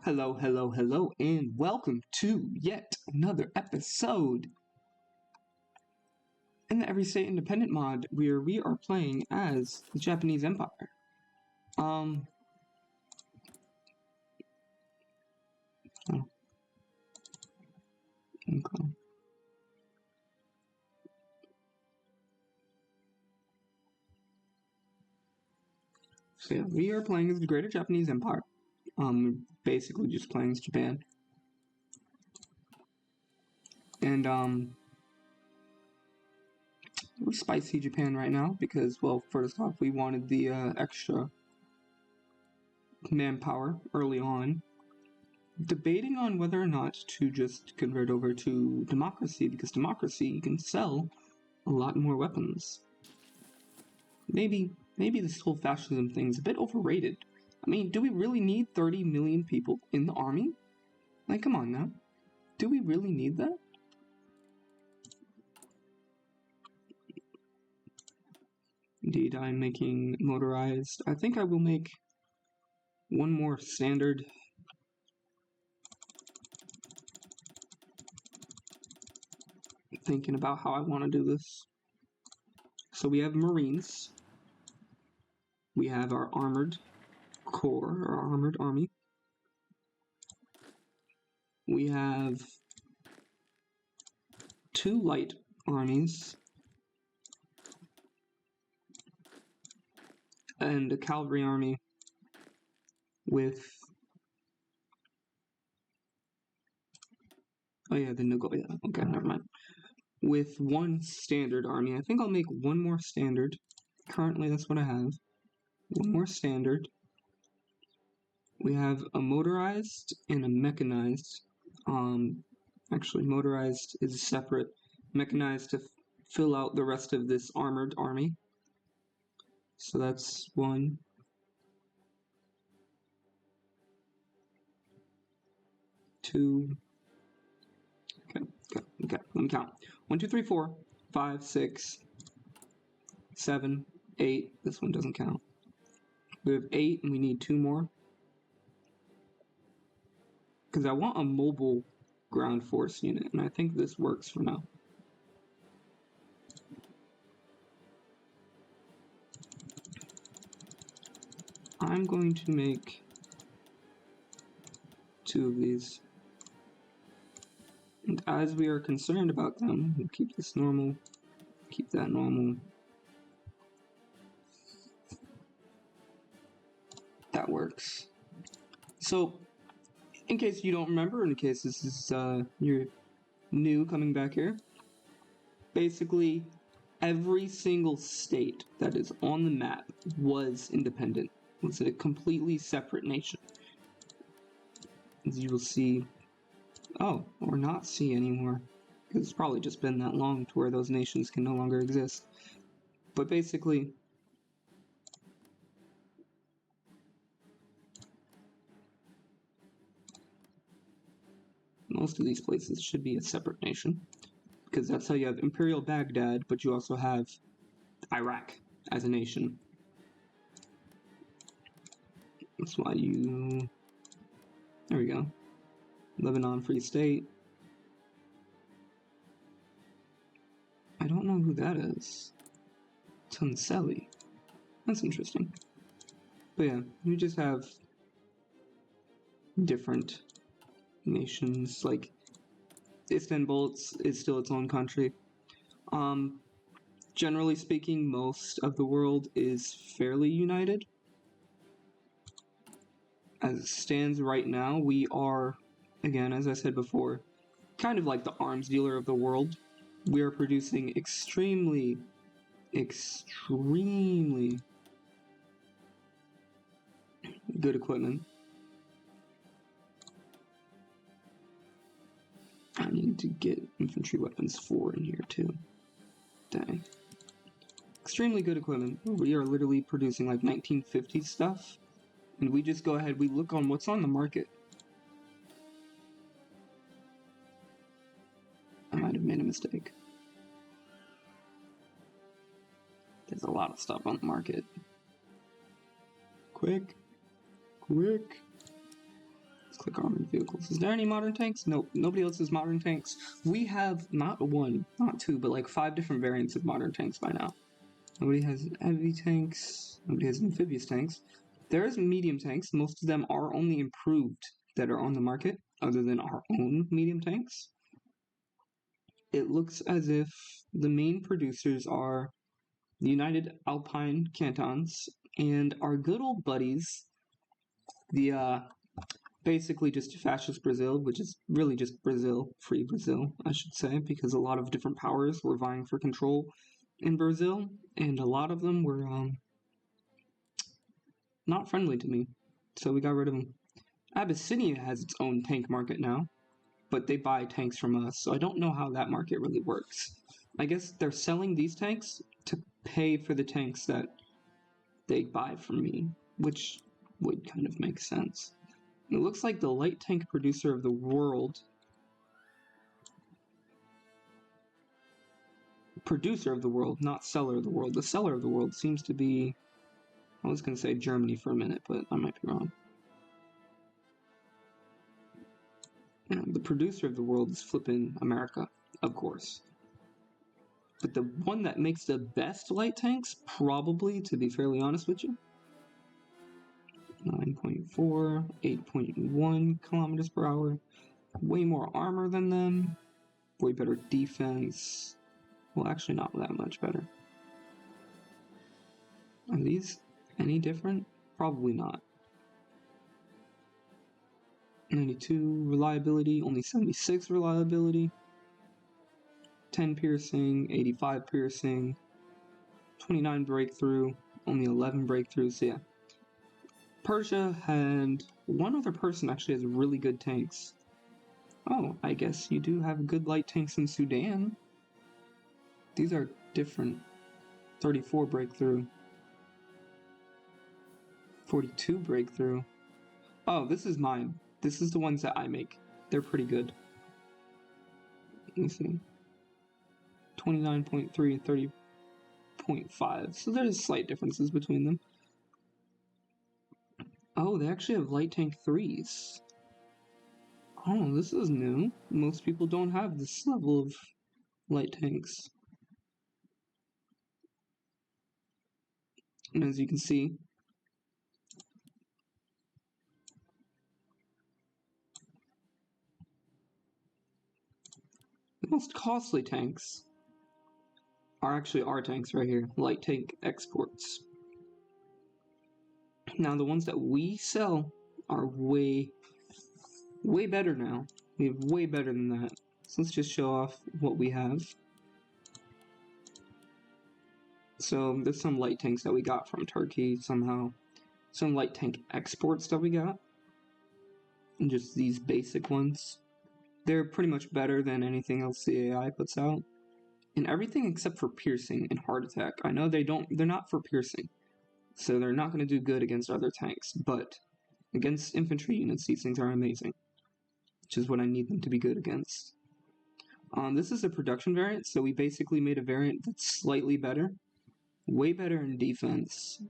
Hello, hello, hello, and welcome to yet another episode in the Every State Independent mod, where we are playing as the Japanese Empire. Oh. Okay. So yeah, we are playing as the Greater Japanese Empire. Basically just playing as Japan. And, we're spicy Japan right now because, well, first off, we wanted the, extra manpower early on. Debating on whether or not to just convert over to democracy, because democracy, you can sell a lot more weapons. Maybe this whole fascism thing's a bit overrated. I mean, do we really need 30 million people in the army? Like, come on now. Do we really need that? Indeed, I'm making motorized. I think I will make one more standard. Thinking about how I want to do this. So we have Marines. We have our armored corps, our armored army. We have 2 light armies and a cavalry army with the Nagoya. Okay, never mind. With 1 standard army. I think I'll make 1 more standard. Currently, that's what I have. 1 more standard. We have a motorized and a mechanized. Actually, motorized is separate. Mechanized to fill out the rest of this armored army. So that's 1. 2. Okay. Let me count. 1, 2, 3, 4, 5, 6, 7, 8. This one doesn't count. We have 8, and we need 2 more. Because I want a mobile ground force unit, and I think this works for now. I'm going to make 2 of these. And as we are concerned about them, we'll keep this normal, keep that normal. That works. So, in case you don't remember, in case this is you're new coming back here, basically every single state that is on the map was independent. Was a completely separate nation. As you will see, or not see anymore, because it's probably just been that long to where those nations can no longer exist. But basically, most of these places should be a separate nation, because that's how you have Imperial Baghdad, but you also have Iraq as a nation. That's why there we go. Lebanon Free State. I don't know who that is. Tunseli. That's interesting. But yeah, you just have different nations. Like, Istanbul is still its own country. Generally speaking, most of the world is fairly united. As it stands right now, we are, again, as I said before, kind of like the arms dealer of the world. We are producing extremely good equipment. I need to get infantry weapons 4 in here too. Dang. Extremely good equipment. We are literally producing like 1950s stuff. And we just go ahead, we look on what's on the market. I might have made a mistake. There's a lot of stuff on the market. Quick. Let's click armored vehicles. Is there any modern tanks? Nope. Nobody else has modern tanks. We have not one, not two, but like 5 different variants of modern tanks by now. Nobody has heavy tanks. Nobody has amphibious tanks. There is medium tanks. Most of them are only improved that are on the market, other than our own medium tanks. It looks as if the main producers are the United Alpine Cantons and our good old buddies, the basically just fascist Brazil, which is really just Brazil, free Brazil, I should say, because a lot of different powers were vying for control in Brazil, and a lot of them were not friendly to me, so we got rid of them. Abyssinia has its own tank market now, but they buy tanks from us, so I don't know how that market really works. I guess they're selling these tanks to pay for the tanks that they buy from me, which would kind of make sense. It looks like the light tank producer of the world, not seller of the world. The seller of the world seems to be, I was going to say Germany for a minute, but I might be wrong. The producer of the world is flipping America, of course. But the one that makes the best light tanks, probably, to be fairly honest with you, 9.4, 8.1 kilometers per hour, way more armor than them, way better defense. Well, actually not that much better. Are these any different? Probably not. 92 reliability, only 76 reliability. 10 piercing, 85 piercing, 29 breakthrough, only 11 breakthroughs, so yeah. Persia and one other person actually has really good tanks. Oh, I guess you do have good light tanks in Sudan. These are different. 34 breakthrough. 42 breakthrough. Oh, this is mine. This is the ones that I make. They're pretty good. Let me see. 29.3 and 30.5. So there's slight differences between them. Oh, they actually have light tank 3s. Oh, this is new. Most people don't have this level of light tanks. And as you can see, the most costly tanks are actually our tanks right here, light tank exports. Now the ones that we sell are way better now. We have way better than that. So let's just show off what we have. So there's some light tanks that we got from Turkey somehow. Some light tank exports that we got. And just these basic ones. They're pretty much better than anything else the AI puts out. And everything except for piercing and heart attack. I know they're not for piercing. So they're not going to do good against other tanks. But against infantry units, these things are amazing. Which is what I need them to be good against. This is a production variant, so we basically made a variant that's slightly better. Way better in defense.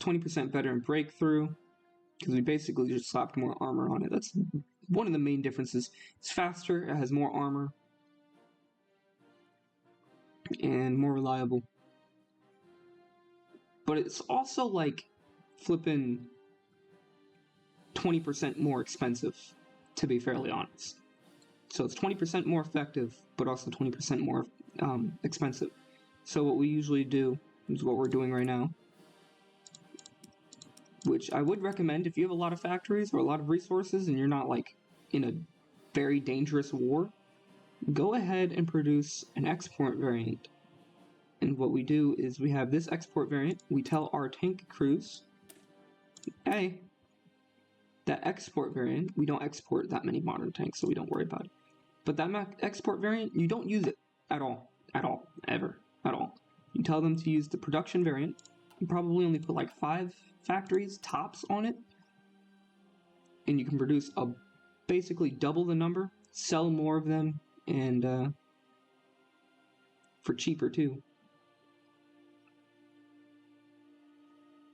20% better in breakthrough, because we basically just slapped more armor on it. That's one of the main differences. It's faster, it has more armor, and more reliable. But it's also like flipping 20% more expensive, to be fairly honest. So it's 20% more effective, but also 20% more expensive. So what we usually do is what we're doing right now, which I would recommend if you have a lot of factories or a lot of resources and you're not like in a very dangerous war, go ahead and produce an export variant. And what we do is we have this export variant, we tell our tank crews, hey, that export variant, we don't export that many modern tanks, so we don't worry about it. But that export variant, you don't use it at all, ever, at all. You tell them to use the production variant. You probably only put like 5 factories tops on it, and you can produce basically double the number, sell more of them, and for cheaper too.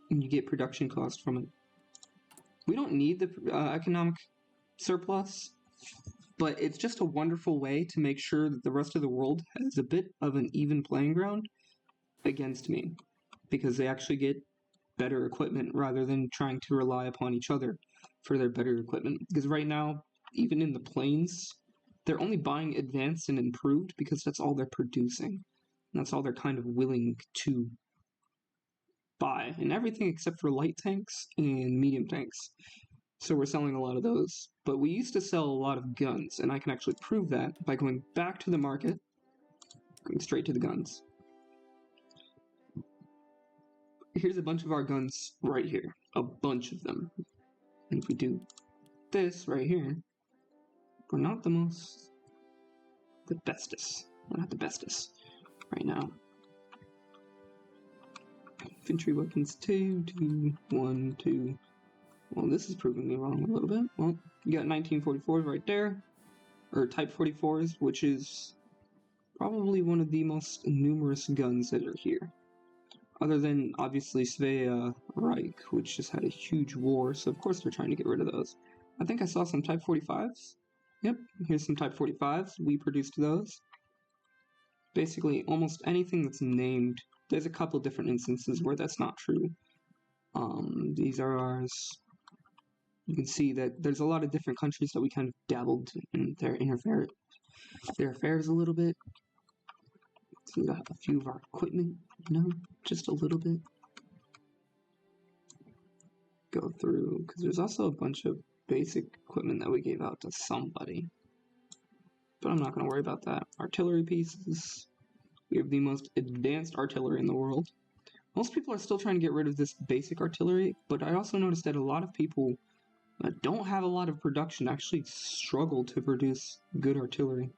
and you get production cost from it. We don't need the economic surplus, but it's just a wonderful way to make sure that the rest of the world has a bit of an even playing ground against me, because they actually get better equipment rather than trying to rely upon each other for their better equipment. Because right now, even in the planes, they're only buying advanced and improved because that's all they're producing. And that's all they're kind of willing to buy. And everything except for light tanks and medium tanks. So we're selling a lot of those. But we used to sell a lot of guns, and I can actually prove that by going back to the market, going straight to the guns. Here's a bunch of our guns right here. A bunch of them. And if we do this right here, we're not the bestest. We're not the bestest right now. Infantry weapons 2, 2, 1, 2. Well, this is proving me wrong a little bit. Well, you got 1944s right there. Or Type 44s, which is probably one of the most numerous guns that are here. Other than, obviously, Svea Reich, which just had a huge war, so of course they're trying to get rid of those. I think I saw some Type 45s. Yep, here's some Type 45s. We produced those. Basically, almost anything that's named. There's a couple different instances where that's not true. These are ours. You can see that there's a lot of different countries that we kind of dabbled in their affairs a little bit. So we got a few of our equipment, just a little bit. Go through, because there's also a bunch of basic equipment that we gave out to somebody. But I'm not going to worry about that. Artillery pieces. We have the most advanced artillery in the world. Most people are still trying to get rid of this basic artillery, but I also noticed that a lot of people that don't have a lot of production actually struggle to produce good artillery.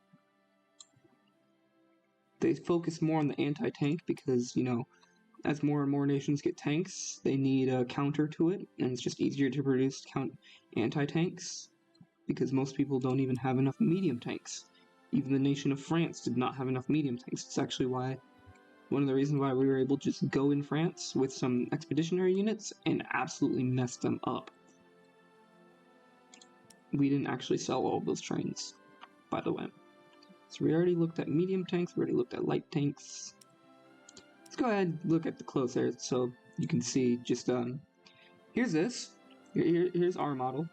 They focus more on the anti-tank because, as more and more nations get tanks, they need a counter to it, and it's just easier to produce anti-tanks because most people don't even have enough medium tanks. Even the nation of France did not have enough medium tanks. It's actually one of the reasons why we were able to just go in France with some expeditionary units and absolutely mess them up. We didn't actually sell all of those trains, by the way. So we already looked at medium tanks, we already looked at light tanks. Let's go ahead and look at the close air so you can see just, here's this. Here's our model,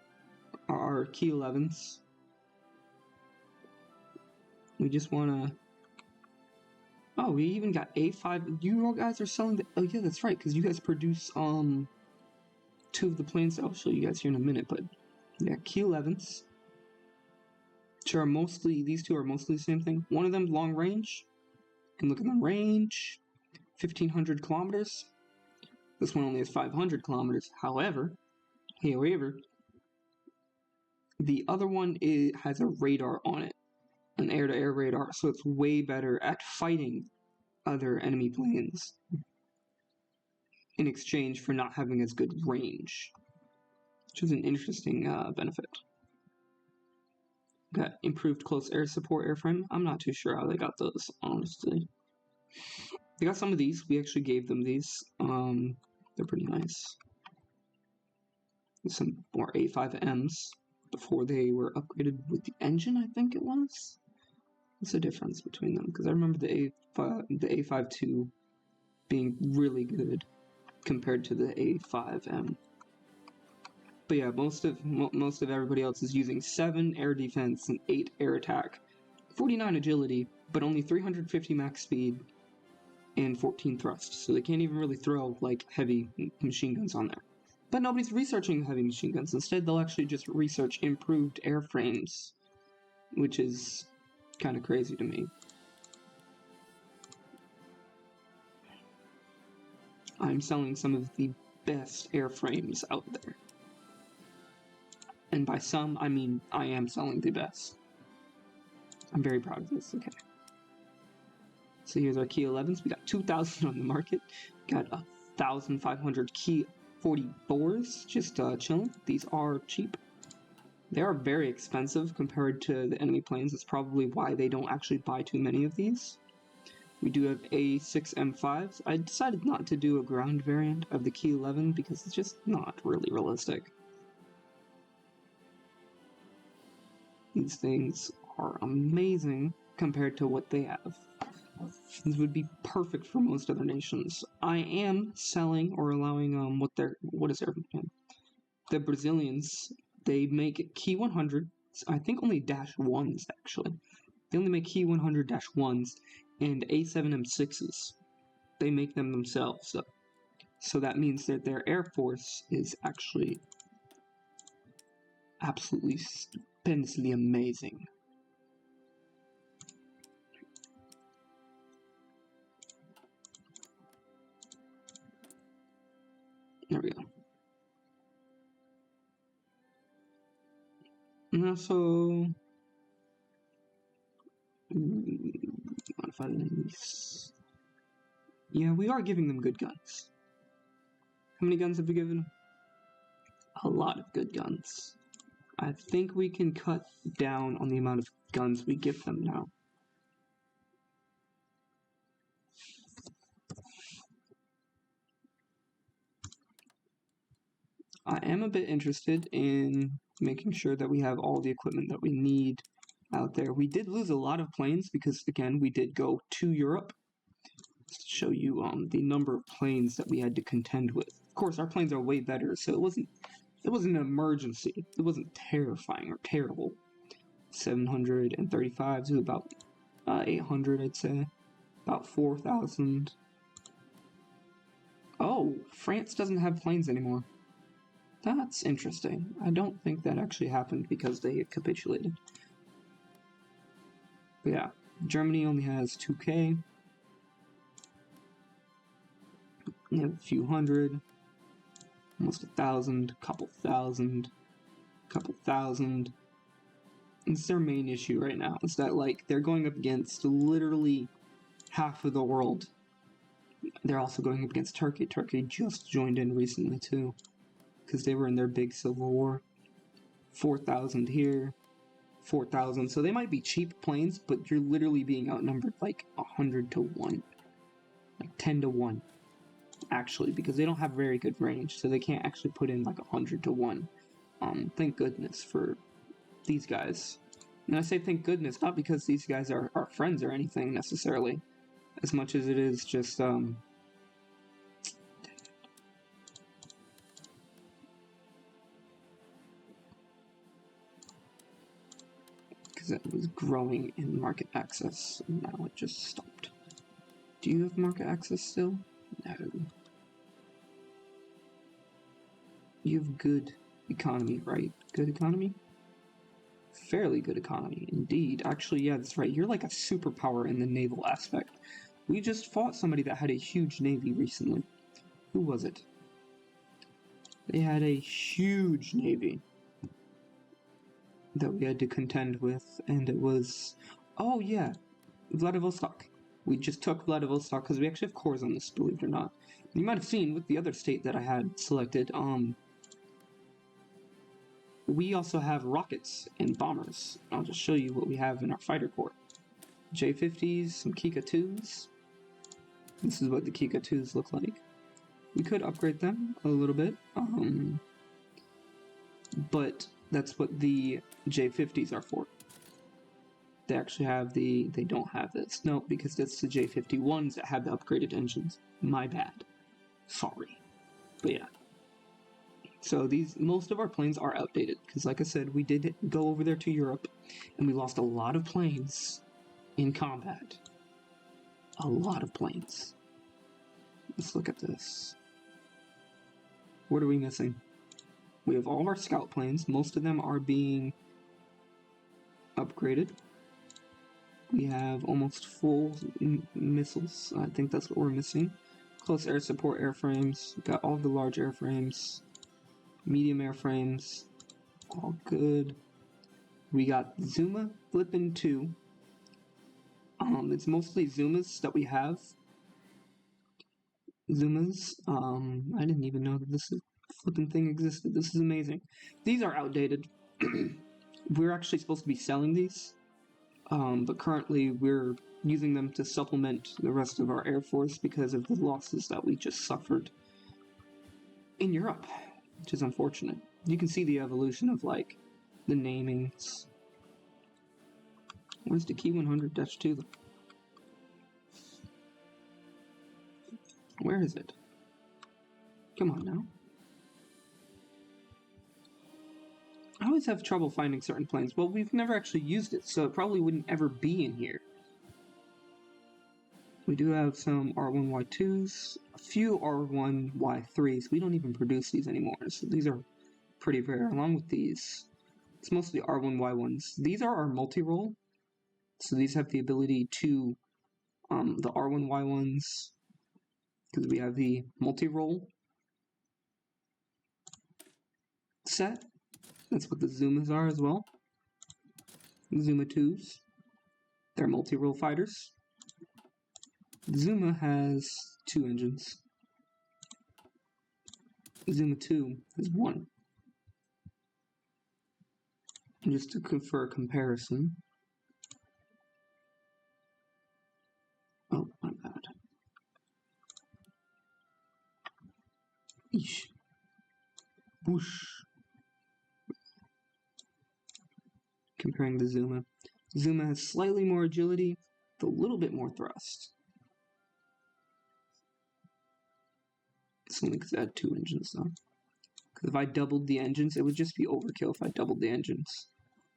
our Key 11s. We just want to... Oh, we even got A5. You guys are selling the... Oh, yeah, that's right, because you guys produce, 2 of the planes. I'll show you guys here in a minute, but... Yeah, Key 11s. Which are mostly... These two are mostly the same thing. One of them, long range. You can look at the range. 1,500 kilometers. This one only has 500 kilometers. However, the other one has a radar on it. An air-to-air radar, so it's way better at fighting other enemy planes in exchange for not having as good range, which is an interesting benefit. Got improved close air support airframe. I'm not too sure how they got those, honestly. They got some of these. We actually gave them these. They're pretty nice. Some more A5Ms before they were upgraded with the engine, I think it was. What's the difference between them? Because I remember the A52 being really good compared to the A5M. But yeah, most of everybody else is using 7 air defense and 8 air attack, 49 agility, but only 350 max speed and 14 thrust. So they can't even really throw like heavy machine guns on there. But nobody's researching heavy machine guns. Instead, they'll actually just research improved airframes, which is kind of crazy to me. I'm selling some of the best airframes out there. And by some, I mean I am selling the best. I'm very proud of this. Okay. So here's our Key 11s. We got 2,000 on the market. Got 1,500 Key 44s just chilling. These are cheap. They are very expensive compared to the enemy planes. That's probably why they don't actually buy too many of these. We do have A6M5s. I decided not to do a ground variant of the Key 11 because it's just not really realistic. These things are amazing compared to what they have. This would be perfect for most other nations. I am selling or allowing the Brazilians, they make Key 100. I think only -1s actually. They only make Key 100-1s and A7M6s. They make them themselves. So that means that their air force is actually absolutely stupendously amazing. There we go. And also, modify these. Yeah, we are giving them good guns. How many guns have we given them? A lot of good guns. I think we can cut down on the amount of guns we give them now. I am a bit interested in making sure that we have all the equipment that we need out there. We did lose a lot of planes because, again, we did go to Europe. Just to show you the number of planes that we had to contend with. Of course, our planes are way better, so it wasn't an emergency. It wasn't terrifying or terrible. 735 to about 800, I'd say. About 4,000. Oh, France doesn't have planes anymore. That's interesting. I don't think that actually happened because they capitulated. But yeah, Germany only has 2K. They have a few hundred. Almost 1,000, couple thousand. It's their main issue right now. Is that, like, they're going up against literally half of the world. They're also going up against Turkey. Turkey just joined in recently, too. Because they were in their big civil war. 4,000 here. 4,000. So they might be cheap planes, but you're literally being outnumbered like 100 to 1. Like 10 to 1. Actually, because they don't have very good range. So they can't actually put in like 100 to 1. Thank goodness for these guys. And I say thank goodness, not because these guys are our friends or anything necessarily, as much as it is just, because it was growing in market access, and now it just stopped. Do you have market access still? No. You have good economy, right? Good economy? Fairly good economy, indeed. Actually, yeah, that's right. You're like a superpower in the naval aspect. We just fought somebody that had a huge navy recently. Who was it? They had a huge navy that we had to contend with, and it was... Oh, yeah, Vladivostok. We just took Vladivostok because we actually have cores on this, believe it or not. You might have seen with the other state that I had selected, we also have rockets and bombers. I'll just show you what we have in our fighter corps. J-50s, some Kika 2s. This is what the Kika 2s look like. We could upgrade them a little bit, but that's what the J-50s are for. They actually have they don't have this. No, because that's the J-51s that have the upgraded engines. My bad. Sorry. But yeah. So most of our planes are outdated, because like I said, we did go over there to Europe, and we lost a lot of planes in combat. A lot of planes. Let's look at this. What are we missing? We have all of our scout planes. Most of them are being upgraded. We have almost full missiles. I think that's what we're missing. Close air support airframes. We've got all of the large airframes. Medium airframes. All good. We got Zuma Flippin' 2. It's mostly Zumas that we have. Zumas. I didn't even know that this flipping thing existed. This is amazing. These are outdated. We're actually supposed to be selling these. But currently we're using them to supplement the rest of our Air Force because of the losses that we just suffered in Europe, which is unfortunate. You can see the evolution of, like, the namings. Where's the Key 100-2? Where is it? Come on now. I always have trouble finding certain planes. Well, we've never actually used it, so it probably wouldn't ever be in here. We do have some R1Y2s, a few R1Y3s. We don't even produce these anymore, so these are pretty rare, along with these. It's mostly R1Y1s. These are our multi-role, so these have the ability to, the R1Y1s, because we have the multi-role set. That's what the Zumas are as well. Zuma 2s. They're multi-role fighters. Zuma has 2 engines. Zuma 2 has 1. And just for a comparison. Oh, my bad. Eesh. Whoosh. Comparing the Zuma. Zuma has slightly more agility, with a little bit more thrust. It's only because I had 2 engines though. Because if I doubled the engines, it would just be overkill if I doubled the engines.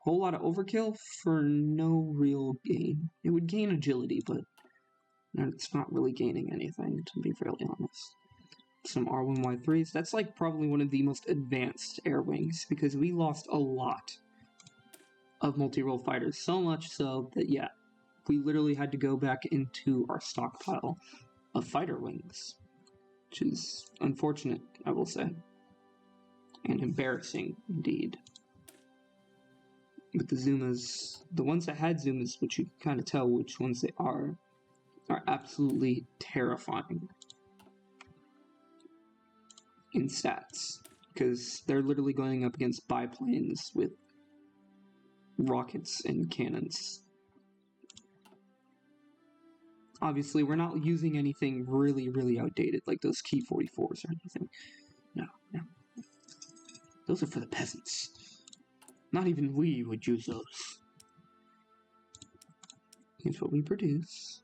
Whole lot of overkill for no real gain. It would gain agility, but it's not really gaining anything, to be fairly honest. Some R1Y3s. That's like probably one of the most advanced air wings, because we lost a lot of multi-role fighters. So much so that, yeah, we literally had to go back into our stockpile of fighter wings. Which is unfortunate, I will say. And embarrassing, indeed. But the Zumas, the ones that had Zumas, which you can kind of tell which ones they are absolutely terrifying in stats. Because they're literally going up against biplanes with rockets and cannons. Obviously, we're not using anything really, really outdated, like those Key 44s or anything. No, no. Those are for the peasants. Not even we would use those. Here's what we produce.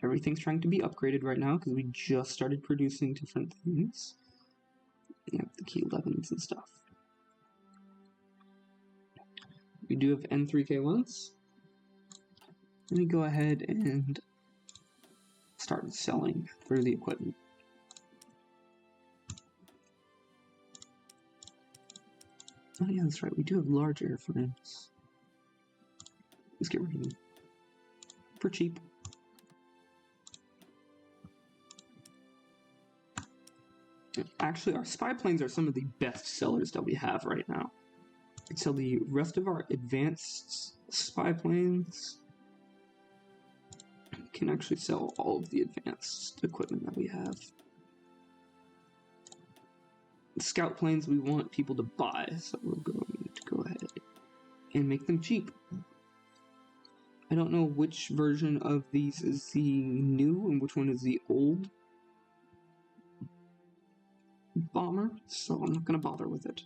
Everything's trying to be upgraded right now, because we just started producing different things. You have the Key 11s and stuff. We do have N3K1s. Let me go ahead and start selling through the equipment. Oh yeah, that's right, we do have large airframes. Let's get rid of them. For cheap. Actually, our spy planes are some of the best sellers that we have right now. We can sell the rest of our advanced spy planes. Can actually sell all of the advanced equipment that we have. The scout planes we want people to buy, so we're going to go ahead and make them cheap. I don't know which version of these is the new and which one is the old bomber, so I'm not going to bother with it.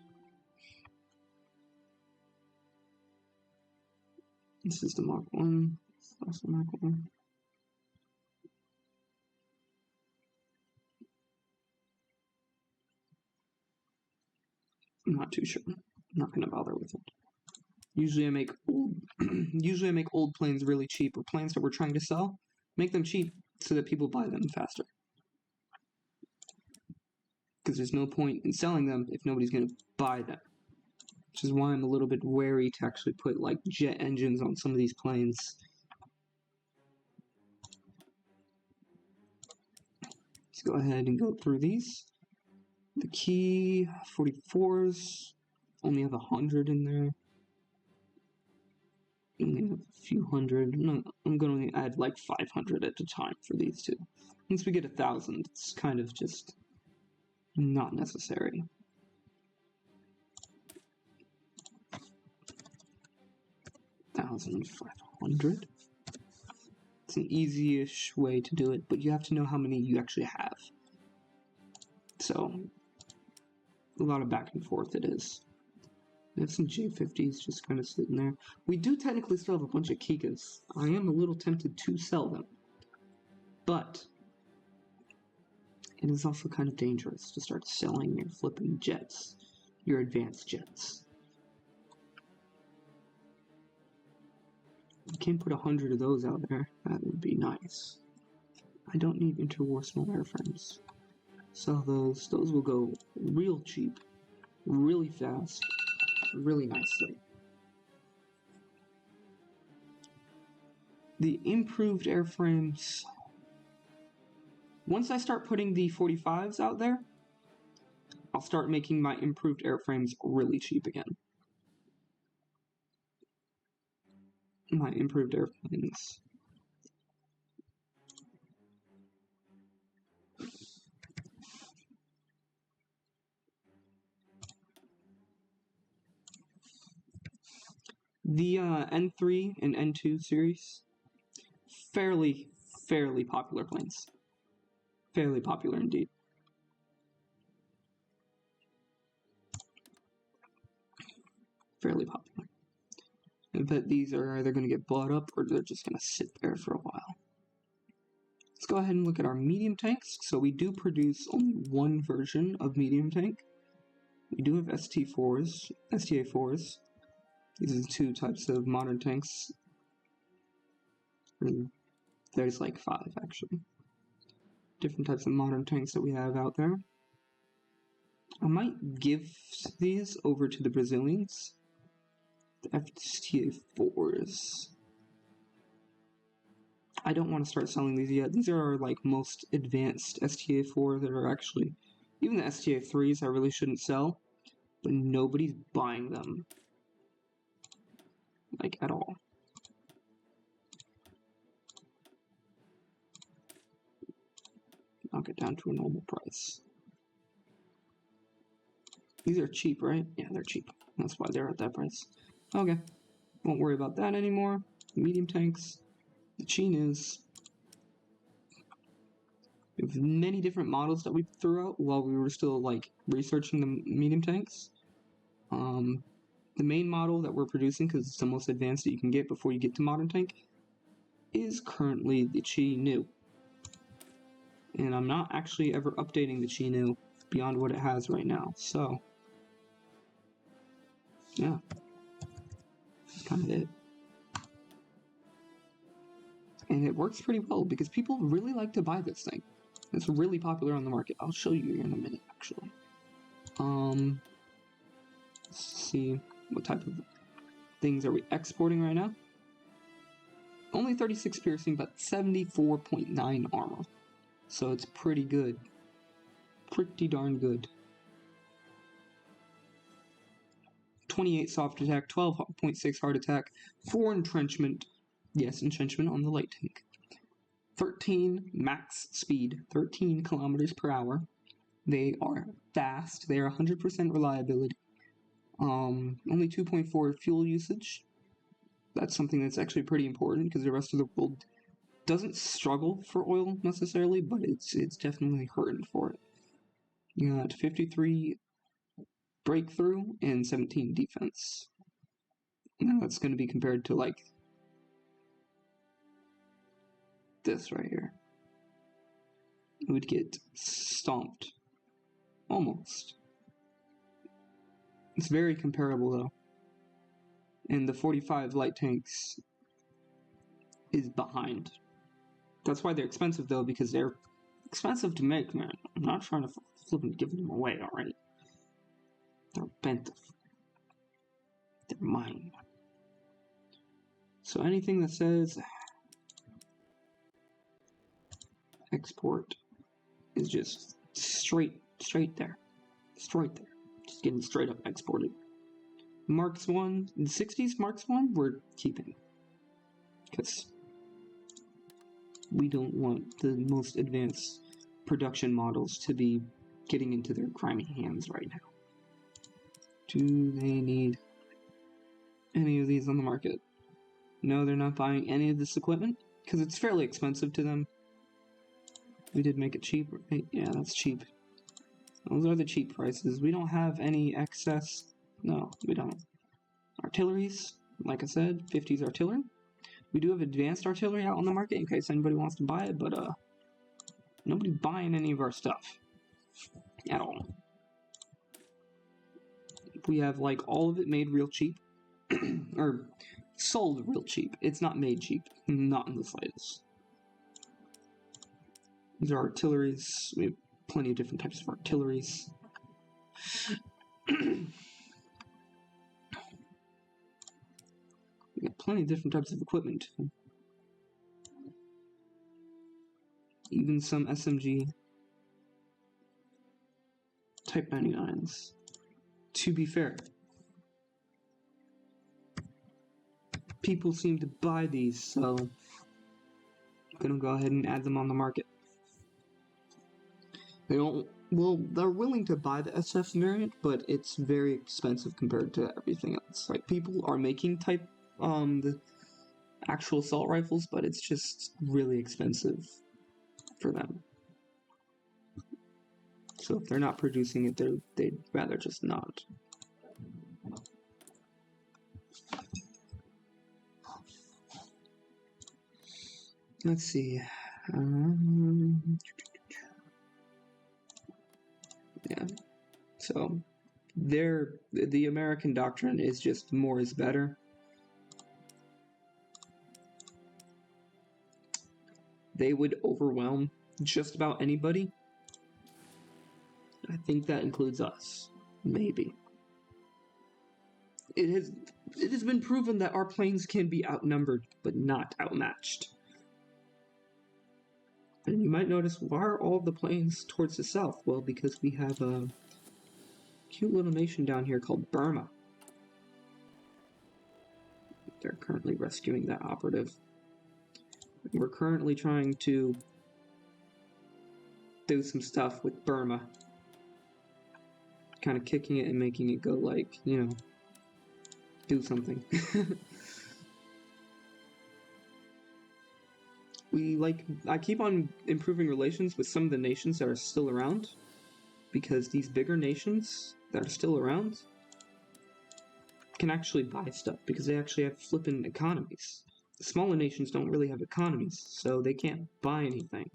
This is the Mark 1. That's the Mark 1. I'm not too sure. I'm not going to bother with it. Usually I make old planes really cheap, or planes that we're trying to sell. Make them cheap so that people buy them faster. Because there's no point in selling them if nobody's going to buy them. Which is why I'm a little bit wary to actually put like jet engines on some of these planes. Let's go ahead and go through these. The Key 44s only have 100 in there. Only have a few hundred. No, I'm going to add like 500 at a time for these two. Once we get 1,000, it's kind of just not necessary. $1,500. It's an easy-ish way to do it, but you have to know how many you actually have. So, a lot of back and forth it is. We have some J50s just kind of sitting there. We do technically still have a bunch of Kikas. I am a little tempted to sell them. But it is also kind of dangerous to start selling your flipping jets, your advanced jets. You can put 100 of those out there. That would be nice. I don't need interwar small airframes. Sell those. Those will go real cheap, really fast, really nicely. The improved airframes. Once I start putting the 45s out there, I'll start making my improved airframes really cheap again. My improved airplanes. The N3 and N2 series, fairly popular planes. Fairly popular indeed. Fairly popular. I bet these are either going to get bought up or they're just going to sit there for a while. Let's go ahead and look at our medium tanks. So we do produce only one version of medium tank. We do have STA4s. These are the two types of modern tanks. There's like 5 actually. Different types of modern tanks that we have out there. I might give these over to the Brazilians. The STA4s. I don't want to start selling these yet. These are our like most advanced STA4 that are actually, even the STA3s I really shouldn't sell, but nobody's buying them, like at all. Knock it down to a normal price. These are cheap, right? Yeah, they're cheap. That's why they're at that price. Okay, won't worry about that anymore. Medium tanks. The Chinus. We have many different models that we threw out while we were still like researching the medium tanks. The main model that we're producing, because it's the most advanced that you can get before you get to modern tank, is currently the Chi-Nu. And I'm not actually ever updating the Chi-Nu beyond what it has right now, so yeah, that's kind of it. And it works pretty well because people really like to buy this thing. It's really popular on the market. I'll show you here in a minute, actually. Let's see, what type of things are we exporting right now? Only 36 piercing, but 74.9 armor. So it's pretty good. Pretty darn good. 28 soft attack, 12.6 hard attack, 4 entrenchment. Yes, entrenchment on the light tank. 13 max speed, 13 kilometers per hour. They are fast. They are 100% reliability. Only 2.4 fuel usage. That's something that's actually pretty important because the rest of the world doesn't struggle for oil necessarily, but it's definitely hurting for it. You got 53 breakthrough and 17 defense. Now that's going to be compared to like this right here. It would get stomped. Almost. It's very comparable though. And the 45 light tanks is behind. That's why they're expensive though, because they're expensive to make, man. I'm not trying to flip and give them away, alright? They're bent. They're mine. So anything that says export is just straight there. Straight there. Just getting straight up exported. Marks 1, the 60s Marks 1, we're keeping. Because we don't want the most advanced production models to be getting into their grimy hands right now. Do they need any of these on the market? No, they're not buying any of this equipment? because it's fairly expensive to them. We did make it cheap, right? Yeah, that's cheap. Those are the cheap prices. We don't have any excess. No, we don't. Artilleries, like I said, 50s artillery. We do have advanced artillery out on the market in case anybody wants to buy it, but nobody buying any of our stuff at all. We have like all of it made real cheap, or sold real cheap. It's not made cheap, not in the slightest. These are artilleries. We have plenty of different types of artilleries. We got plenty of different types of equipment. Even some SMG Type 99s. To be fair, people seem to buy these, so I'm gonna go ahead and add them on the market. They don't. Well, they're willing to buy the SF variant, but it's very expensive compared to everything else. Like, people are making the actual assault rifles, but it's just really expensive for them. So if they're not producing it, they'd rather just not. Let's see. Yeah. So the American doctrine is just more is better. They would overwhelm just about anybody. I think that includes us. Maybe. It has been proven that our planes can be outnumbered, but not outmatched. And you might notice, why are all the planes towards the south? Well, because we have a cute little nation down here called Burma. They're currently rescuing that operative. We're currently trying to do some stuff with Burma. Kind of kicking it and making it go like, you know, do something. I keep on improving relations with some of the nations that are still around, because these bigger nations that are still around can actually buy stuff, because they actually have flippin' economies. The smaller nations don't really have economies, so they can't buy anything.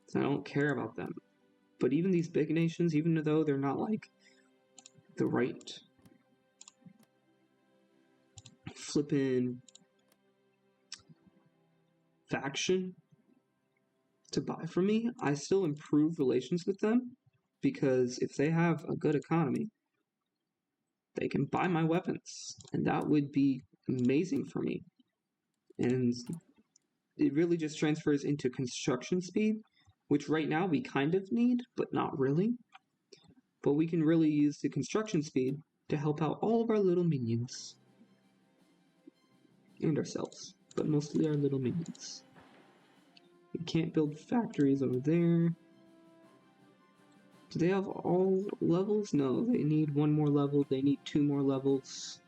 So I don't care about them. But even these big nations, even though they're not like the right flippin' faction to buy from me, I still improve relations with them, because if they have a good economy, they can buy my weapons, and that would be amazing for me. And it really just transfers into construction speed, which right now we kind of need, but not really. But we can really use the construction speed to help out all of our little minions. And ourselves, but mostly our little minions. We can't build factories over there. Do they have all levels? No, they need one more level, they need 2 more levels.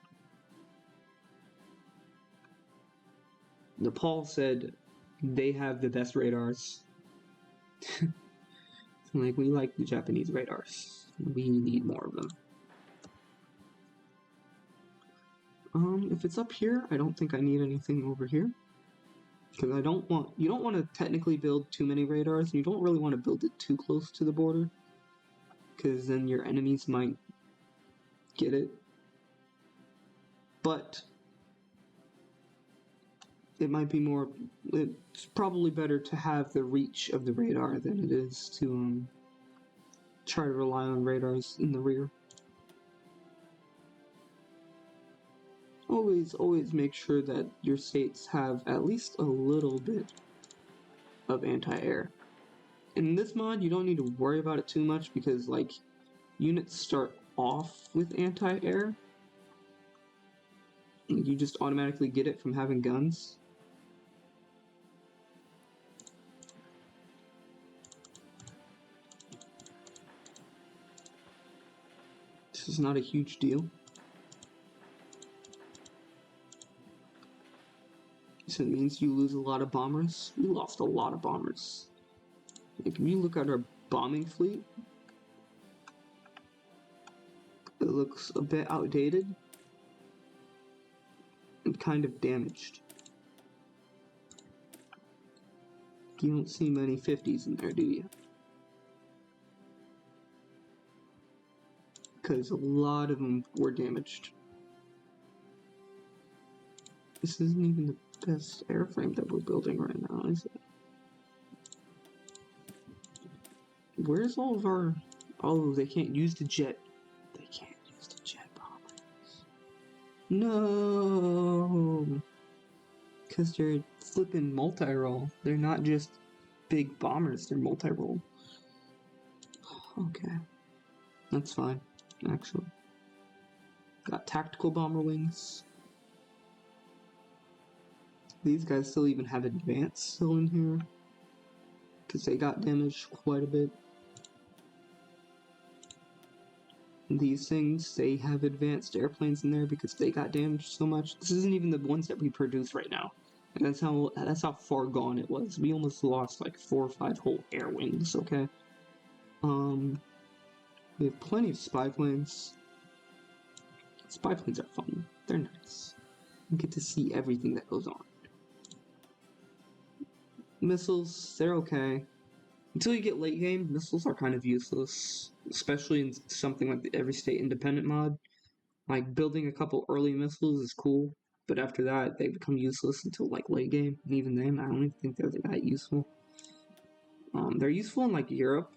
Nepal said they have the best radars. Like, we like the Japanese radars. We need more of them. If it's up here, I don't think I need anything over here. Because you don't want to technically build too many radars, and you don't really want to build it too close to the border, because then your enemies might get it. But it might be more, it's probably better to have the reach of the radar than it is to try to rely on radars in the rear. Always make sure that your states have at least a little bit of anti-air. In this mod, you don't need to worry about it too much, because like, units start off with anti-air. You just automatically get it from having guns. This is not a huge deal. So it means you lose a lot of bombers. We lost a lot of bombers. Like, if you look at our bombing fleet, it looks a bit outdated and kind of damaged. You don't see many 50s in there, do you? Because a lot of them were damaged. This isn't even the best airframe that we're building right now, is it? Where's all of our... Oh, they can't use the jet. They can't use the jet bombers. No! Because they're flipping multi-role. They're not just big bombers, they're multi-role. Okay. That's fine, actually. Got tactical bomber wings. These guys still even have advanced still in here. Because they got damaged quite a bit. These things, they have advanced airplanes in there because they got damaged so much. This isn't even the ones that we produce right now. And that's how far gone it was. We almost lost like 4 or 5 whole air wings, okay? We have plenty of spy planes. Spy planes are fun. They're nice. You get to see everything that goes on. Missiles, they're okay. Until you get late game, missiles are kind of useless. Especially in something like the Every State Independent mod. Like, building a couple early missiles is cool. But after that, they become useless until like late game. And even then, I don't even think they're that useful. They're useful in like Europe.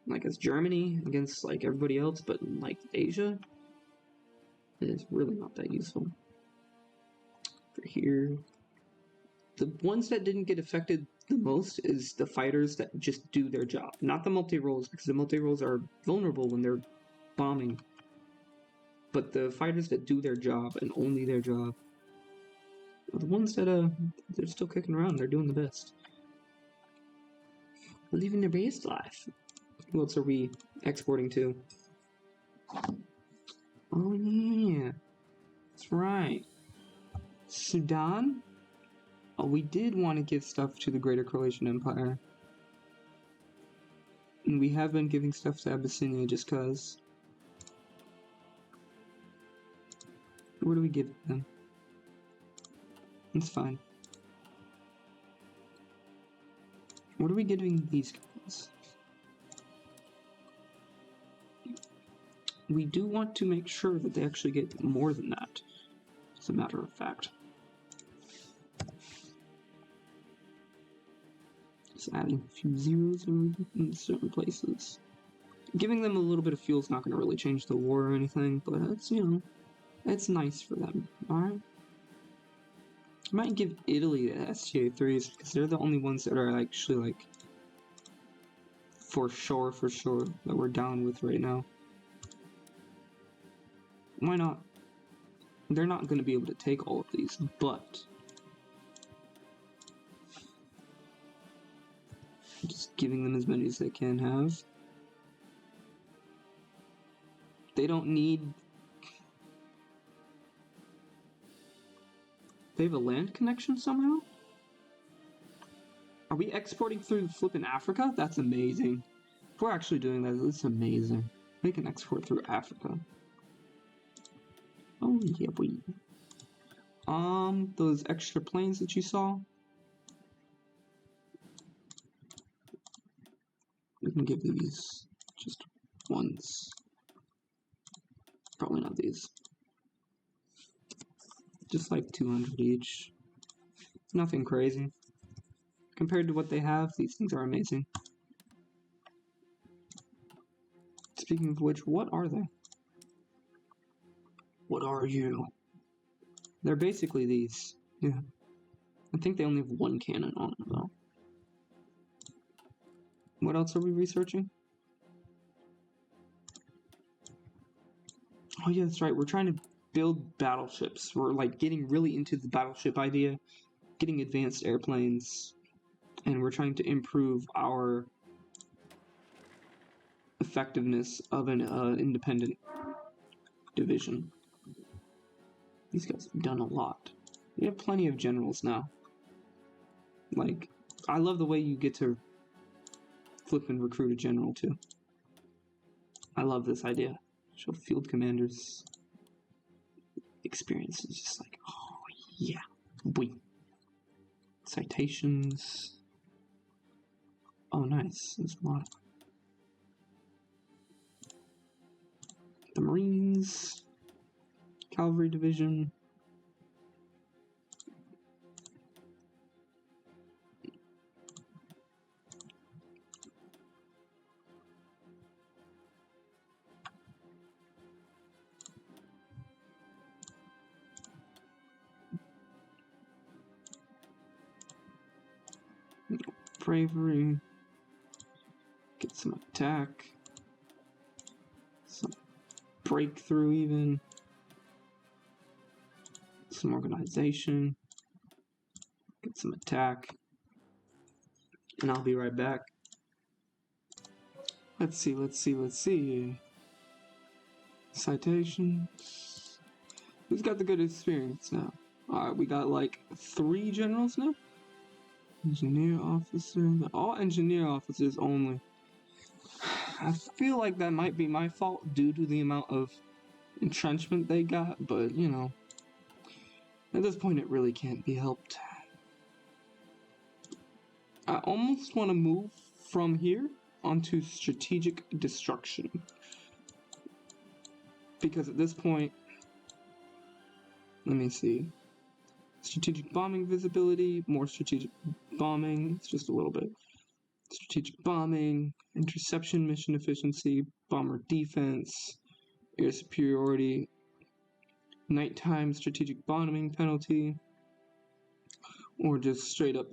Like as Germany against like everybody else. But in like Asia, it's really not that useful. For here, the ones that didn't get affected the most is the fighters that just do their job, not the multi-roles, because the multi-roles are vulnerable when they're bombing. But the fighters that do their job and only their job are the ones that they're still kicking around. They're doing the best. They're living their best life. Who else are we exporting to? Oh yeah, that's right. Sudan? Oh, we did want to give stuff to the Greater Croatian Empire. And we have been giving stuff to Abyssinia just cause. What do we give them? It's fine. What are we giving these guys? We do want to make sure that they actually get more than that, as a matter of fact. Just adding a few zeros in certain places. Giving them a little bit of fuel is not going to really change the war or anything, but it's, you know, it's nice for them, alright? I might give Italy the STA3s, because they're the only ones that are actually, like, for sure, that we're down with right now. Why not? They're not going to be able to take all of these, but just giving them as many as they can have. They don't need... They have a land connection somehow? Are we exporting through flipping Africa? That's amazing. If we're actually doing that, it's amazing. We can export through Africa. Oh yeah, we. Those extra planes that you saw. We can give these just once. Probably not these. Just like 200 each. Nothing crazy. Compared to what they have, these things are amazing. Speaking of which, what are they? What are you? They're basically these. Yeah. I think they only have one cannon on them, though. What else are we researching? Oh yeah, that's right. We're trying to build battleships. We're like getting really into the battleship idea, getting advanced airplanes, and we're trying to improve our effectiveness of an independent division. These guys have done a lot. We have plenty of generals now. Like, I love the way you get to flip and recruit a general too. I love this idea. Show field commanders experience is just like, oh yeah, we citations. Oh nice, there's a lot. The Marines, Cavalry Division. Bravery. Get some attack. Some breakthrough even. Some organization. Get some attack. And I'll be right back. Let's see. Citations. Who's got the good experience now? Alright, we got like 3 generals now? Engineer officer. All engineer officers only. I feel like that might be my fault due to the amount of entrenchment they got, but you know, at this point it really can't be helped. I almost want to move from here onto strategic destruction. Because at this point, let me see. Strategic bombing visibility, more strategic bombing, it's just a little bit. Strategic bombing, interception mission efficiency, bomber defense, air superiority, nighttime strategic bombing penalty, or just straight up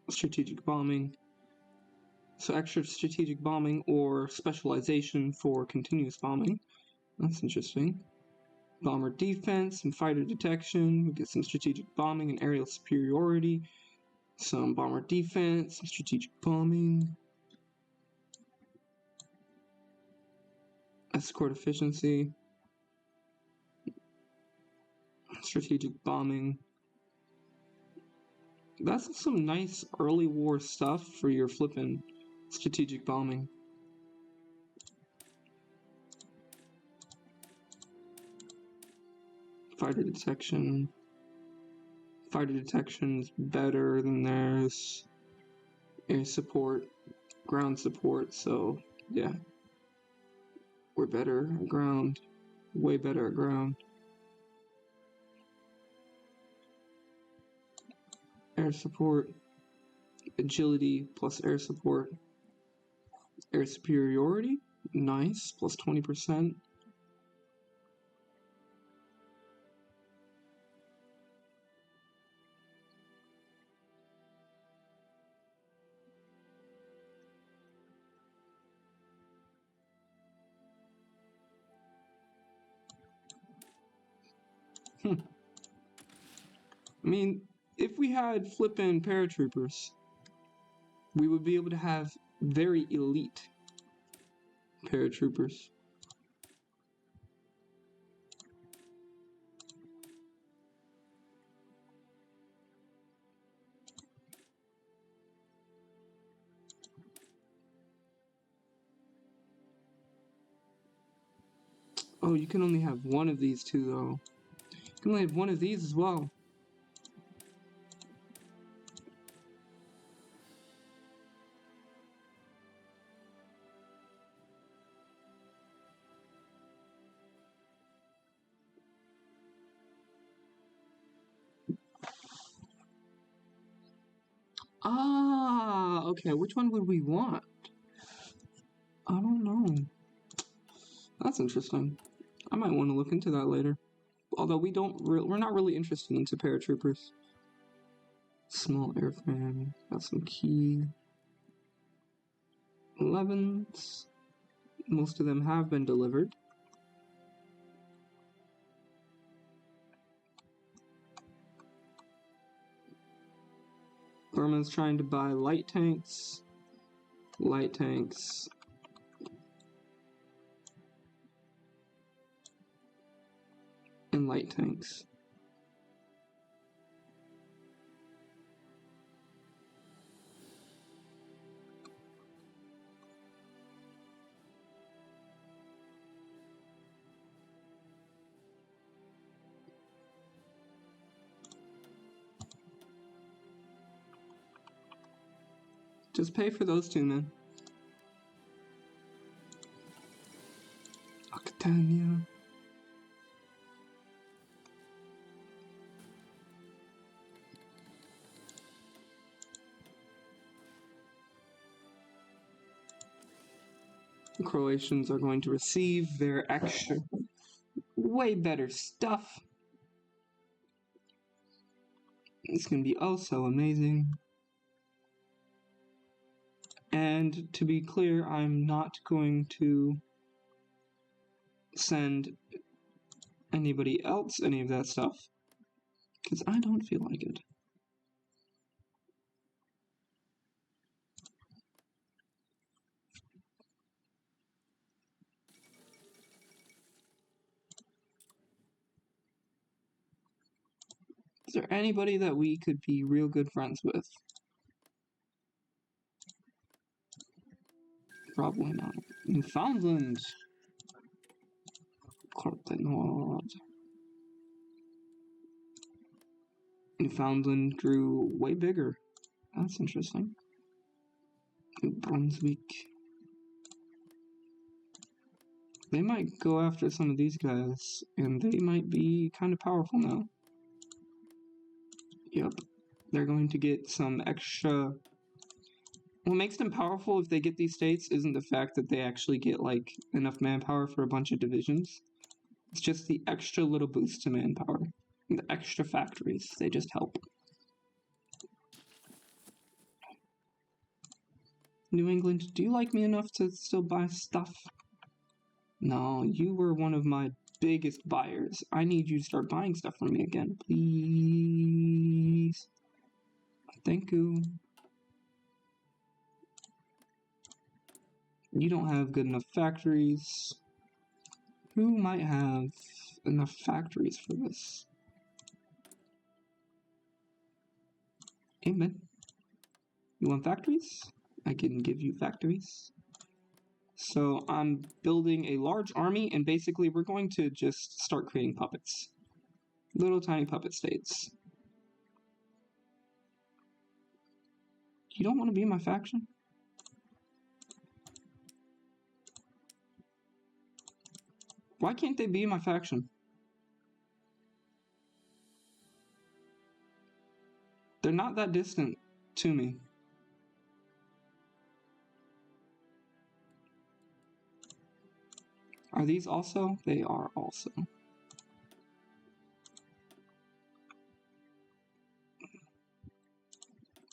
strategic bombing. So extra strategic bombing or specialization for continuous bombing. That's interesting. Bomber defense and fighter detection. We get some strategic bombing and aerial superiority. Some bomber defense, some strategic bombing. Escort efficiency. Strategic bombing. That's some nice early war stuff for your flippin' strategic bombing. Fighter detection. Fighter detection's better than theirs. Air support, ground support, so yeah. We're better at ground. Way better at ground. Air support, agility plus air support. Air superiority, nice, plus 20%. I mean, if we had flippin' paratroopers, we would be able to have very elite paratroopers. Oh, you can only have one of these two, though. You can only have one of these as well. Ah, okay, which one would we want? I don't know. That's interesting. I might want to look into that later. Although we're not really interested into paratroopers. Small airframe, got some key 11s. Most of them have been delivered. Burma's trying to buy light tanks, and light tanks. Just pay for those two, man. Aquitania. The Croatians are going to receive their extra, way better stuff. It's going to be oh so amazing. And to be clear, I'm not going to send anybody else any of that stuff because I don't feel like it. Is there anybody that we could be real good friends with? Probably not. Newfoundland. Newfoundland grew way bigger. That's interesting. New Brunswick. They might go after some of these guys, and they might be kind of powerful now. Yep. They're going to get some extra... What makes them powerful if they get these states isn't the fact that they actually get, like, enough manpower for a bunch of divisions. It's just the extra little boost to manpower. And the extra factories. They just help. New England, do you like me enough to still buy stuff? No, you were one of my biggest buyers. I need you to start buying stuff from me again, please. Thank you. You don't have good enough factories. Who might have enough factories for this? Amen. You want factories? I can give you factories. So I'm building a large army, and basically we're going to just start creating puppets. Little tiny puppet states. You don't want to be in my faction? Why can't they be in my faction? They're not that distant to me. Are these also? They are also.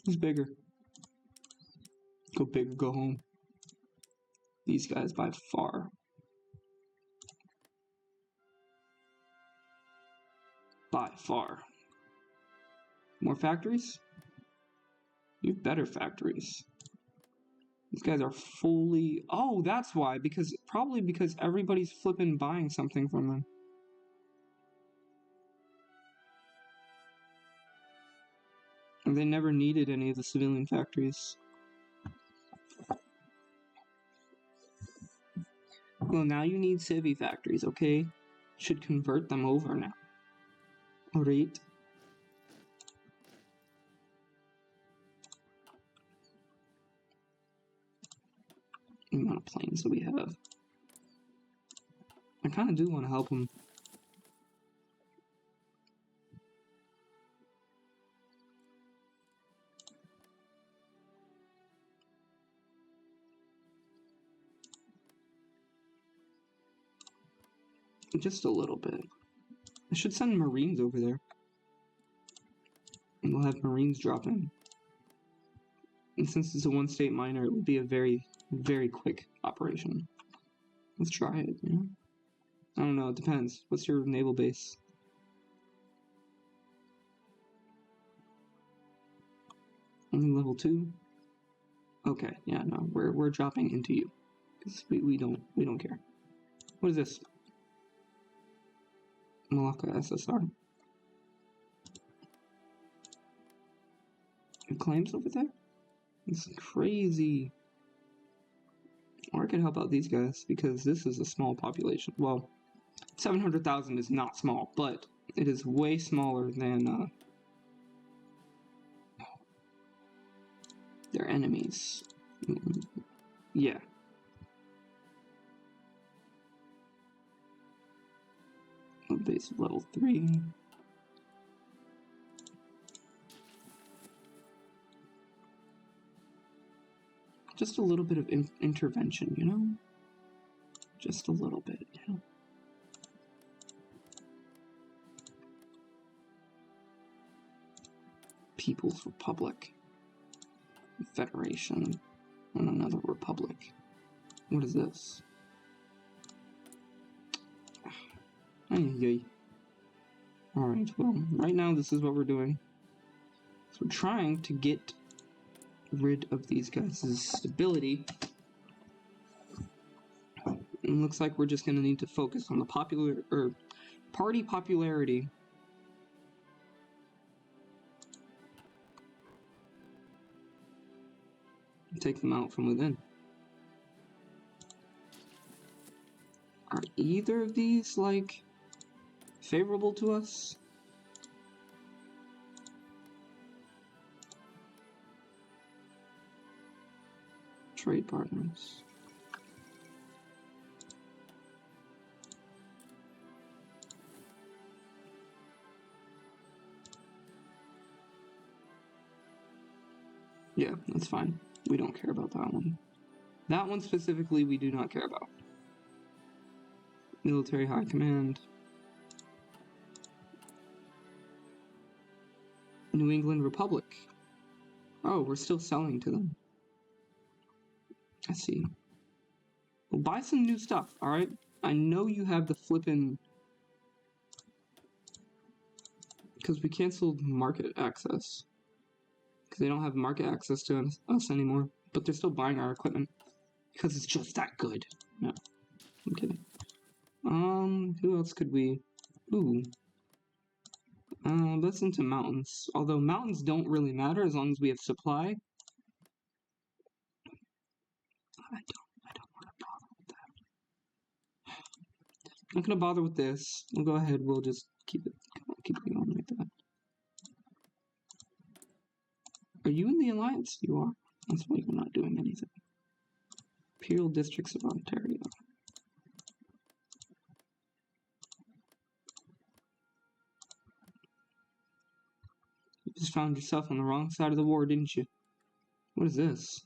Who's bigger? Go big or go home. These guys by far. By far. More factories? You have better factories. These guys are fully... Oh, that's why. Probably because everybody's flipping buying something from them. And they never needed any of the civilian factories. Well, now you need civvy factories, okay? Should convert them over now. Alright. The amount of planes that we have. I kind of do want to help them. Just a little bit. I should send Marines over there. And we'll have Marines drop in. And since it's a one-state minor, it would be a very, very quick operation. Let's try it, you know? I don't know, it depends. What's your naval base? Only level 2? Okay, yeah, no, we're dropping into you. Because we don't care. What is this? Malacca SSR. Claims over there? It's crazy. Or I could help out these guys, because this is a small population. Well, 700,000 is not small, but it is way smaller than They're enemies. Yeah. Base of level 3. Just a little bit of intervention, you know? Just a little bit, you know? People's Republic. Federation. And another republic. What is this? Ay. Alright, well, right now this is what we're doing. So we're trying to get rid of these guys' stability. It looks like we're just going to need to focus on the party popularity. Take them out from within. Are either of these, like, favorable to us? Trade partners. Yeah, that's fine. We don't care about that one. That one specifically we do not care about. Military High Command. New England Republic. Oh, we're still selling to them. I see. Well, buy some new stuff, alright? I know you have the flippin'... Because we canceled market access. Because they don't have market access to us anymore. But they're still buying our equipment. Because it's just that good. No, I'm kidding. Who else could we... Ooh. Let's into mountains. Although mountains don't really matter as long as we have supply. I don't want to bother with that. I'm not gonna bother with this. We'll go ahead, we'll just keep it going like that. Are you in the Alliance? You are. That's why you're not doing anything. Imperial Districts of Ontario. You just found yourself on the wrong side of the war, didn't you? What is this?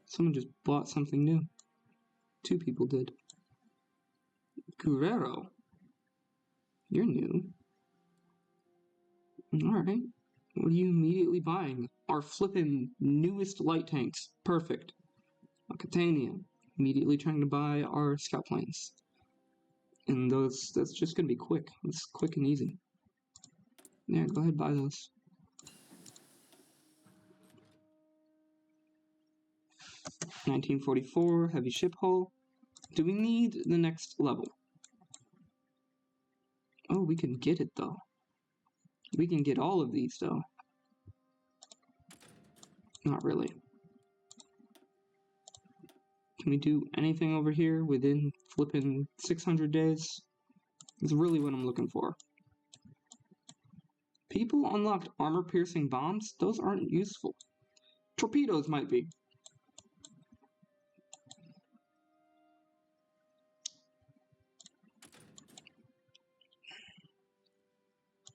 Someone just bought something new. 2 people did. Guerrero. You're new. Alright. What are you immediately buying? Our flippin' newest light tanks. Perfect. Catania. Immediately trying to buy our scout planes. And that's just gonna be quick. It's quick and easy. Yeah, go ahead, buy those. $1944, heavy ship hull. Do we need the next level? Oh, we can get it though. We can get all of these though. Not really. Can we do anything over here within flipping 600 days? That's really what I'm looking for. People unlocked armor-piercing bombs? Those aren't useful. Torpedoes might be.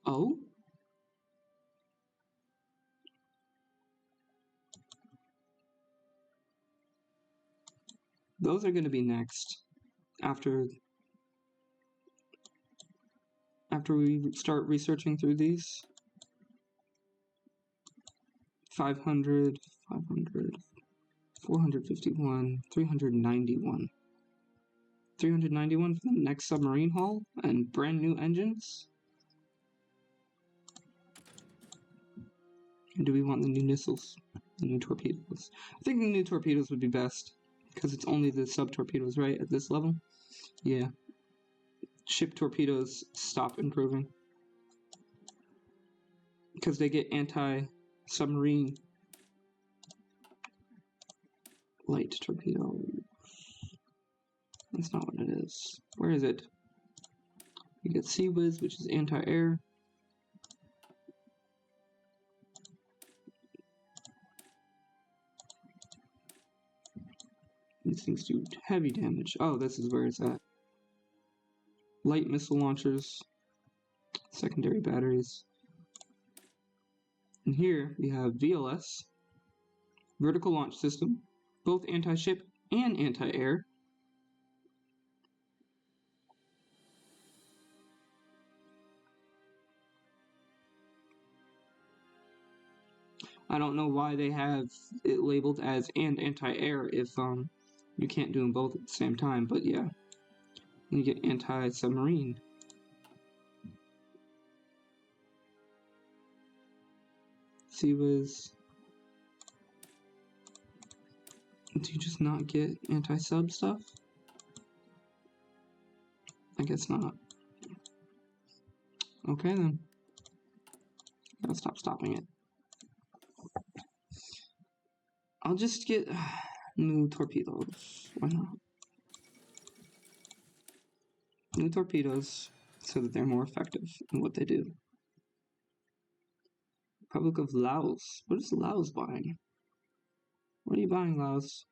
Oh? Those are going to be next. After we start researching through these. 500, 500, 451, 391. 391 for the next submarine hull and brand new engines. And do we want the new missiles? The new torpedoes? I think the new torpedoes would be best. Because it's only the sub-torpedoes, right, at this level? Yeah. Ship torpedoes stop improving. Because they get anti-submarine light torpedo. That's not what it is. Where is it? You get Sea Whiz, which is anti-air. These things do heavy damage. Oh, this is where it's at. Light missile launchers, secondary batteries. And here we have VLS, vertical launch system, both anti-ship and anti-air. I don't know why they have it labeled as and anti-air if you can't do them both at the same time, but yeah. You get anti-submarine. CWIS. Do you just not get anti-sub stuff? I guess not. Okay then. Gotta stop stopping it. I'll just get new torpedoes. Why not? New torpedoes so that they're more effective in what they do. Republic of Laos. What is Laos buying? What are you buying, Laos?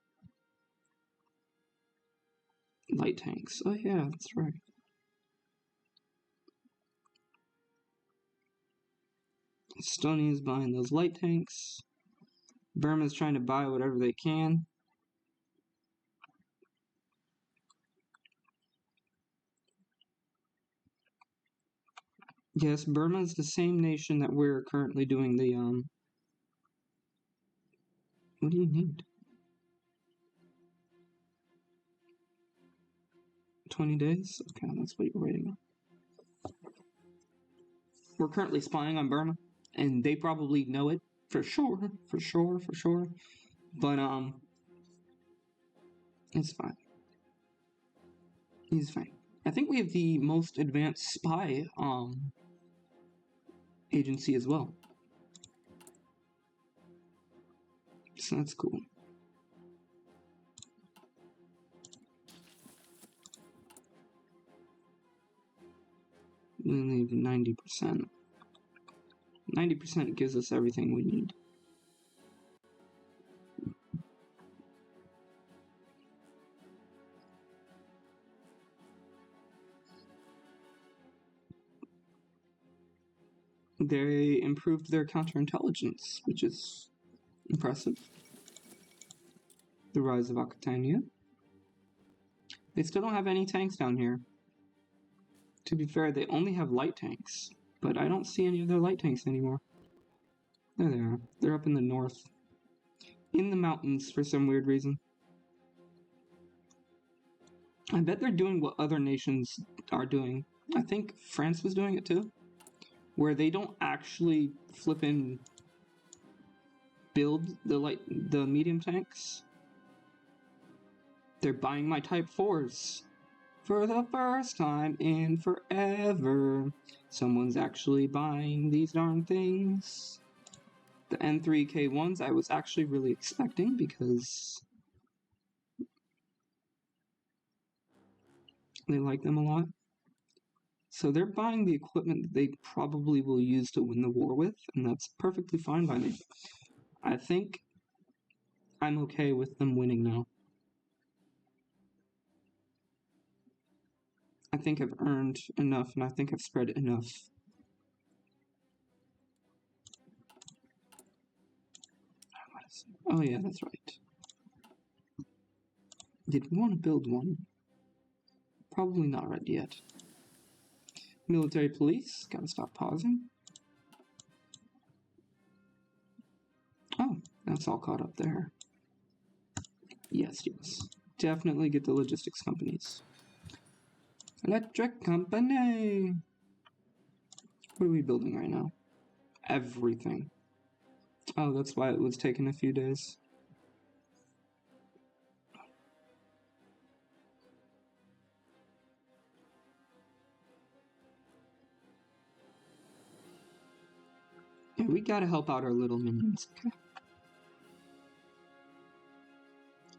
Light tanks. Oh yeah, that's right. Estonia's buying those light tanks. Burma's trying to buy whatever they can. Yes, Burma's the same nation that we're currently doing the, what do you need? 20 days? Okay, that's what you're waiting on. We're currently spying on Burma, and they probably know it for sure. But, it's fine. He's fine. I think we have the most advanced spy, agency as well. So that's cool. We only have 90%. 90% gives us everything we need. They improved their counterintelligence, which is impressive. The rise of Aquitania. They still don't have any tanks down here. To be fair, they only have light tanks, but I don't see any of their light tanks anymore. There they are. They're up in the north. In the mountains for some weird reason. I bet they're doing what other nations are doing. I think France was doing it too. Where they don't actually flip in build the medium tanks. They're buying my Type 4s. For the first time in forever, someone's actually buying these darn things. The N3K1s I was actually really expecting because they like them a lot. So they're buying the equipment that they probably will use to win the war with, and that's perfectly fine by me. I think I'm okay with them winning now. I think I've earned enough, and I think I've spread enough. Oh yeah, that's right. Did we want to build one? Probably not right yet. Military police, gotta stop pausing. Oh, that's all caught up there. Yes. Definitely get the logistics companies. Electric company! What are we building right now? Everything. Oh, that's why it was taking a few days. Yeah, we gotta help out our little minions, okay?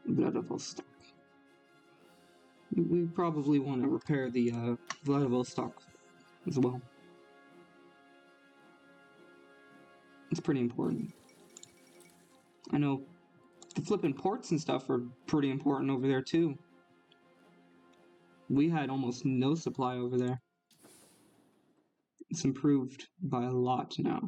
Vladivostok. We probably want to repair the Vladivostok as well. It's pretty important. I know The flipping ports and stuff are pretty important over there too. We had almost no supply over there. It's improved by a lot now.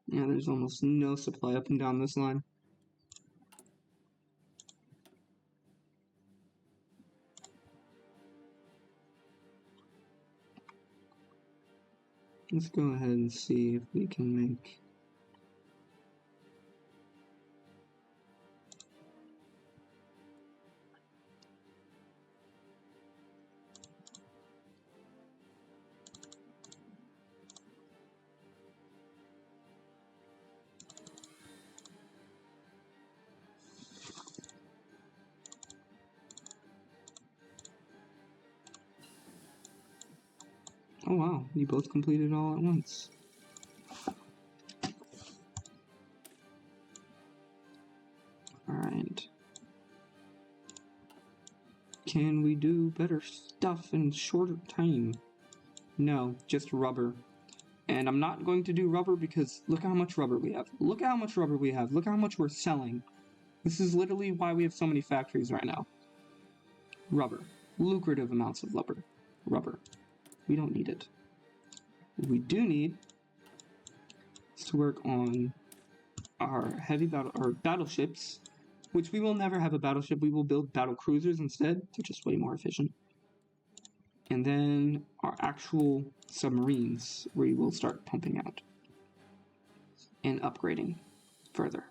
Yeah, there's almost no supply up and down this line. Let's go ahead and see if we can make... Oh wow, you both completed all at once. Alright. Can we do better stuff in shorter time? No, just rubber. And I'm not going to do rubber because look how much rubber we have. Look how much rubber we have. Look how much we're selling. This is literally why we have so many factories right now. Rubber. Lucrative amounts of rubber. Rubber. We don't need it. What we do need is to work on our battleships, which we will never have a battleship. We will build battle cruisers instead. They're just way more efficient. And then our actual submarines, we will start pumping out and upgrading further.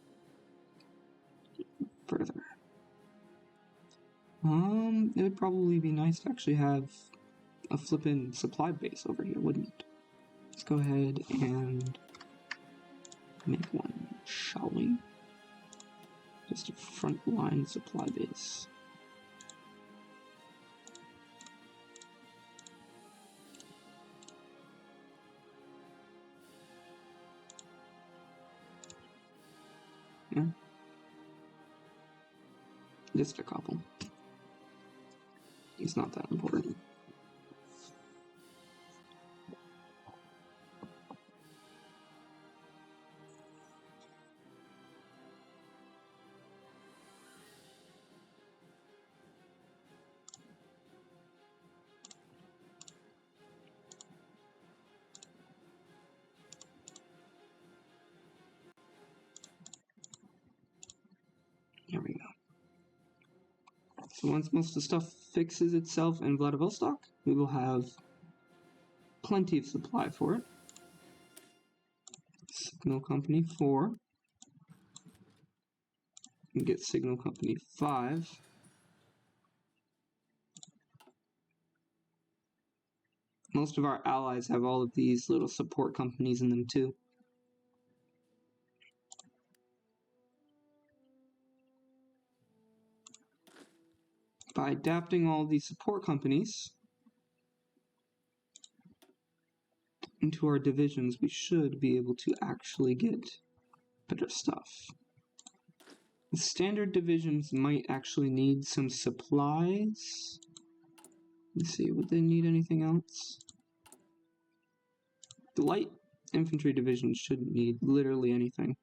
It would probably be nice to actually have a flippin' supply base over here, wouldn't it? Let's go ahead and make one, shall we? Just a frontline supply base. Yeah. Just a couple. It's not that important. There we go. So once most of the stuff fixes itself in Vladivostok, we will have plenty of supply for it. Signal Company 4. And get Signal Company 5. Most of our allies have all of these little support companies in them too. By adapting all these support companies into our divisions, we should be able to actually get better stuff. The standard divisions might actually need some supplies. Let's see, would they need anything else? The light infantry divisions shouldn't need literally anything.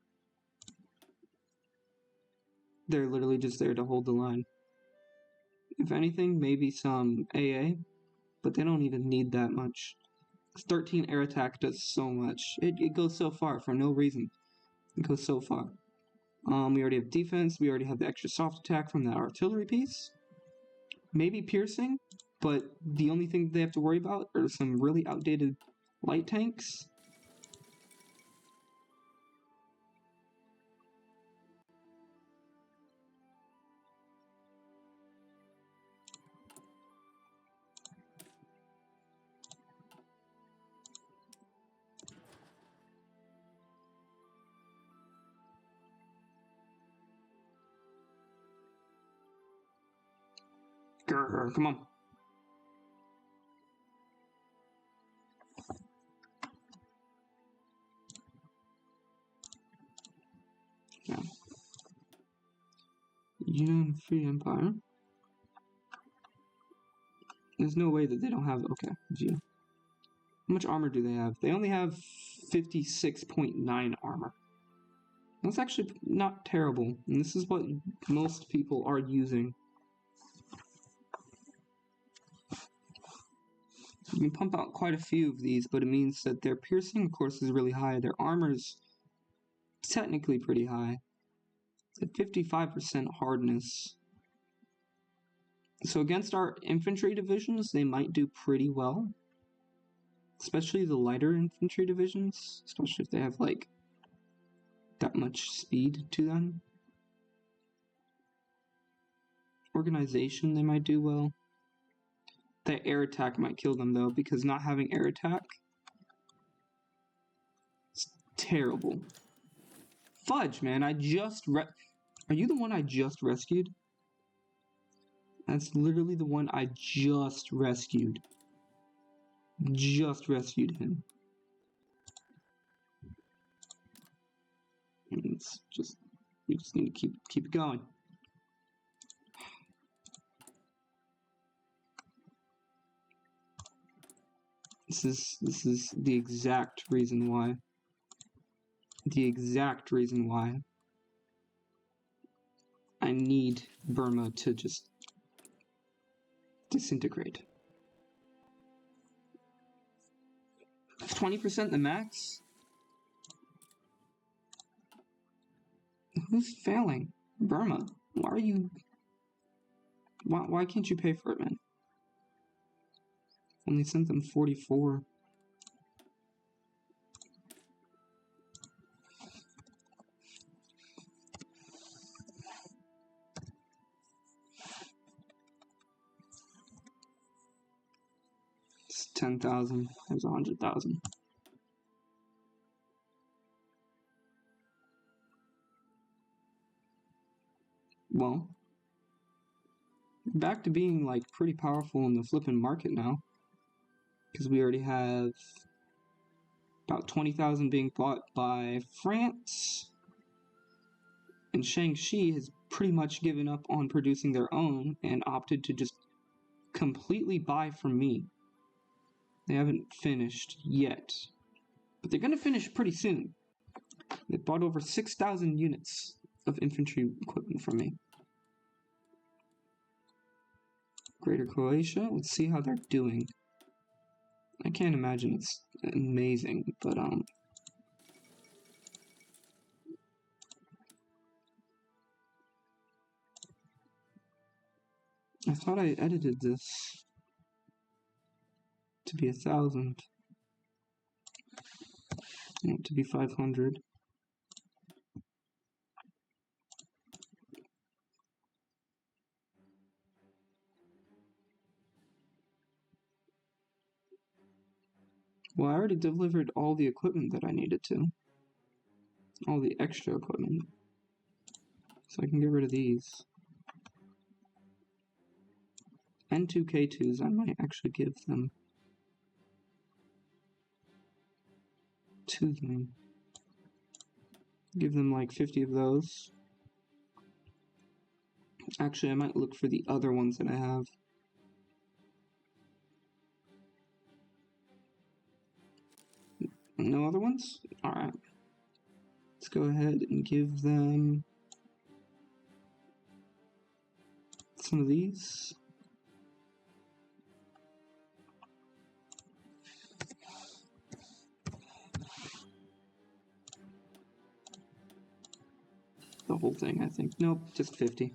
They're literally just there to hold the line. If anything, maybe some AA, but they don't even need that much. 13 air attack does so much. It goes so far for no reason. It goes so far. We already have defense. We already have the extra soft attack from the artillery piece. Maybe piercing, but the only thing they have to worry about are some really outdated light tanks. Grr, come on. Yunnan Free Empire. There's no way that they don't have... Okay, Geo. How much armor do they have? They only have 56.9 armor. That's actually not terrible. And this is what most people are using. You can pump out quite a few of these, but it means that their piercing, of course, is really high. Their armor's technically pretty high. It's at 55% hardness. So against our infantry divisions, they might do pretty well. Especially the lighter infantry divisions, especially if they have, like, that much speed to them. Organization, they might do well. That air attack might kill them, though, because not having air attack is terrible. Fudge, man, I just Are you the one I just rescued? That's literally the one I just rescued. Just rescued him. It's just... we just need to keep it going. This is the exact reason why. The exact reason why I need Burma to just disintegrate. 20% the max? Who's failing? Burma. Why are you... Why can't you pay for it, man? Only sent them 44. It's 10,000. There's 100,000. Well, back to being like pretty powerful in the flipping market now, because we already have about 20,000 being bought by France, and Shaanxi has pretty much given up on producing their own and opted to just completely buy from me. They haven't finished yet, but they're going to finish pretty soon. They bought over 6,000 units of infantry equipment from me. Greater Croatia, let's see how they're doing. I can't imagine it's amazing, but I thought I edited this to be 1,000. No, to be 500. Well, I already delivered all the equipment that I needed to. All the extra equipment. So I can get rid of these. N2K2s, I might actually give them to them. Give them like 50 of those. Actually, I might look for the other ones that I have. No other ones? Alright. Let's go ahead and give them some of these. The whole thing, I think. Nope, just 50.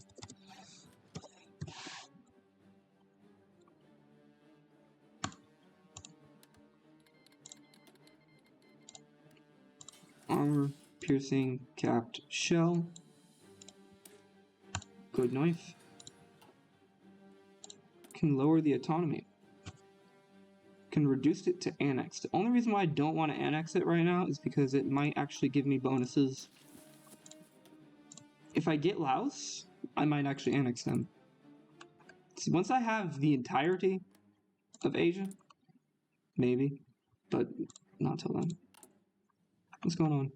Armor, piercing, capped shell. Good knife. Can lower the autonomy. Can reduce it to annexed. The only reason why I don't want to annex it right now is because it might actually give me bonuses. If I get Laos, I might actually annex them. See, once I have the entirety of Asia, maybe, but not till then. What's going on?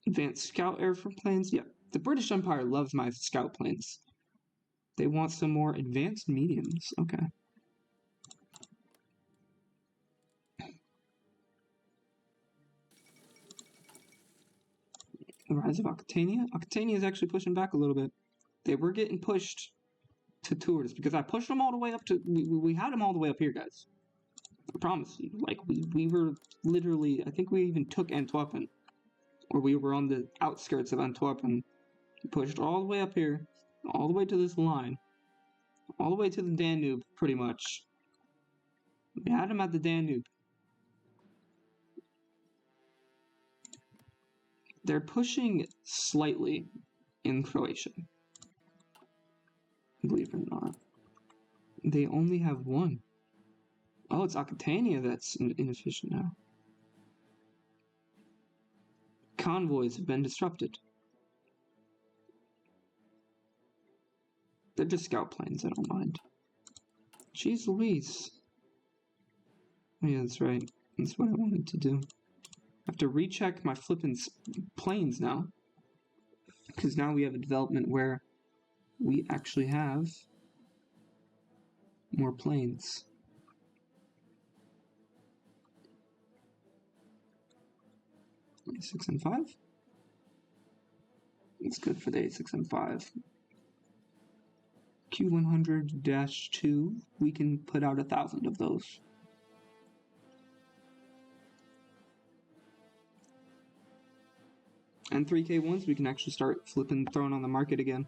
Advanced scout airplanes. Yeah, the British Empire loves my scout planes. They want some more advanced mediums. Okay. The rise of Aquitania. Aquitania is actually pushing back a little bit. They were getting pushed to Tours because I pushed them all the way up to. We had them all the way up here, guys. I promise you. Like we were literally. I think we even took Antwerpen, or we were on the outskirts of Antwerpen. We pushed all the way up here, all the way to this line, all the way to the Danube, pretty much. We had them at the Danube. They're pushing slightly in Croatia. Believe it or not. They only have one. Oh, it's Aquitania that's inefficient now. Convoys have been disrupted. They're just scout planes, I don't mind. Jeez Louise. Yeah, that's right. That's what I wanted to do. I have to recheck my flippin' planes now. Because now we have a development where we actually have more planes. A6M5? It's good for the A6M5. Q100-2, we can put out 1,000 of those. And 3K1s we can actually start throwing on the market again.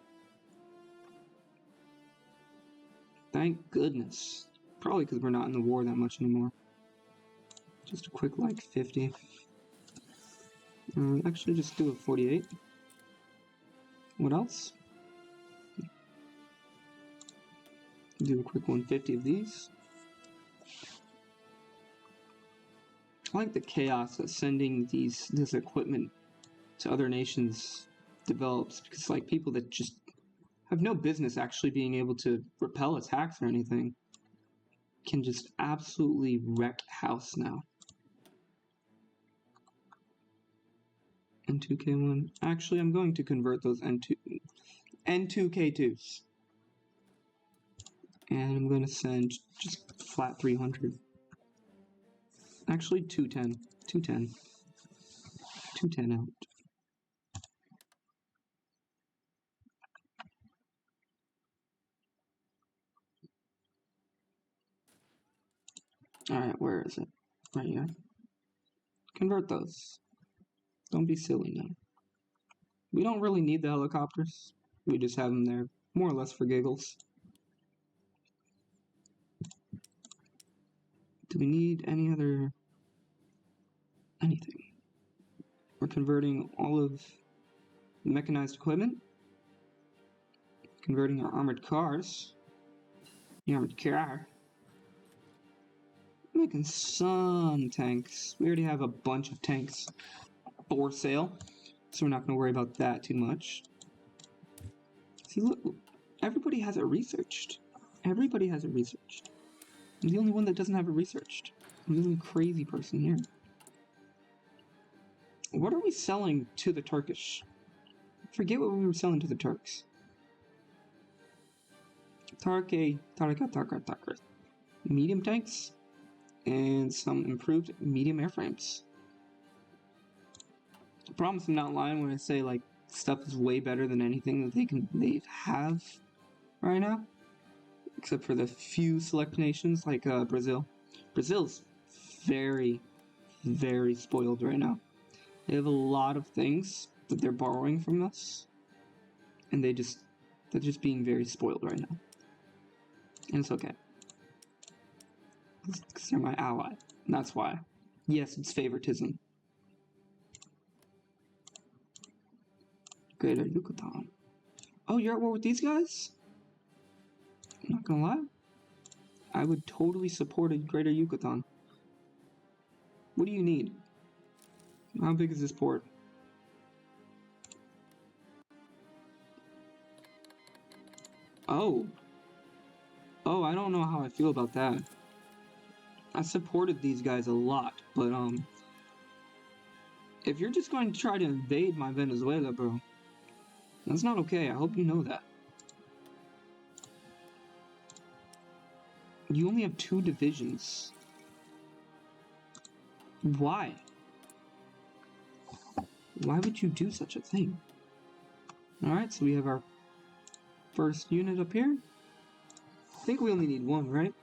Thank goodness. Probably because we're not in the war that much anymore. Just a quick like 50. Actually just do a 48. What else? Do a quick 150 of these. I like the chaos that sending this equipment to other nations develops, because like people that just have no business actually being able to repel attacks or anything can just absolutely wreck house now. N2K1. Actually, I'm going to convert those N2K2s. And I'm going to send just flat 300. Actually, 210. 210. 210 out. Alright, where is it? Right here. Convert those. Don't be silly now. We don't really need the helicopters. We just have them there, more or less for giggles. Do we need any other... anything? We're converting all of the mechanized equipment. Converting our armored cars. The armored car. Making some tanks. We already have a bunch of tanks for sale, so we're not going to worry about that too much. See, look, everybody has it researched. Everybody has it researched. I'm the only one that doesn't have it researched. I'm the only crazy person here. What are we selling to the Turkish? Forget what we were selling to the Turks. Tarka. Medium tanks and some improved medium airframes. I promise I'm not lying when I say like stuff is way better than anything that they have right now, except for the few select nations like Brazil. Brazil's very, very spoiled right now. They have a lot of things that they're borrowing from us, and they're just being very spoiled right now. And it's okay. Because they're my ally. And that's why. Yes, it's favoritism. Greater Yucatan. Oh, you're at war with these guys? I'm not gonna lie. I would totally support a Greater Yucatan. What do you need? How big is this port? Oh. Oh, I don't know how I feel about that. I supported these guys a lot, but If you're just going to try to invade my Venezuela, bro, that's not okay. I hope you know that. You only have 2 divisions. Why? Why would you do such a thing? Alright, so we have our first unit up here. I think we only need 1, right?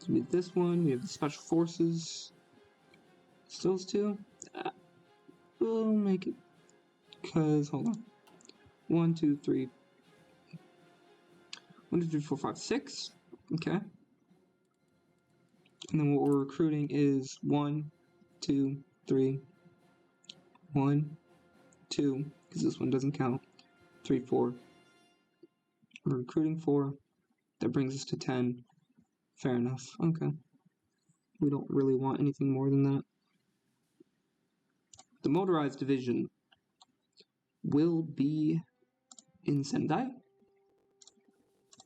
So we have this one, we have the Special Forces. Still those 2? We'll make it, because, hold on. 1, 2, 3. 1, 2, 3, 4, 5, 6. Okay. And then what we're recruiting is 1, 2, 3. 1, 2, because this one doesn't count. 3, 4. We're recruiting 4. That brings us to 10. Fair enough. Okay. We don't really want anything more than that. The motorized division will be in Sendai.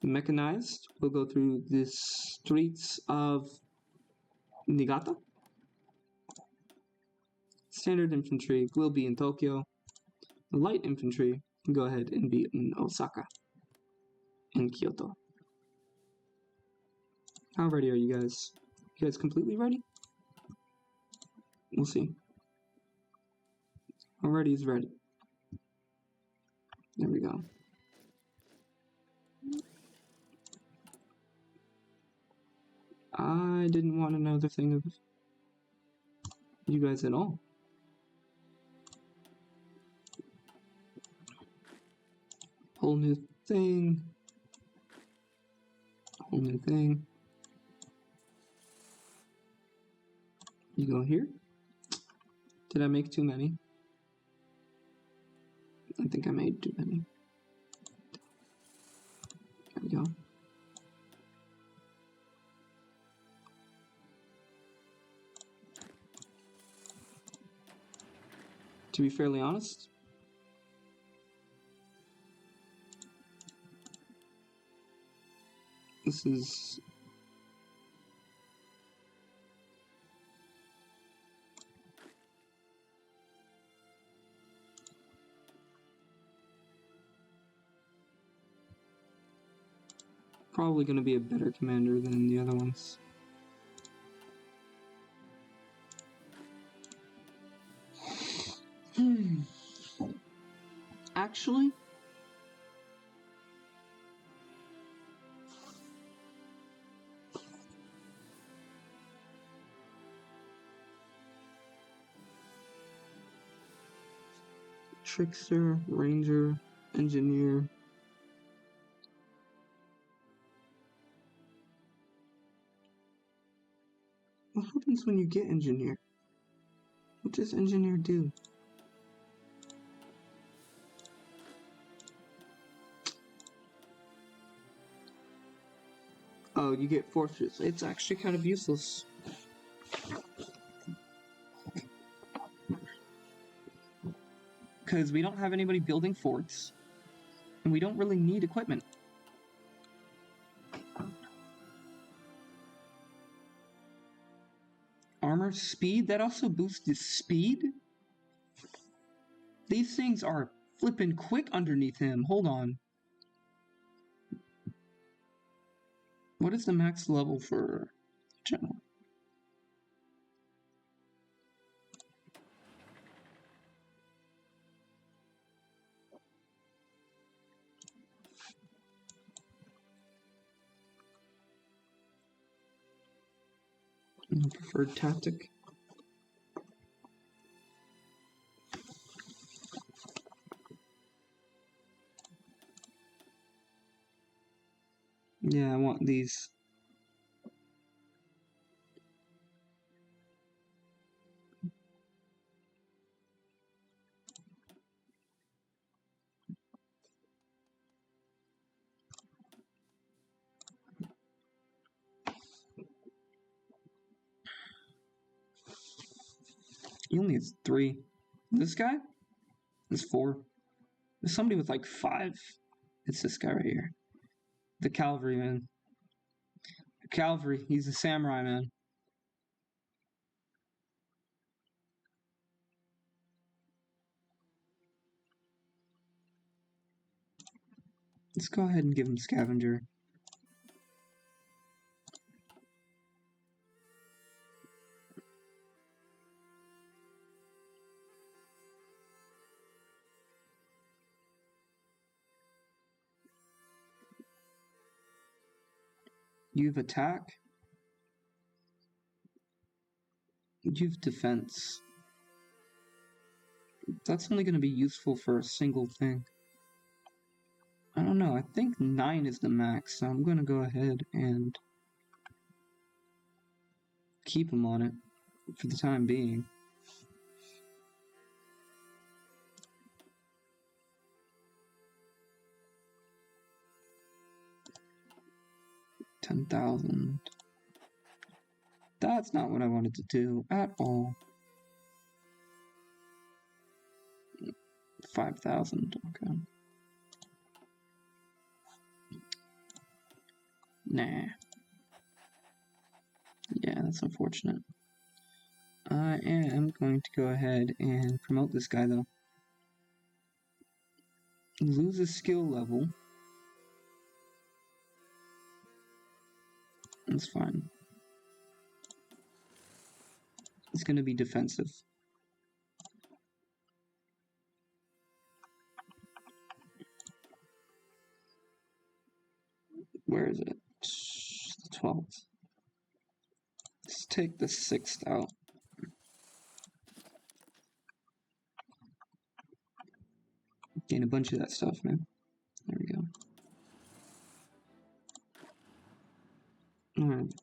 The mechanized will go through the streets of Niigata. Standard infantry will be in Tokyo. The light infantry can go ahead and be in Osaka and Kyoto. How ready are you guys? You guys completely ready? We'll see. How ready is ready? There we go. I didn't want another thing of you guys at all. Whole new thing. Whole new thing. You go here. Did I make too many? I think I made too many. There we go. To be fairly honest, this is probably going to be a better commander than the other ones. Actually, Trickster, Ranger, Engineer. What happens when you get Engineer? What does Engineer do? Oh, you get Fortress. It's actually kind of useless. Because we don't have anybody building forts. And we don't really need equipment. Armor speed? That also boosts the speed? These things are flippin' quick underneath him. Hold on. What is the max level for General? Preferred tactic. Yeah, I want these. He only has 3. This guy is 4. There's somebody with like 5. It's this guy right here. The cavalry man. The cavalry. He's a samurai man. Let's go ahead and give him Scavenger. You've attack. You've defense. That's only going to be useful for a single thing. I don't know, I think 9 is the max, so I'm going to go ahead and keep him on it for the time being. $10,000. That's not what I wanted to do at all. 5,000, okay. Nah. Yeah, that's unfortunate. I am going to go ahead and promote this guy, though. Lose a skill level. That's fine. It's going to be defensive. Where is it? The 12th. Let's take the 6th out. Gain a bunch of that stuff, man. There we go. Alright.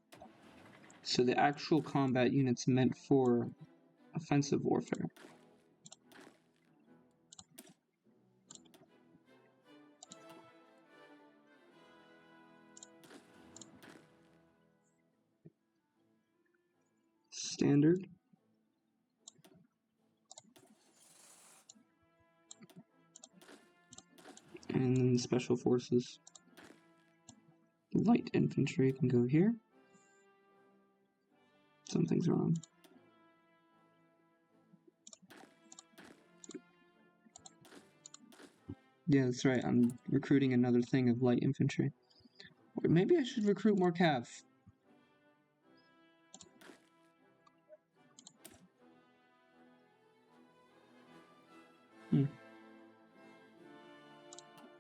So the actual combat unit's meant for offensive warfare. Standard. And then special forces. Light infantry can go here. Something's wrong. Yeah, that's right. I'm recruiting another thing of light infantry. Or maybe I should recruit more cav.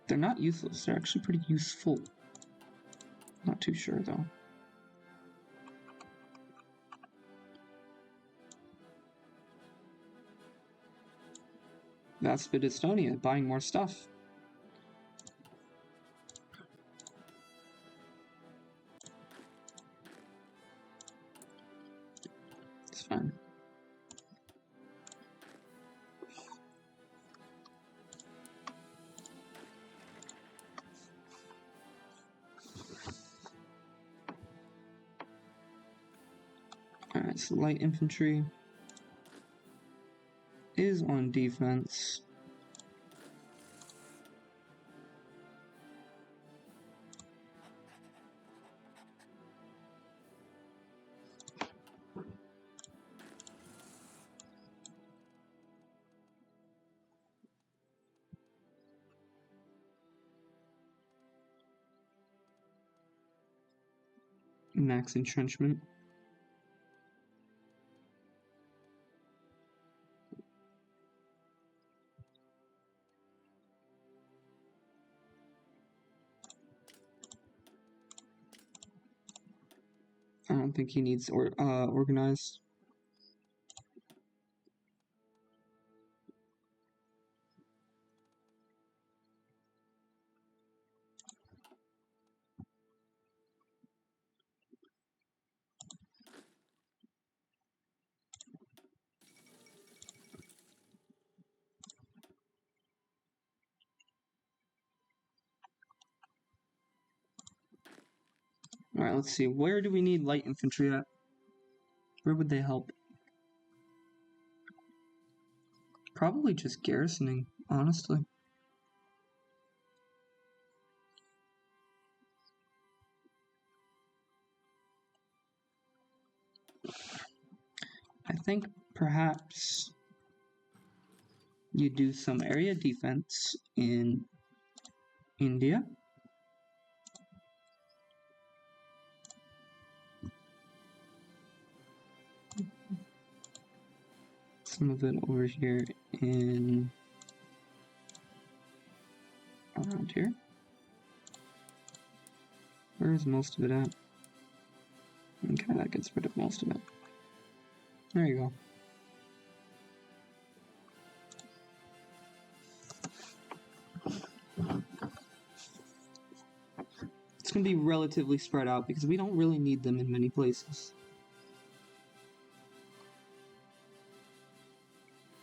They're not useless. They're actually pretty useful. Not too sure, though. That's Estonia, buying more stuff. It's fine. Alright, so light infantry is on defense. Max entrenchment. I don't think he needs organized. Alright, let's see. Where do we need light infantry at? Where would they help? Probably just garrisoning, honestly. I think perhaps you do some area defense in India. some of it over here in around here. Where's most of it at? Okay, that gets rid of most of it. There you go. It's going to be relatively spread out because we don't really need them in many places.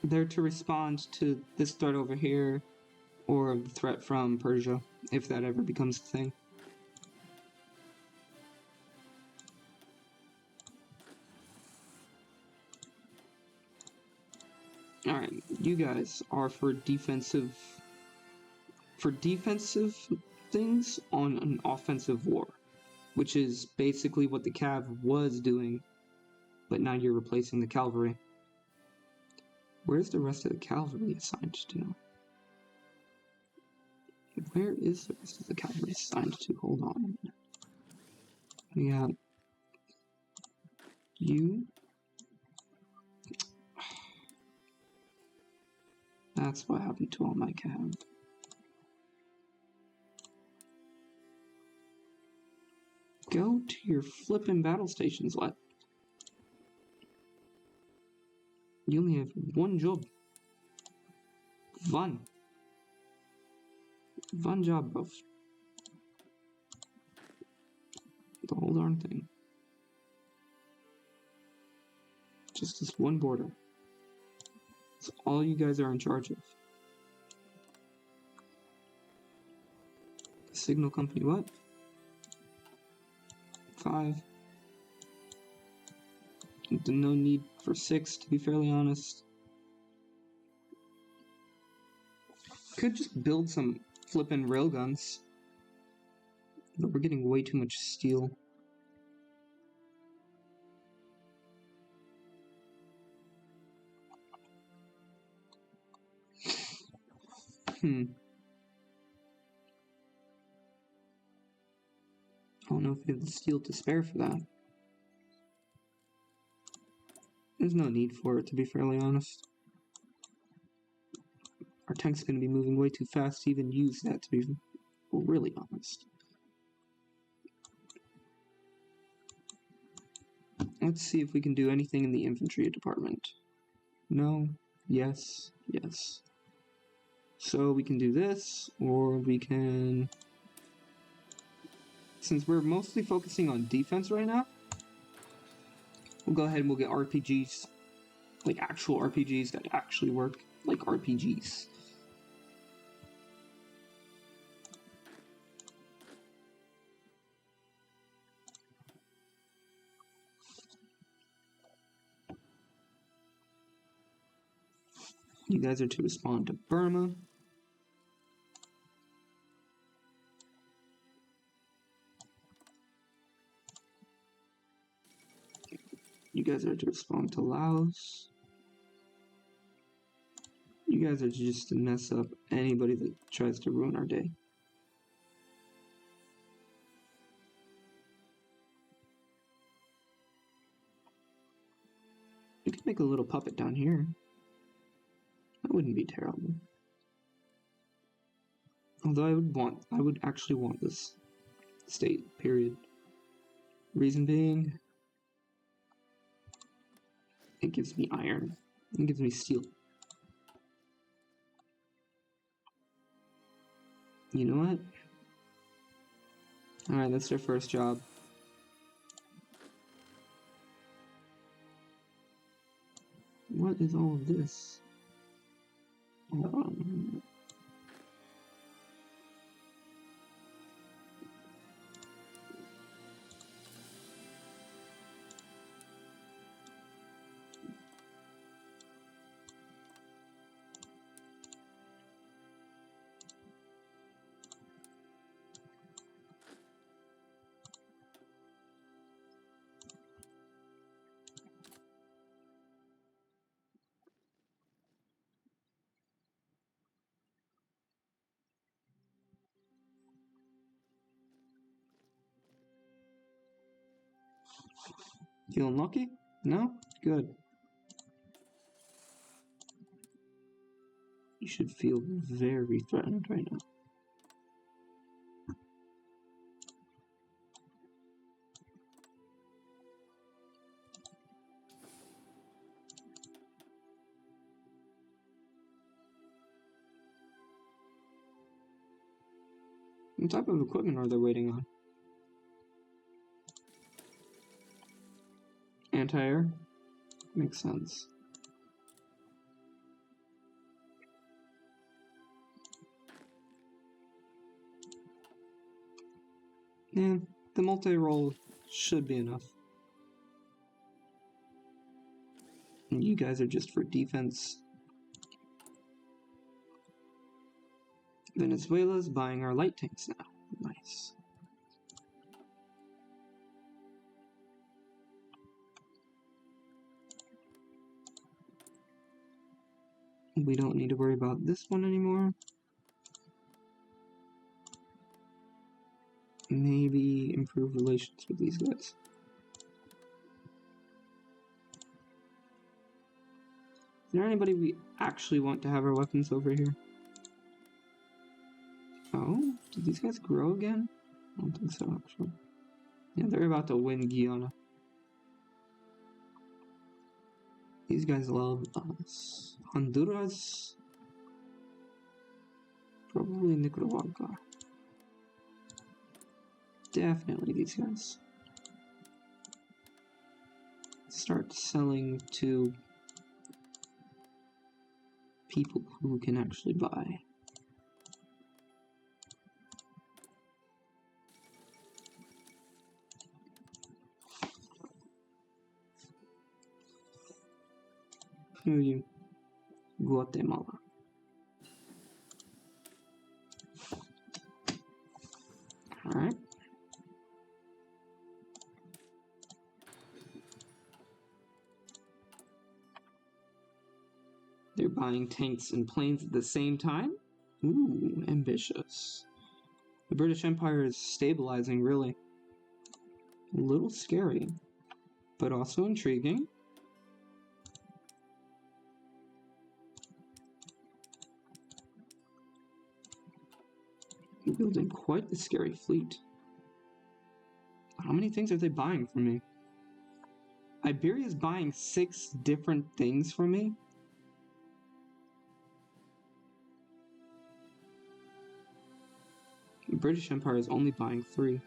They're to respond to this threat over here, or the threat from Persia, if that ever becomes a thing. Alright, you guys are for defensive things on an offensive war, which is basically what the Cav was doing, but now you're replacing the cavalry. Where's the rest of the cavalry assigned to? Where is the rest of the cavalry assigned to? Hold on a minute. We have you. That's what happened to all my cav. Go to your flippin' battle stations, what? You only have one job. One job, bro. The whole darn thing. Just this one border. That's all you guys are in charge of. Signal company, what? 5. No need for 6, to be fairly honest. Could just build some flippin' railguns. But we're getting way too much steel. I don't know if we have the steel to spare for that. There's no need for it, to be fairly honest. Our tank's going to be moving way too fast to even use that, to be really honest. Let's see if we can do anything in the infantry department. No, yes, yes. So we can do this, or we can... Since we're mostly focusing on defense right now, we'll go ahead and we'll get RPGs. Like actual RPGs that actually work like RPGs. You guys are to respond to Burma. You guys are to respond to Laos. You guys are just to mess up anybody that tries to ruin our day. You could make a little puppet down here. That wouldn't be terrible. Although I would actually want this state, period. Reason being, it gives me iron. It gives me steel. You know what? Alright, that's their first job. What is all of this? Hold on. Feeling lucky? No? Good. You should feel very threatened right now. What type of equipment are they waiting on? Anti-air? Makes sense. Yeah, the multi-roll should be enough. And you guys are just for defense. Venezuela's buying our light tanks now. Nice. We don't need to worry about this one anymore. Maybe improve relations with these guys. Is there anybody we actually want to have our weapons over here? Oh, did these guys grow again? I don't think so, actually. Yeah, they're about to win Guyana. These guys love us. Honduras. Probably Nicaragua. Definitely these guys. Start selling to people who can actually buy. Who are you? Guatemala. Alright. They're buying tanks and planes at the same time? Ooh, ambitious. The British Empire is stabilizing, really. A little scary, but also intriguing. You're building quite the scary fleet. How many things are they buying from me? Iberia's buying 6 different things from me? The British Empire is only buying 3.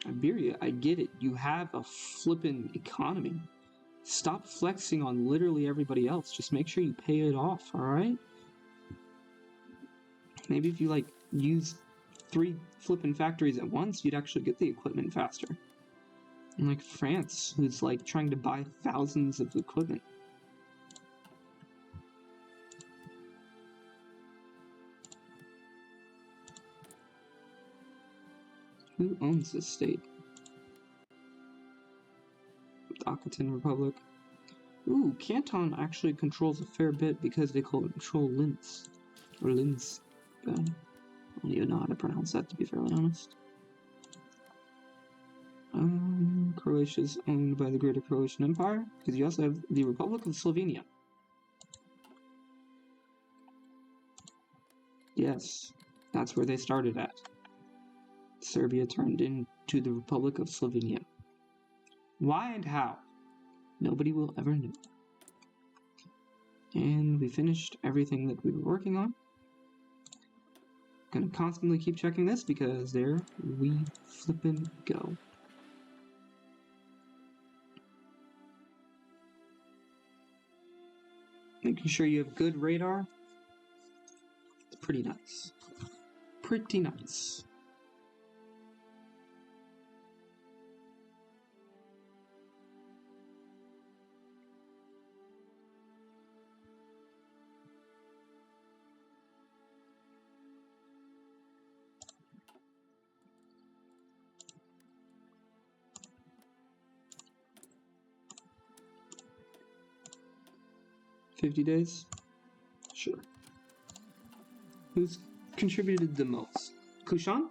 Iberia, I get it. You have a flippin' economy. Stop flexing on literally everybody else. Just make sure you pay it off, alright? Maybe if you, like, use 3 flippin' factories at once, you'd actually get the equipment faster. And like France, who's, like, trying to buy thousands of equipment. Who owns this state? Occitan Republic. Ooh, Canton actually controls a fair bit because they control Linz. Or Linz. I don't even know how to pronounce that, to be fairly honest. Croatia's owned by the Greater Croatian Empire, because you also have the Republic of Slovenia. Yes, that's where they started at. Serbia turned into the Republic of Slovenia. Why and how? Nobody will ever know. And we finished everything that we were working on. Gonna constantly keep checking this because there we flippin' go. Making sure you have good radar. It's pretty nice. Pretty nice. $50 days? Sure. Who's contributed the most? Kushan?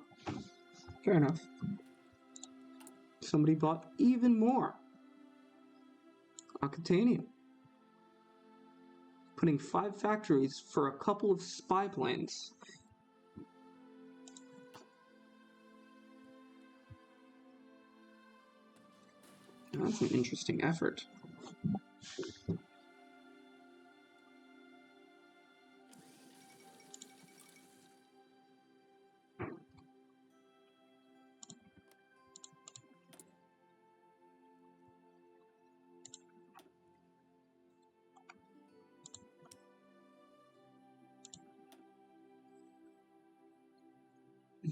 Fair enough. Somebody bought even more. Rocketanium. Putting 5 factories for a couple of spy planes. That's an interesting effort.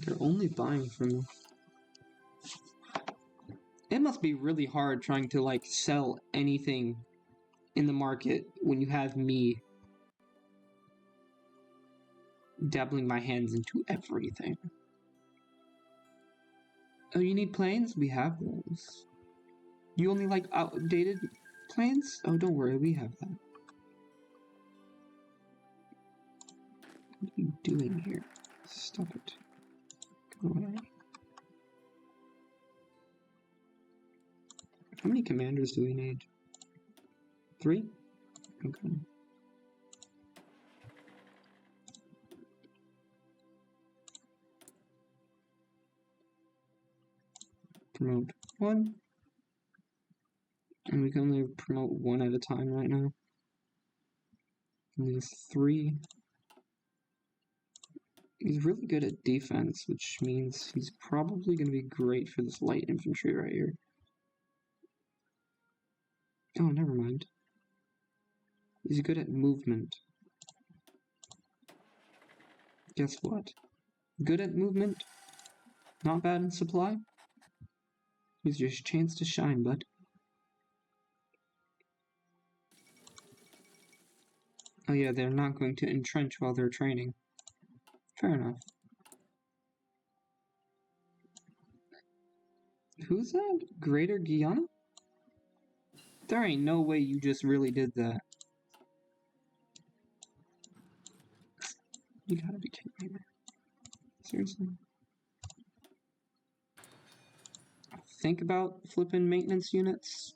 They're only buying from... It must be really hard trying to, like, sell anything in the market when you have me dabbling my hands into everything. Oh, you need planes? We have those. You only like outdated planes? Oh, don't worry, we have that. What are you doing here? Stop it. Go away. How many commanders do we need? 3? Okay. Promote 1. And we can only promote 1 at a time right now. And there's 3. He's really good at defense, which means he's probably going to be great for this light infantry right here. Oh, never mind. He's good at movement. Guess what? Good at movement, not bad in supply. Here's your chance to shine, bud. Oh yeah, they're not going to entrench while they're training. Fair enough. Who's that? Greater Guyana? There ain't no way you just really did that. You gotta be kidding me, man. Seriously? Think about flipping maintenance units.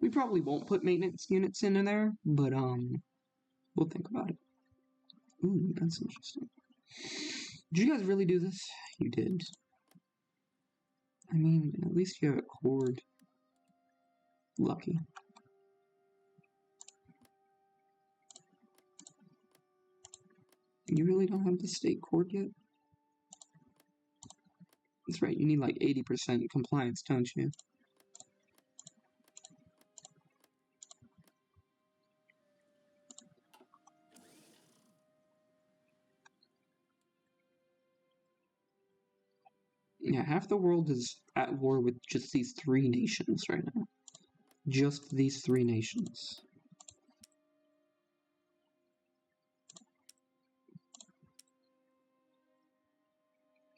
We probably won't put maintenance units in there, but we'll think about it. Ooh, that's interesting. Did you guys really do this? You did. I mean, at least you have it cored. Lucky. You really don't have the state cored yet? That's right, you need like 80% compliance, don't you? Yeah, half the world is at war with just these 3 nations right now. Just these 3 nations.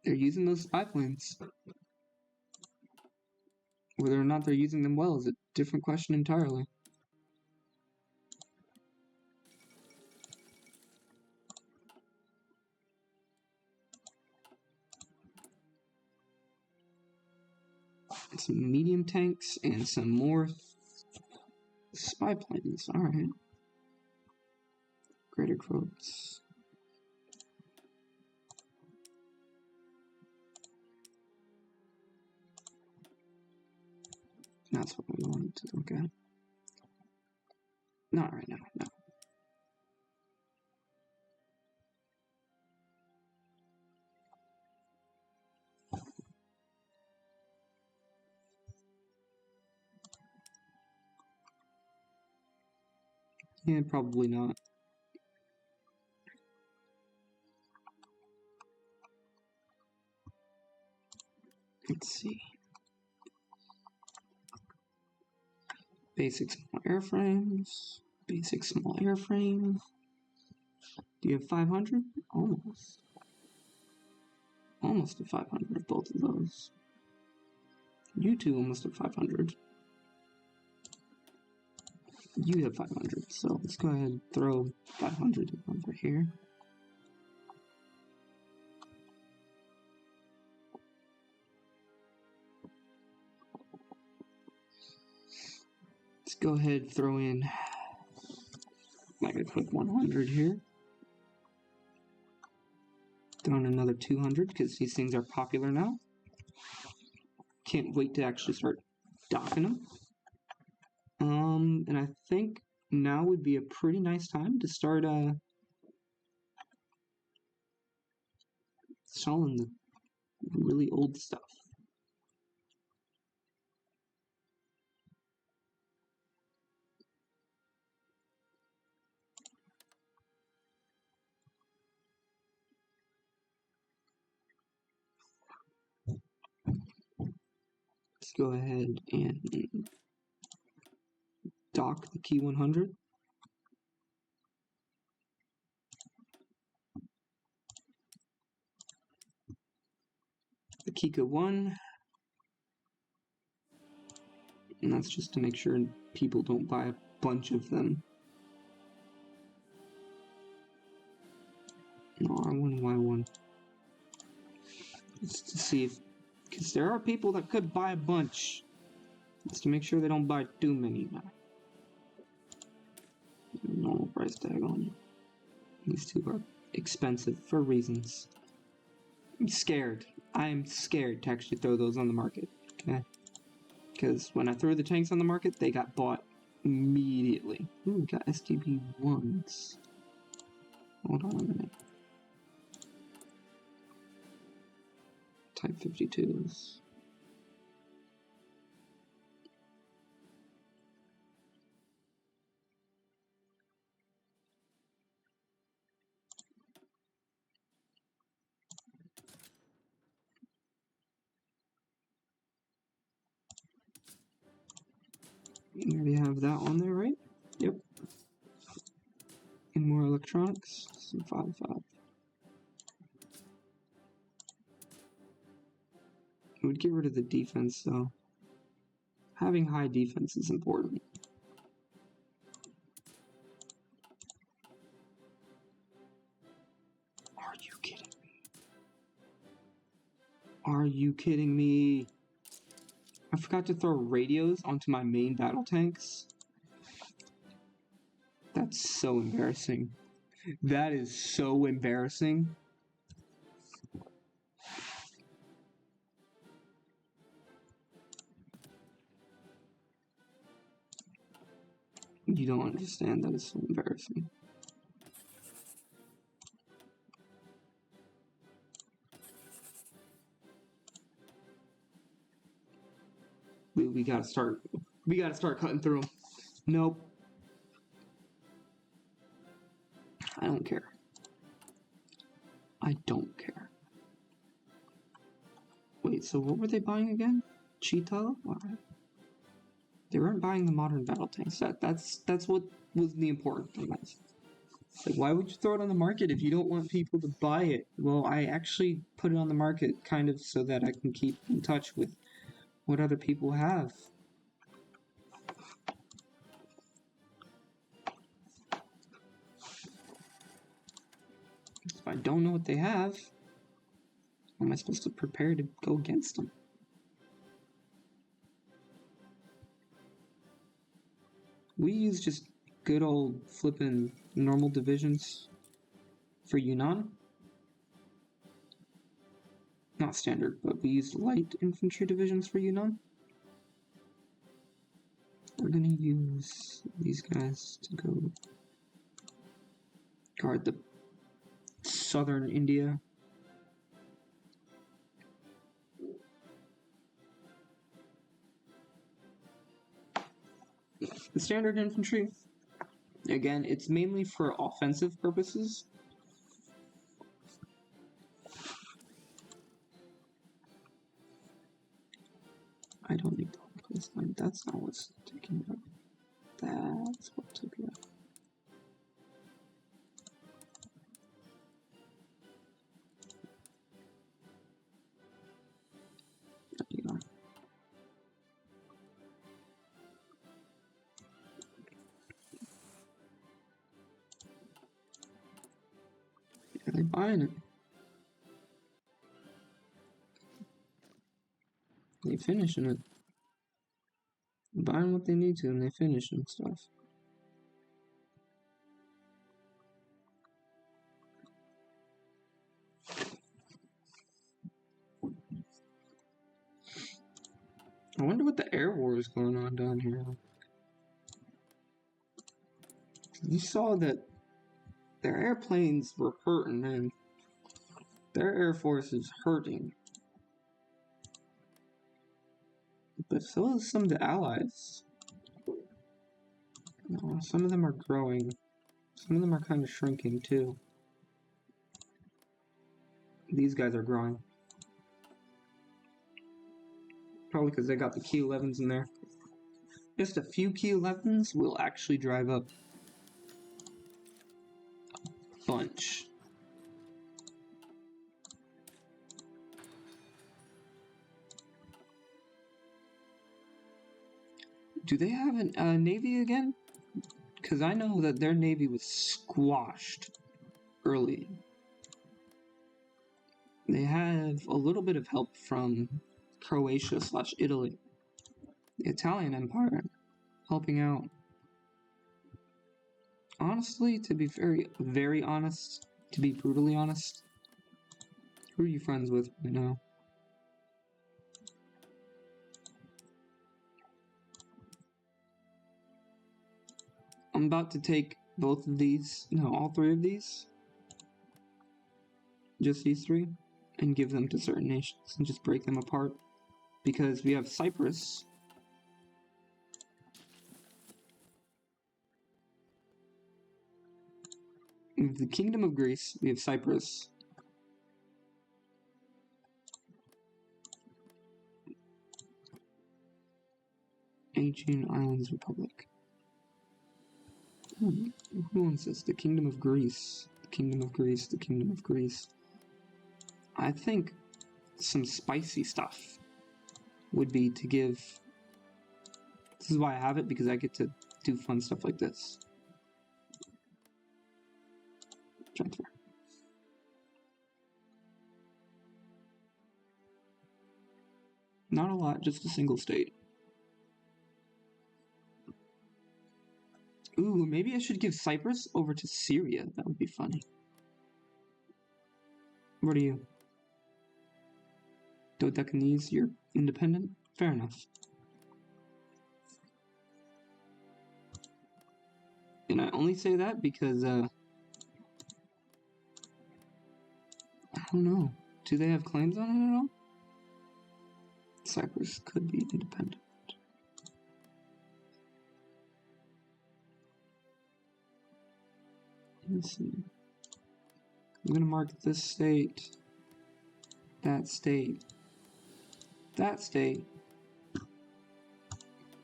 They're using those spy planes. Whether or not they're using them well is a different question entirely. Some medium tanks and some more spy planes. Alright. Greater quotes. That's what we wanted to look at. Not right now, no. Yeah, probably not. Let's see. Basic small airframes. Basic small airframe. Do you have 500? Almost. Almost to 500 of both of those. You two almost have 500. You have 500, so let's go ahead and throw 500 over here. Let's go ahead and throw in like a quick 100 here. Throw in another 200 because these things are popular now. Can't wait to actually start docking them. And I think now would be a pretty nice time to start selling the really old stuff. Let's go ahead and dock the key 100. The Kika 1. And that's just to make sure people don't buy a bunch of them. No, R1, Y1. Just to see if, because there are people that could buy a bunch. Just to make sure they don't buy too many now. Normal price tag on you. These two are expensive for reasons. I'm scared. I'm scared to actually throw those on the market. Okay? Because when I threw the tanks on the market, they got bought immediately. Ooh, we got STB 1s. Hold on a minute. Type 52s. You already have that on there, right? Yep. And more electronics. Some 5.5. I would get rid of the defense, though. Having high defense is important. Are you kidding me? Are you kidding me? I forgot to throw radios onto my main battle tanks. That's so embarrassing. That is so embarrassing. You don't understand. That is so embarrassing. We gotta start. We gotta start cutting through them. Nope. I don't care. I don't care. Wait, so what were they buying again? Cheetah? Alright. They weren't buying the modern battle tanks. That's what was the important thing. Like, why would you throw it on the market if you don't want people to buy it? Well, I actually put it on the market kind of so that I can keep in touch with what other people have. If I don't know what they have, how am I supposed to prepare to go against them? We use just good old flippin' normal divisions for Yunnan. Not standard, but we use light infantry divisions for Yunnan. We're gonna use these guys to go guard the southern India. The standard infantry, again, it's mainly for offensive purposes. I don't need the place line. That's not what's taking it up. That's what took it up. There you go. Yeah, they're buying it. They finishing it. buying what they need to and they finish and stuff. I wonder what the air war is going on down here. You saw that their airplanes were hurting, man. Their air force is hurting. But so is some of the allies. Some of them are growing. Some of them are kind of shrinking too. These guys are growing. Probably because they got the Q11s in there. Just a few Q11s will actually drive up a bunch. Do they have a navy again? Because I know that their navy was squashed early. They have a little bit of help from Croatia/Italy. The Italian Empire helping out. Honestly, to be very honest, to be brutally honest, who are you friends with right now? I'm about to take both of these, no, all three of these, just these three, and give them to certain nations and just break them apart. Because we have Cyprus. We have the Kingdom of Greece, we have Cyprus. Aegean Islands Republic. Who owns this? The Kingdom of Greece. The Kingdom of Greece, the Kingdom of Greece. I think some spicy stuff would be to give... This is why I have it, because I get to do fun stuff like this. Transfer. Not a lot, just a single state. Ooh, maybe I should give Cyprus over to Syria. That would be funny. What are you? Dodecanese, you're independent? Fair enough. And I only say that because, I don't know. Do they have claims on it at all? Cyprus could be independent. Let's see. I'm gonna mark this state, that state, that state,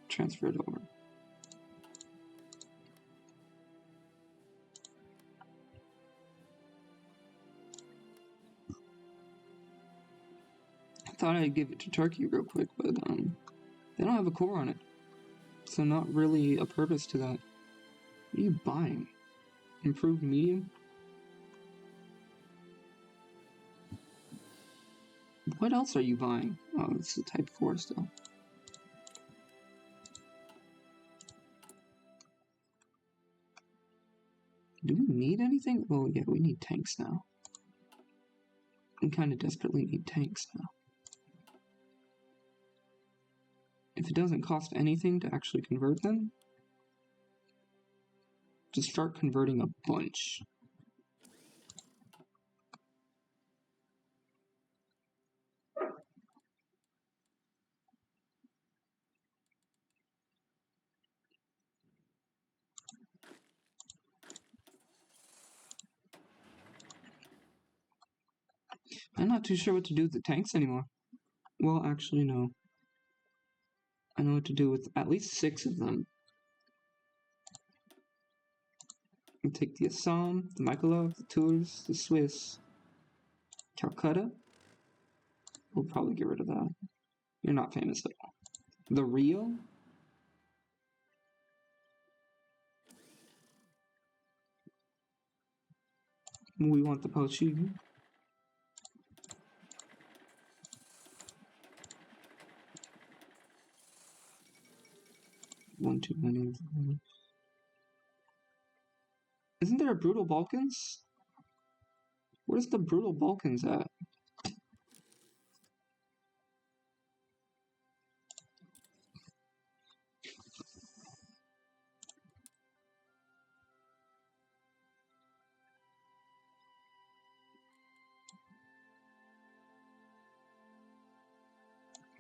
transfer it over. I thought I'd give it to Turkey real quick, but they don't have a core on it, so not really a purpose to that. What are you buying? Improved medium? What else are you buying? Oh, it's the Type 4 still. Do we need anything? Oh yeah, we need tanks now. We kind of desperately need tanks now. If it doesn't cost anything to actually convert them, just start converting a bunch. I'm not too sure what to do with the tanks anymore. Well, actually, no. I know what to do with at least 6 of them. We take the Assam, the Mykolaiv, the Tours, the Swiss, Calcutta. We'll probably get rid of that. You're not famous at all. The Rio. We want the Pochi. one too many. Isn't there a Brutal Balkans? Where's the Brutal Balkans at?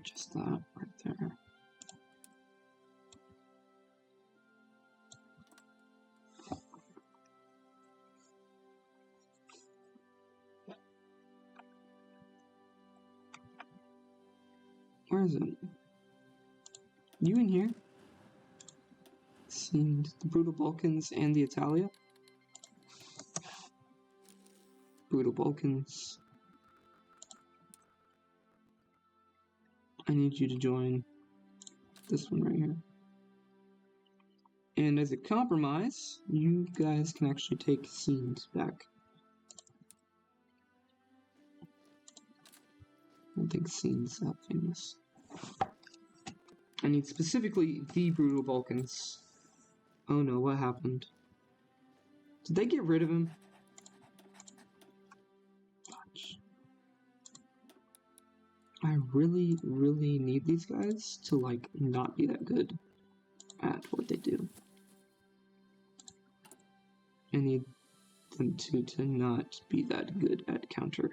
Just that right there. Where is it? You in here? Seen the Brutal Balkans and the Italia? Brutal Balkans. I need you to join this one right here. And as a compromise, you guys can actually take scenes back. I don't think scenes that famous. I need specifically the Brutal Balkans. Oh no, what happened? Did they get rid of him? I really, really need these guys to, like, not be that good at what they do. I need them to not be that good at counter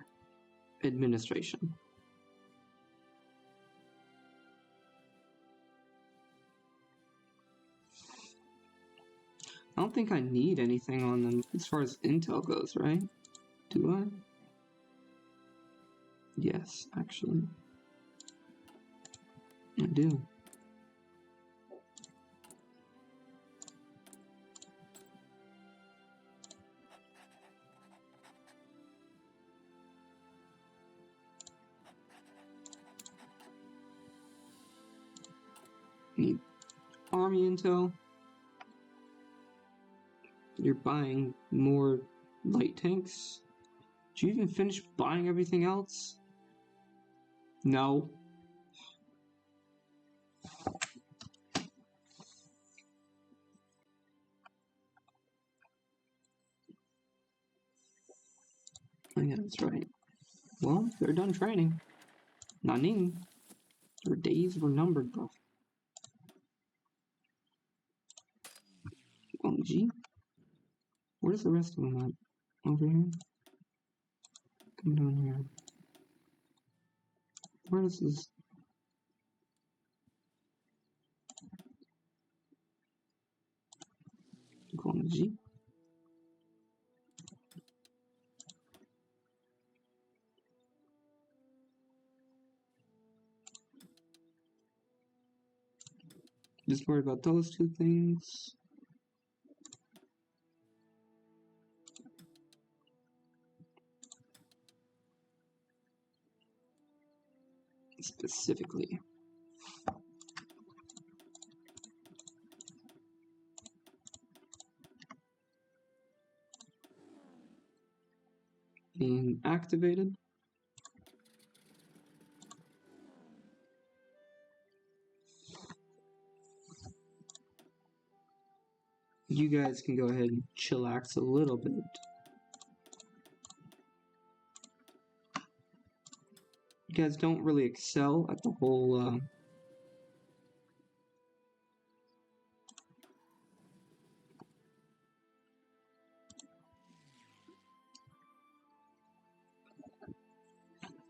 administration. I don't think I need anything on them as far as intel goes, right? Do I? Yes, actually. I do. Need army intel. You're buying more light tanks. Did you even finish buying everything else? No. Oh yeah, that's right. Well, they're done training. Nani. Their days were numbered, bro. Guangxi? Where's the rest of them at? Over here? Come down here. Where is this? Guangxi? Just worried about those two things. Specifically. Being activated. You guys can go ahead and chillax a little bit. You guys don't really excel at the whole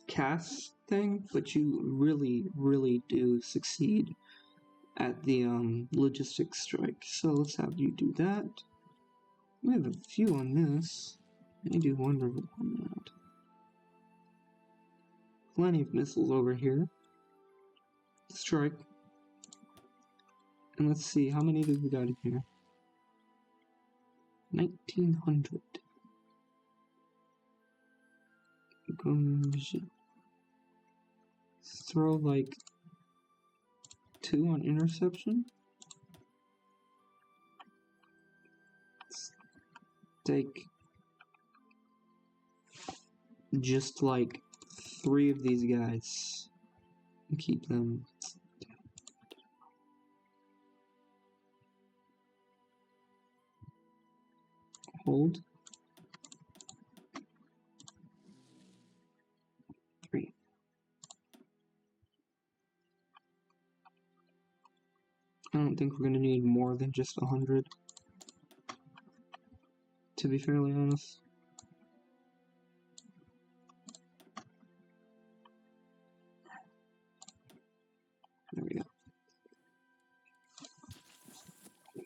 cast thing, but you really, really do succeed at the logistics strike. So let's have you do that. We have a few on this. I do wonder on that. Plenty of missiles over here. Strike. And let's see, how many did we got in here? 1900. Throw like 2 on interception. Take just like 3 of these guys and keep them. Hold. 3. I don't think we're gonna need more than just 100, to be fairly honest. There we go.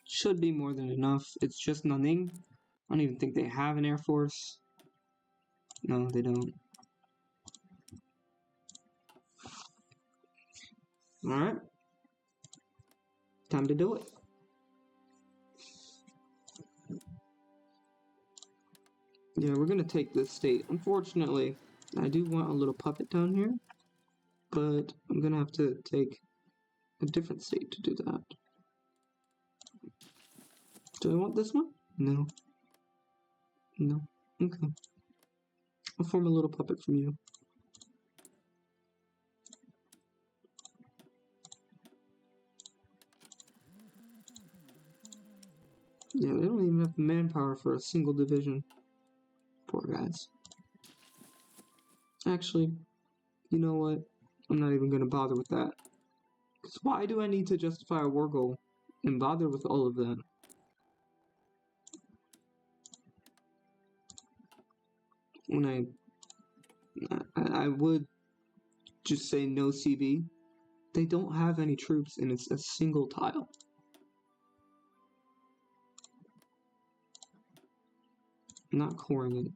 Should be more than enough. It's just nothing. I don't even think they have an Air Force. No, they don't. Alright. Time to do it. Yeah, we're gonna take this state. Unfortunately, I do want a little puppet down here, but I'm gonna have to take a different state to do that. Do I want this one? No. No. Okay. I'll form a little puppet from you. Yeah, they don't even have the manpower for a single division. Poor guys. Actually, you know what? I'm not even gonna bother with that. Because why do I need to justify a war goal and bother with all of that? When I would just say no CB. They don't have any troops and it's a single tile. I'm not coring it.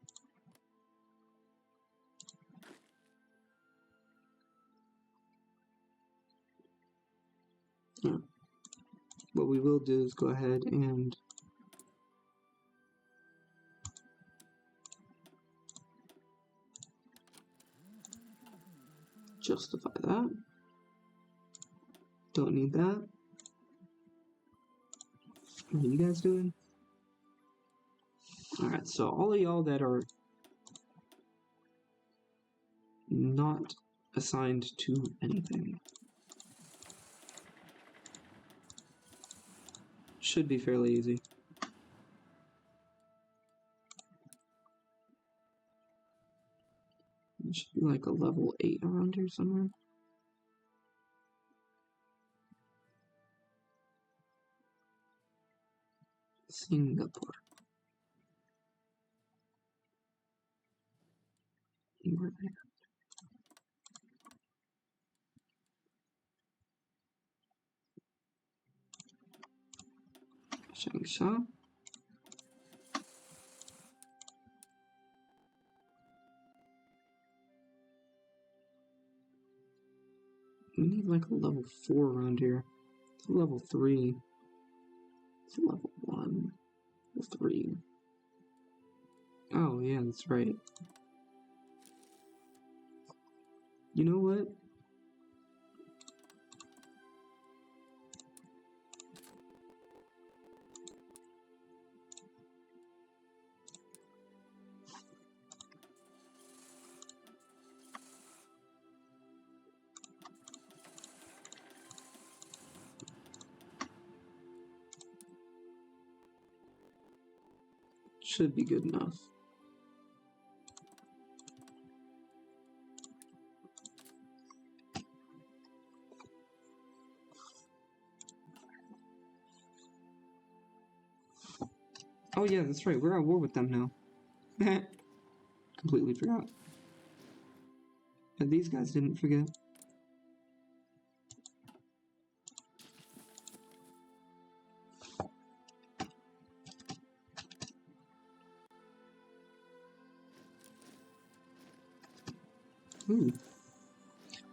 Yeah. What we will do is go ahead and justify that. Don't need that. What are you guys doing? Alright, so all of y'all that are not assigned to anything should be fairly easy. It should be like a level 8 around here somewhere. Singapore. Where are they? Changsha. We need like a level 4 around here. It's a level 3. It's a level 1. Level 3. Oh, yeah, that's right. You know what? Should be good enough. Oh yeah, that's right, we're at war with them now. Completely forgot. But these guys didn't forget. Ooh.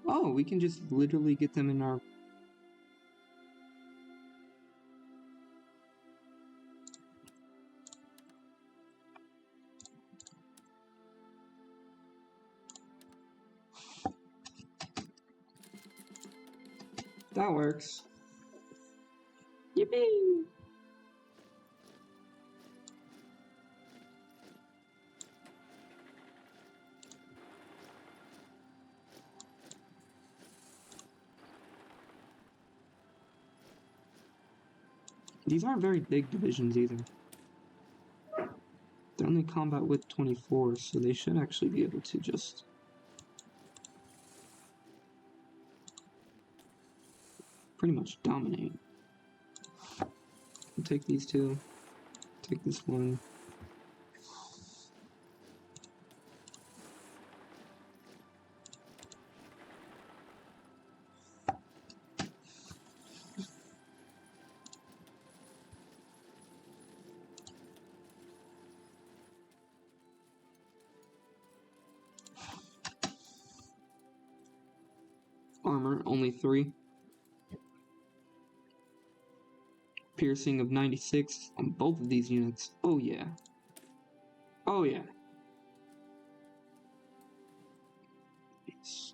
Oh, we can just literally get them in our... That works. Yippee! These aren't very big divisions either. They're only combat with 24, so they should actually be able to just pretty much dominate. I'll take these two, take this one. Armor, only 3. Piercing of 96 on both of these units. Oh yeah. Oh yeah. Yes.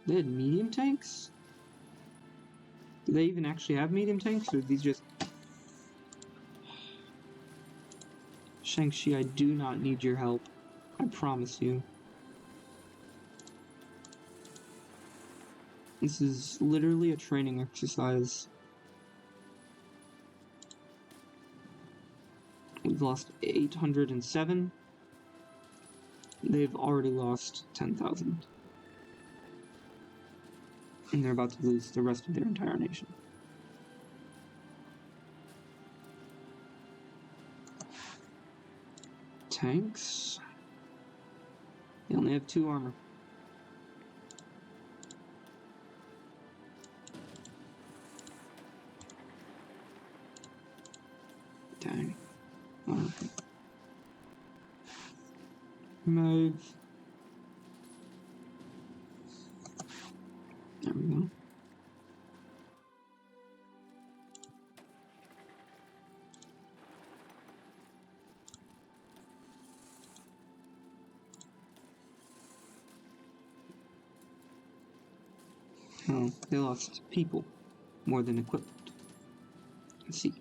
They had medium tanks? Do they even actually have medium tanks, or are these just... Shang-Chi, I do not need your help. I promise you. This is literally a training exercise. We've lost 807. They've already lost 10,000. And they're about to lose the rest of their entire nation. Tanks. They only have 2 armor. Dang. Alright. Move. There we go. Oh, they lost people more than equipment. Let's see.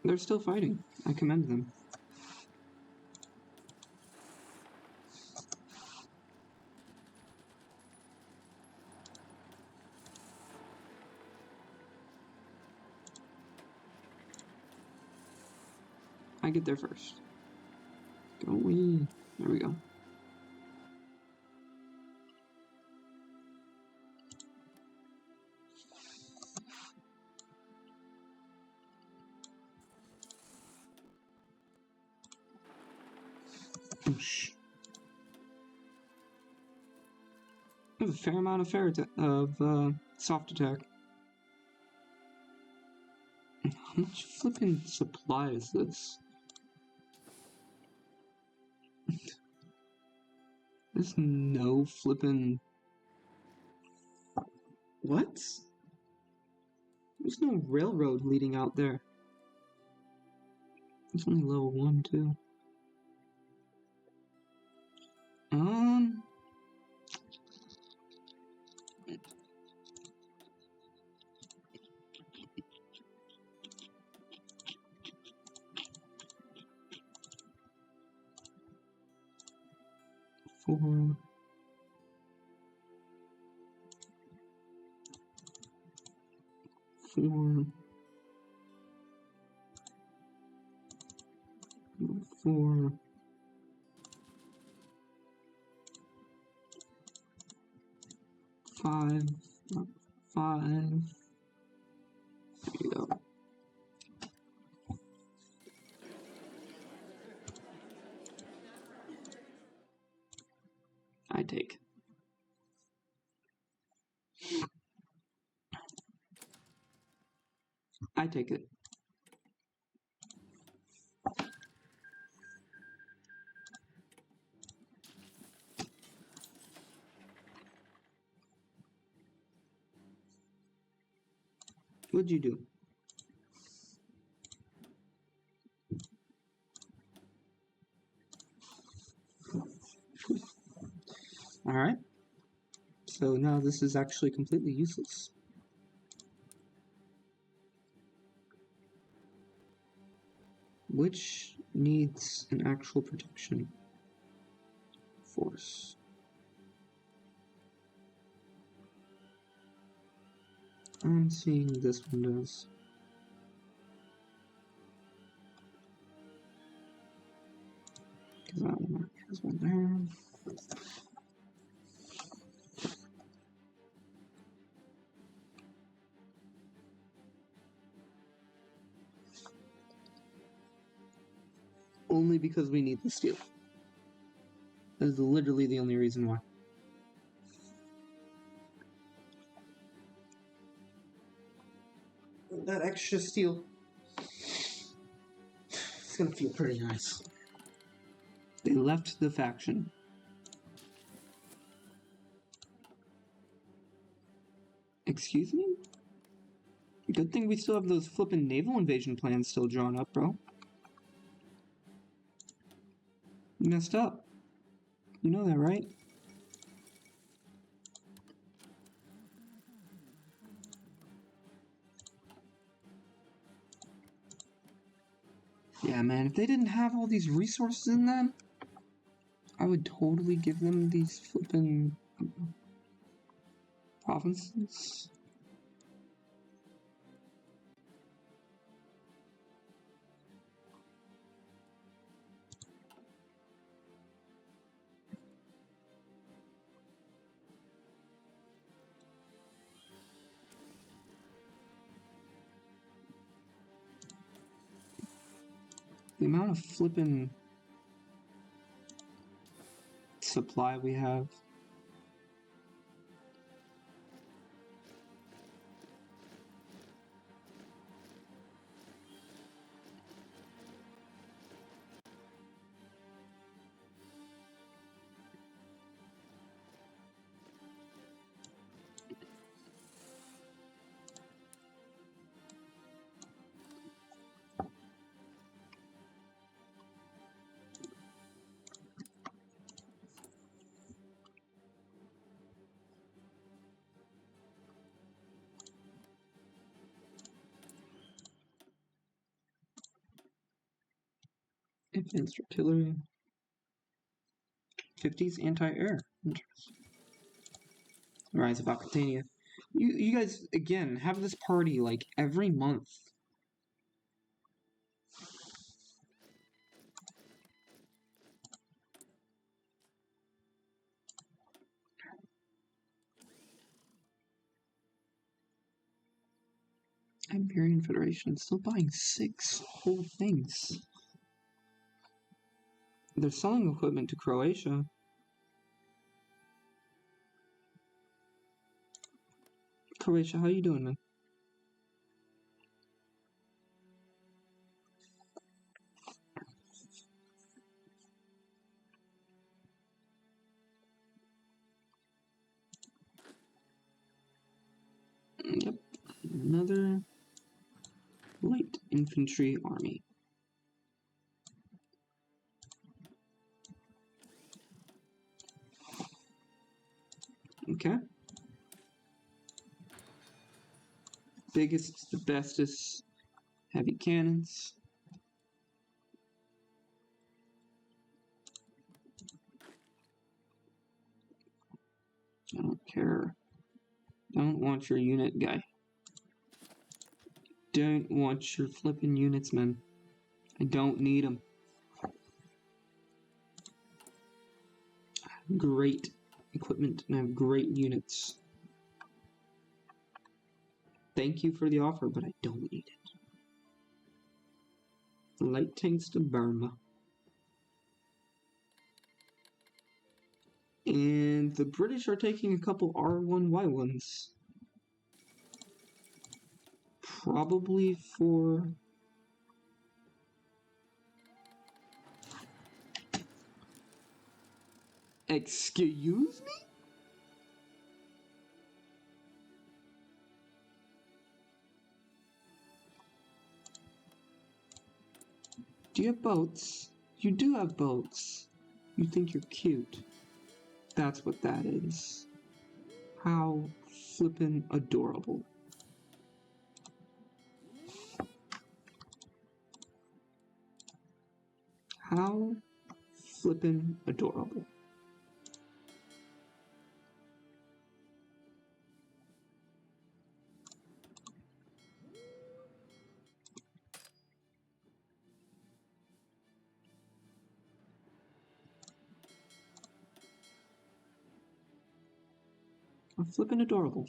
They're still fighting. I commend them. I get there first. Go we. There we go. Oosh. I have a fair amount of soft attack. How much flipping supply is this? There's no flipping... What? There's no railroad leading out there. It's only level 1, too. Four. Five. There you go. I take. I take it. What'd you do? Alright. So now this is actually completely useless. Which needs an actual protection force? I'm seeing this one does. Because that one has one there. Only because we need the steel. That is literally the only reason why. That extra steel. It's gonna feel pretty nice. They left the faction. Excuse me? Good thing we still have those flippin' naval invasion plans still drawn up, bro. You messed up. You know that, right? Yeah, man, if they didn't have all these resources in them, I would totally give them these flippin' provinces. The amount of flippin' supply we have. Advanced artillery. 50s anti-air. Interesting. Rise of Aquitania. You guys, again, have this party, like, every month. Iberian Federation still buying 6 whole things. They're selling equipment to Croatia. Croatia, how you doing, man? Yep, another light infantry army. Okay. Biggest, the bestest heavy cannons. I don't care. Don't want your unit, guy. Don't want your flipping units, man. I don't need them. Great equipment and I have great units. Thank you for the offer, but I don't need it. Light tanks to Burma. And the British are taking a couple R1Y1s. Probably for... Excuse me? Do you have boats? You do have boats. You think you're cute. That's what that is. How flippin' adorable. How flippin' adorable. How flippin' adorable.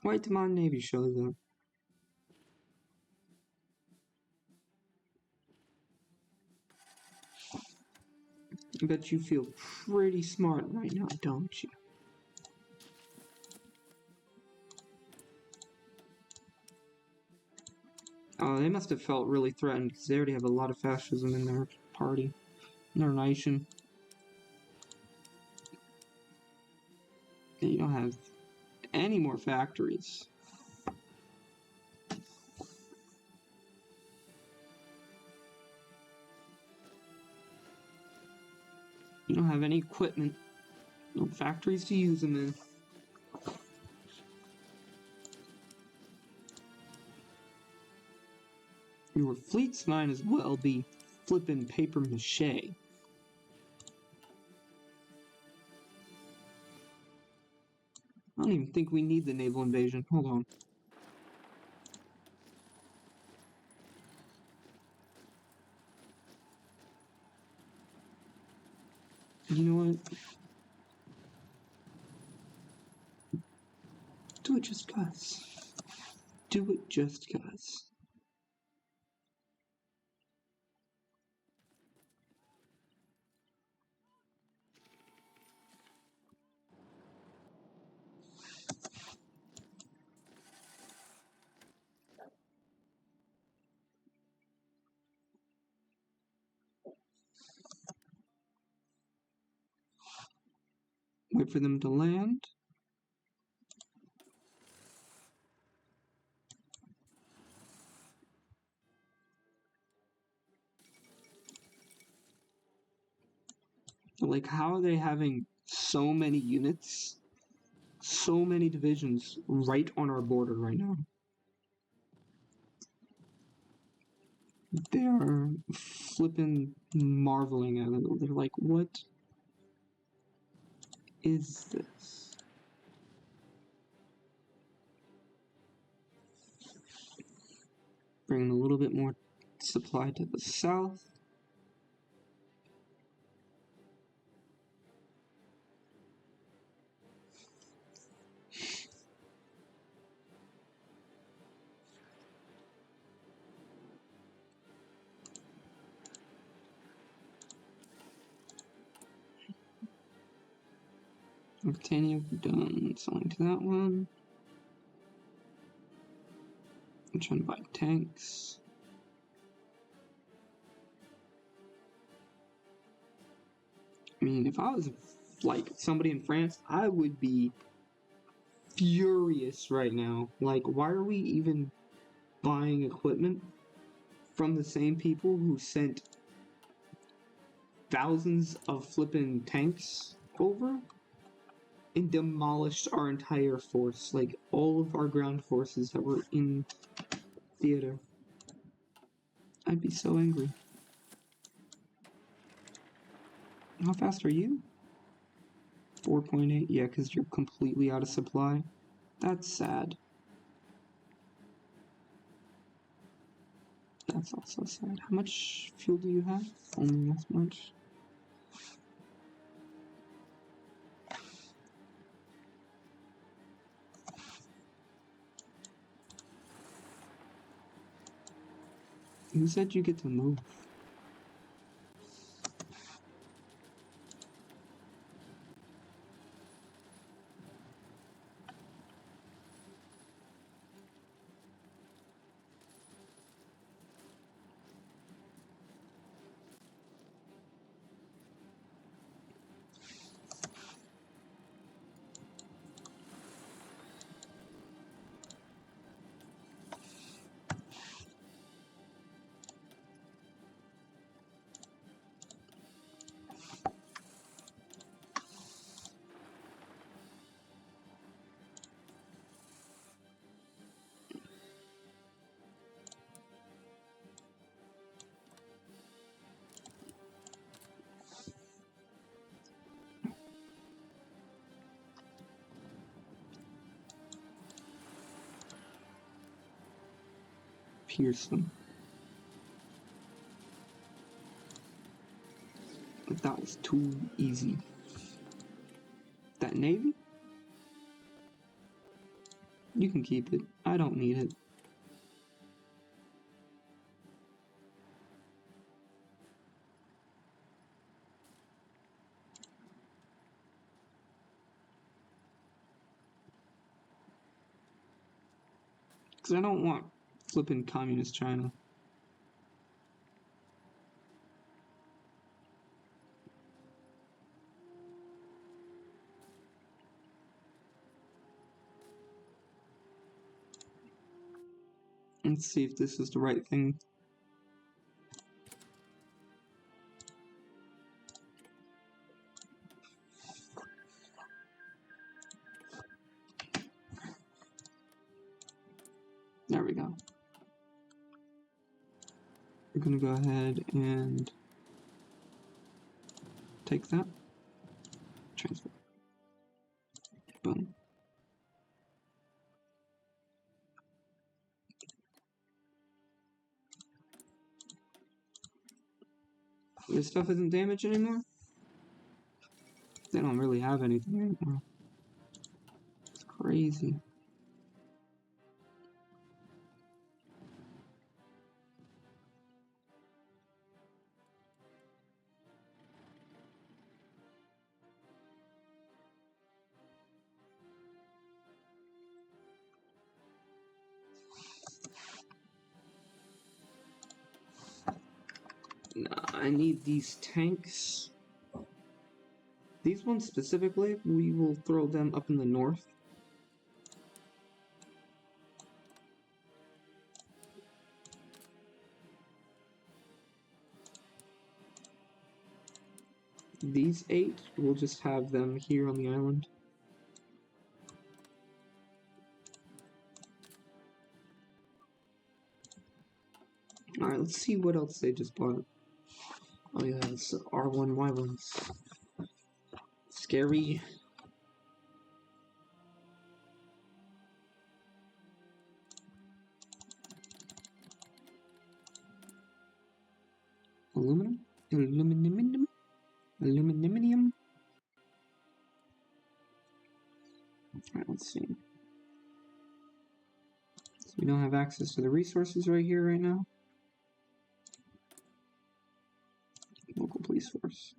White Demand Navy shows up. I bet you feel pretty smart right now, don't you? Oh, they must have felt really threatened because they already have a lot of fascism in their party, in their nation. You don't have any more factories. You don't have any equipment, no factories to use them in. Your fleets might as well be flippin' paper mache. I don't even think we need the naval invasion. Hold on. You know what? Do it just cuz. Do it just cuz. Wait for them to land. Like, how are they having so many units, so many divisions right on our border right now? They are flippin' marveling at it. They're like, what is this? Bringing a little bit more supply to the south. Britannia done selling to that one. I'm trying to buy tanks. I mean, if I was like somebody in France, I would be furious right now. Like, why are we even buying equipment from the same people who sent thousands of flippin' tanks over and demolished our entire force, like all of our ground forces that were in theater? I'd be so angry. How fast are you? 4.8? Yeah, because you're completely out of supply. That's sad. That's also sad. How much fuel do you have? Only this much. Who said you get to move? pierce them. But that was too easy. That navy? You can keep it. I don't need it. Because I don't want flipping communist China. Let's see if this is the right thing. There we go. We're gonna go ahead and take that. Transfer. Boom. This stuff isn't damaged anymore? They don't really have anything anymore. It's crazy. Nah, I need these tanks. These ones specifically, we will throw them up in the north. These 8, we'll just have them here on the island. Alright, let's see what else they just bought. Oh yeah, it's R1Y1s. Scary. Aluminum? Aluminum? Aluminum? Alright, let's see. So we don't have access to the resources right here, right now. Local police force.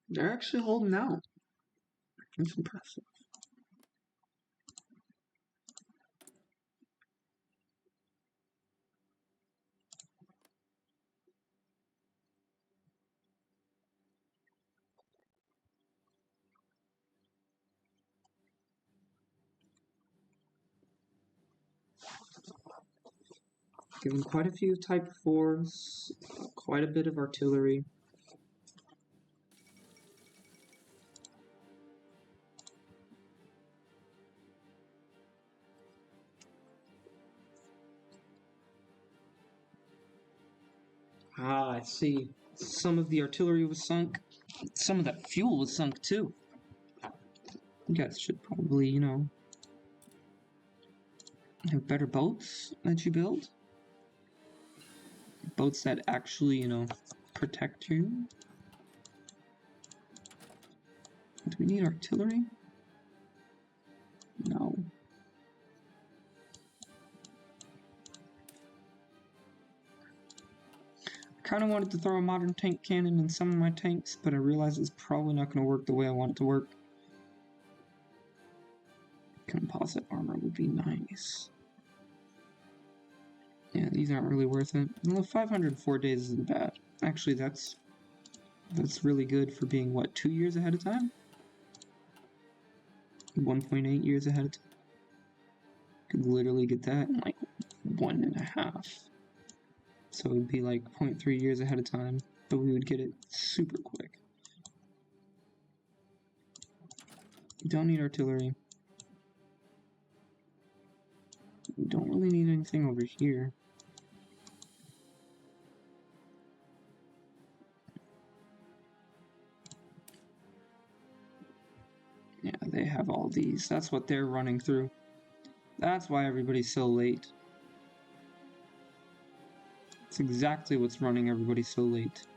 They're actually holding out. That's impressive. Given quite a few Type 4s, quite a bit of artillery. Ah, I see. Some of the artillery was sunk. Some of that fuel was sunk too. You guys should probably, you know, have better boats that you build. Boats that actually, you know, protect you. Do we need artillery? No. I kind of wanted to throw a modern tank cannon in some of my tanks, but I realized it's probably not going to work the way I want it to work. Composite armor would be nice. Yeah, these aren't really worth it. Well, 504 days isn't bad. Actually, that's really good for being, what, 2 years ahead of time? 1.8 years ahead of time. Could literally get that in like 1.5. So it would be like 0.3 years ahead of time, but we would get it super quick. You don't need artillery. We don't really need anything over here. Yeah, they have all these. That's what they're running through. That's why everybody's so late. That's exactly what's running everybody so late.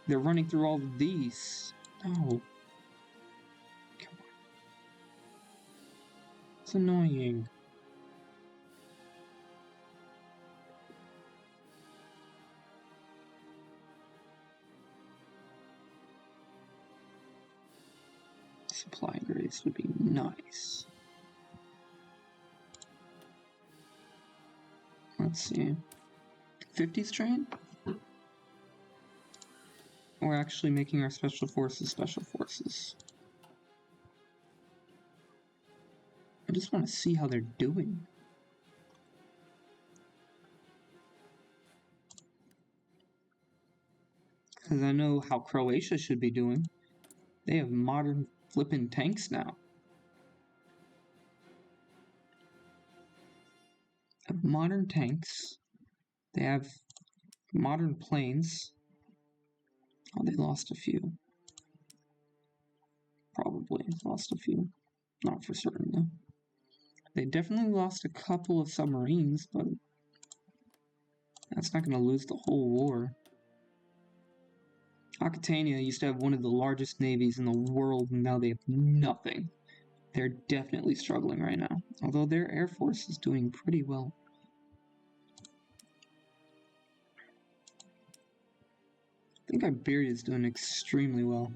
They're running through all of these. No. Come on. It's annoying. Supply grades would be nice. Let's see. 50s train? We're actually making our special forces. I just want to see how they're doing. Because I know how Croatia should be doing. They have modern flippin' tanks now. They have modern tanks. They have modern planes. Oh, they lost a few. Probably lost a few. Not for certain, though. They definitely lost a couple of submarines, but that's not going to lose the whole war. Aquitania used to have one of the largest navies in the world, and now they have nothing. They're definitely struggling right now, although their air force is doing pretty well. I think Iberia is doing extremely well.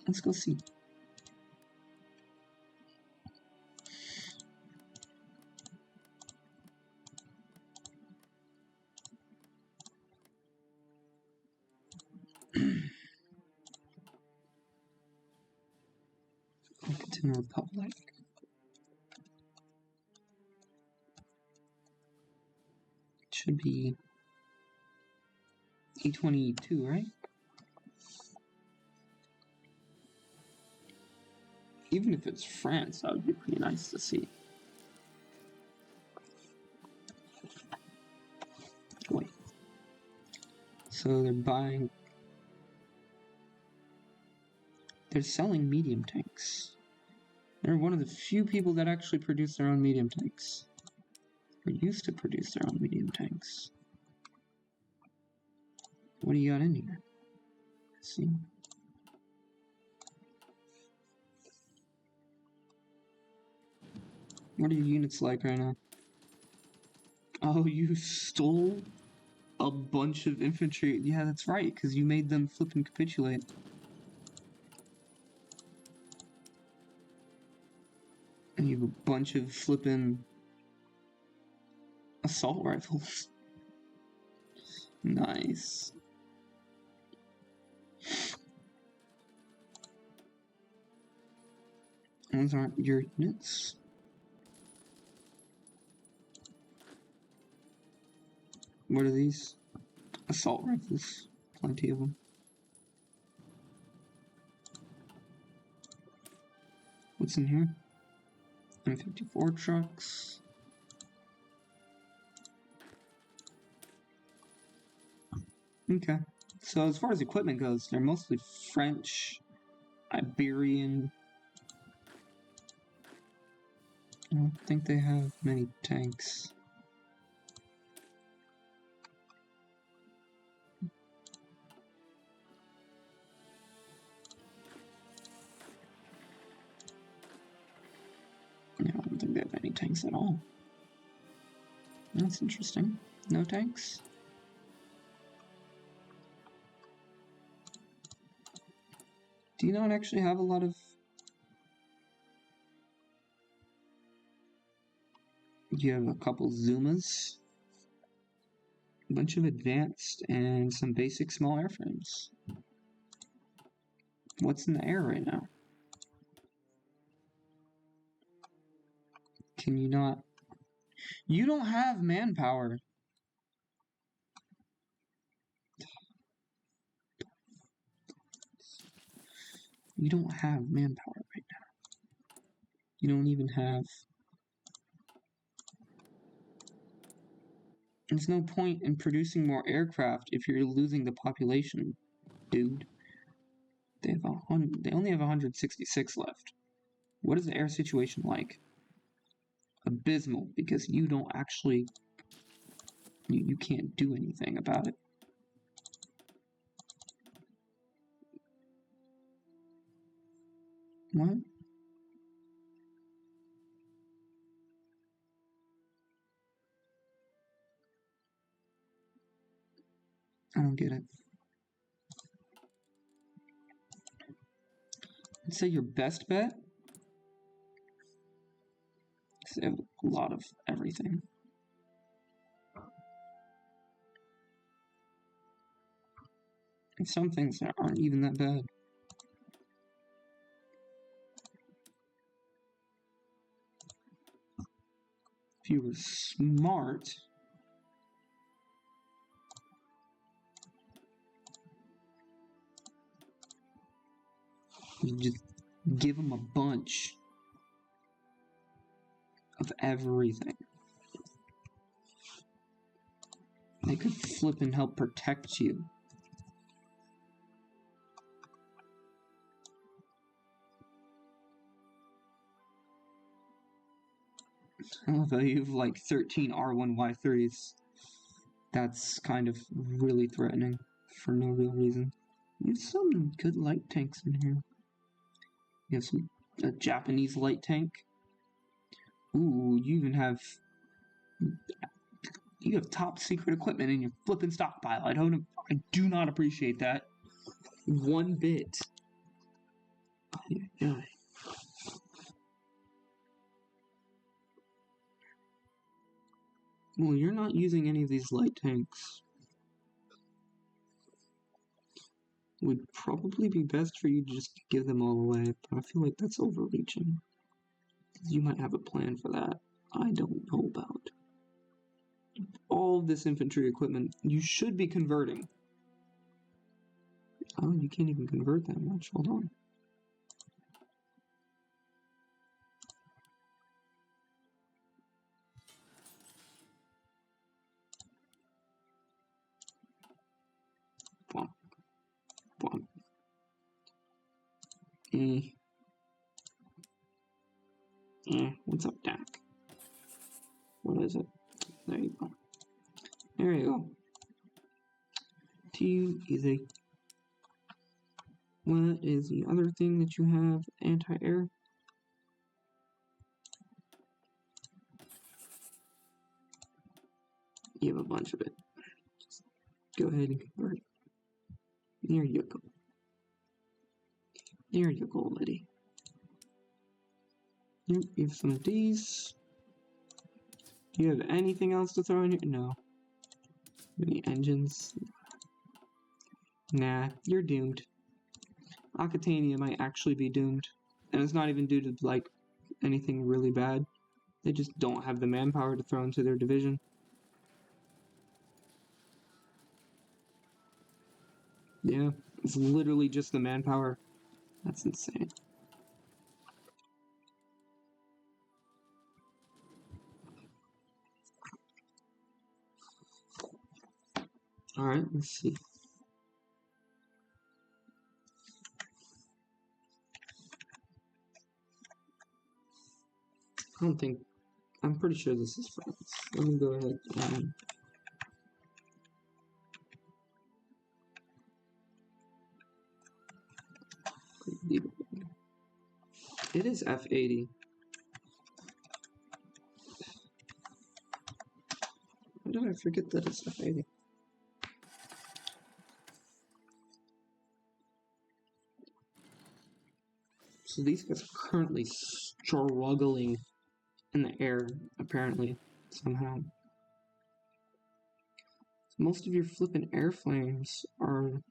Let's go see. Argentine Republic. It should be E22, right? Even if it's France, that would be pretty nice to see. Wait. So they're buying... They're selling medium tanks. They're one of the few people that actually produce their own medium tanks. Or used to produce their own medium tanks. What do you got in here? Let's see. What are your units like right now? Oh, you stole a bunch of infantry. Yeah, that's right, because you made them flip and capitulate. And you have a bunch of flippin' assault rifles. Nice. Those aren't your units. What are these? Assault rifles. Plenty of them. What's in here? M54 trucks. Okay. So as far as equipment goes, they're mostly French, Iberian. I don't think they have many tanks. Yeah, I don't think they have any tanks at all. That's interesting. No tanks? Do you not actually have a lot of... You have a couple Zumas, a bunch of advanced, and some basic small airframes. What's in the air right now? Can you not... You don't have manpower. You don't have manpower right now. You don't even have... There's no point in producing more aircraft if you're losing the population, dude. They only have 166 left. What is the air situation like? Abysmal, because you don't actually... You can't do anything about it. What? I don't get it. I'd say your best bet is a lot of everything. And some things that aren't even that bad. If you were smart, you just give them a bunch of everything. They could flip and help protect you. I love how you have like 13 R1Y3s. That's kind of really threatening for no real reason. You have some good light tanks in here. You have a Japanese light tank. Ooh, you even have... You have top secret equipment in your flippin' stockpile. I do not appreciate that one bit. Yeah. Well, you're not using any of these light tanks. Would probably be best for you to just give them all away, but I feel like that's overreaching. You might have a plan for that I don't know about. All of this infantry equipment you should be converting. Oh, you can't even convert that much. Hold on. Bwomp. Bwomp. What's up, Dak? What is it? There you go. There you go. Too easy. What is the other thing that you have? Anti-air? You have a bunch of it. Just go ahead and convert it. There you go. There you go, lady. You have some of these. Do you have anything else to throw in here? No. Any engines? Nah, you're doomed. Aquitania might actually be doomed. And it's not even due to, like, anything really bad. They just don't have the manpower to throw into their division. Yeah, it's literally just the manpower. That's insane. Alright, let's see. I don't think... I'm pretty sure this is France. Let me go ahead and... It is F80. Why did I forget that it's F80? So these guys are currently struggling in the air, apparently, somehow. Most of your flippin' airflames are...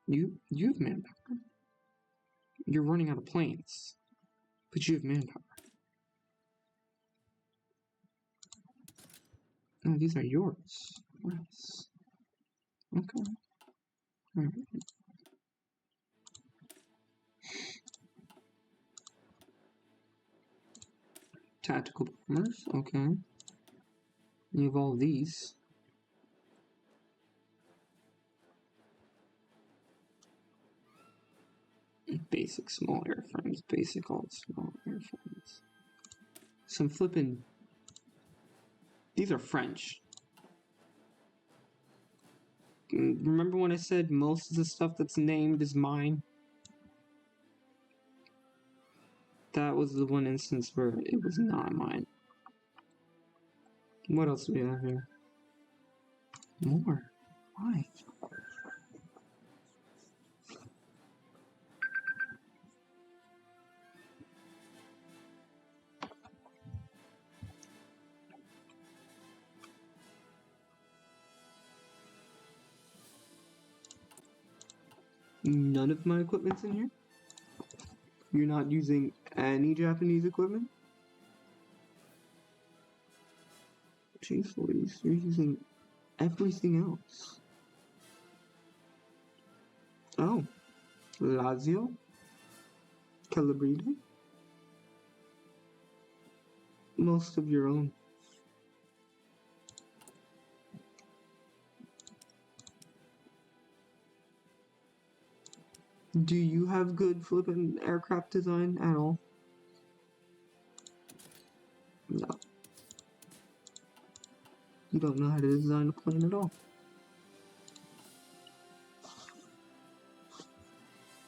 You have manpower. You're running out of planes, but you have manpower. Oh, these are yours. Nice. Okay. Alright. Tactical bombers, okay. You have all these. Basic small airframes, basic all small airframes. Some flippin'. These are French. Remember when I said most of the stuff that's named is mine? That was the one instance where it was not mine. What else do we have here? More. Why? None of my equipment's in here? You're not using any Japanese equipment? Jeez Louise, you're using everything else. Oh. Lazio? Calabrese? Most of your own. Do you have good flippin' aircraft design at all? No. You don't know how to design a plane at all.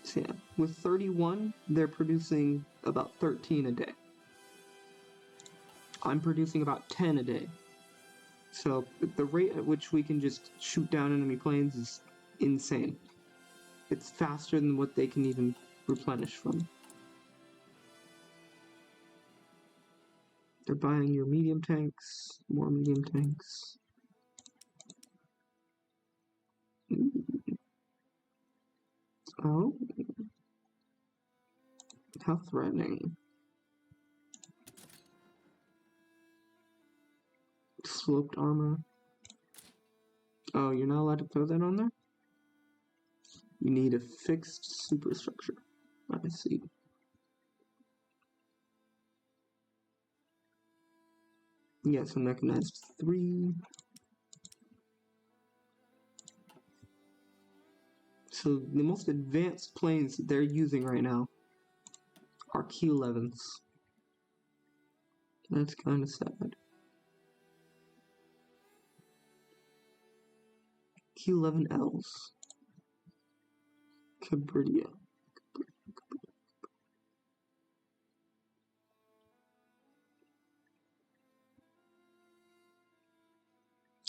So yeah, with 31, they're producing about 13 a day. I'm producing about 10 a day. So the rate at which we can just shoot down enemy planes is insane. It's faster than what they can even replenish from. They're buying your medium tanks, more medium tanks. Oh. How threatening. Sloped armor. Oh, you're not allowed to throw that on there? You need a fixed superstructure. I see. Yes, a mechanized 3. So the most advanced planes that they're using right now are Q11s. That's kind of sad. Q11Ls. Cabridia.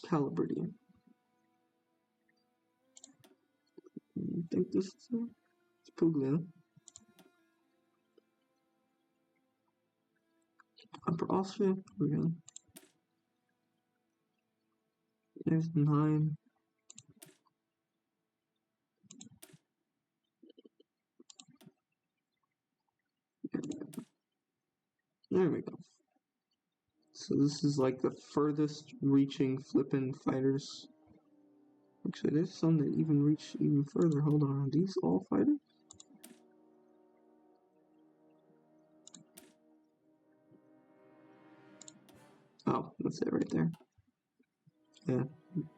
Calabridia. I think this is it's Puglia. Upper Austria, Puglia. There's 9. There we go. So this is like the furthest reaching flippin' fighters. Actually, there's some that even reach even further. Hold on, are these all fighters? Oh, that's it right there. Yeah,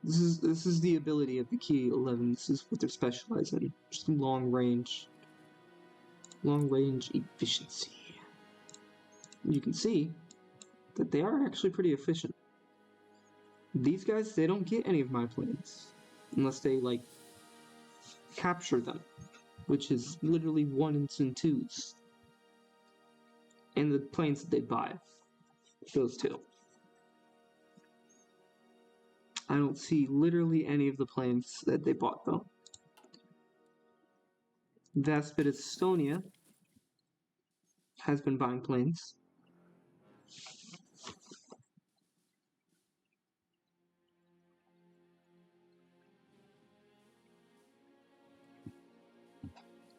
this is the ability of the Key 11. This is what they're specialized in. Just long range efficiency. You can see that they are actually pretty efficient. These guys, they don't get any of my planes unless they like capture them, which is literally 1s and 2s. And the planes that they buy, those two. I don't see literally any of the planes that they bought though. Vast Estonia has been buying planes.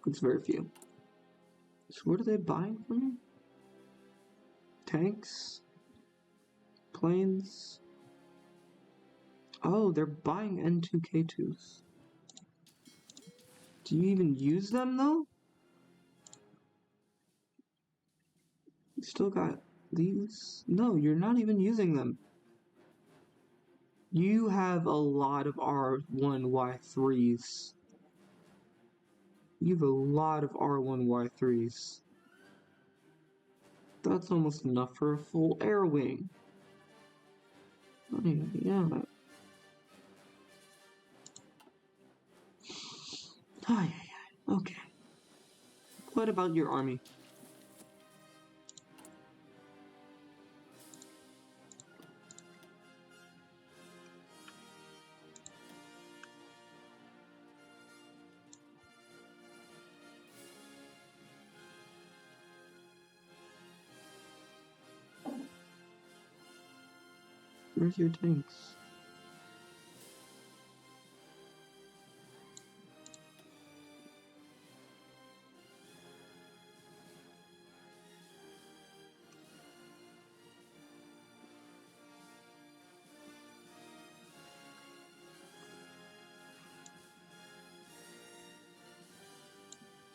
It's very few. So what are they buying from me? Tanks? Planes? Oh, they're buying N2K2s. Do you even use them though? You still got These? No, you're not even using them. You have a lot of R1Y3s. You have a lot of R1Y3s. That's almost enough for a full air wing. Yeah. Okay. What about your army? Where's your tanks?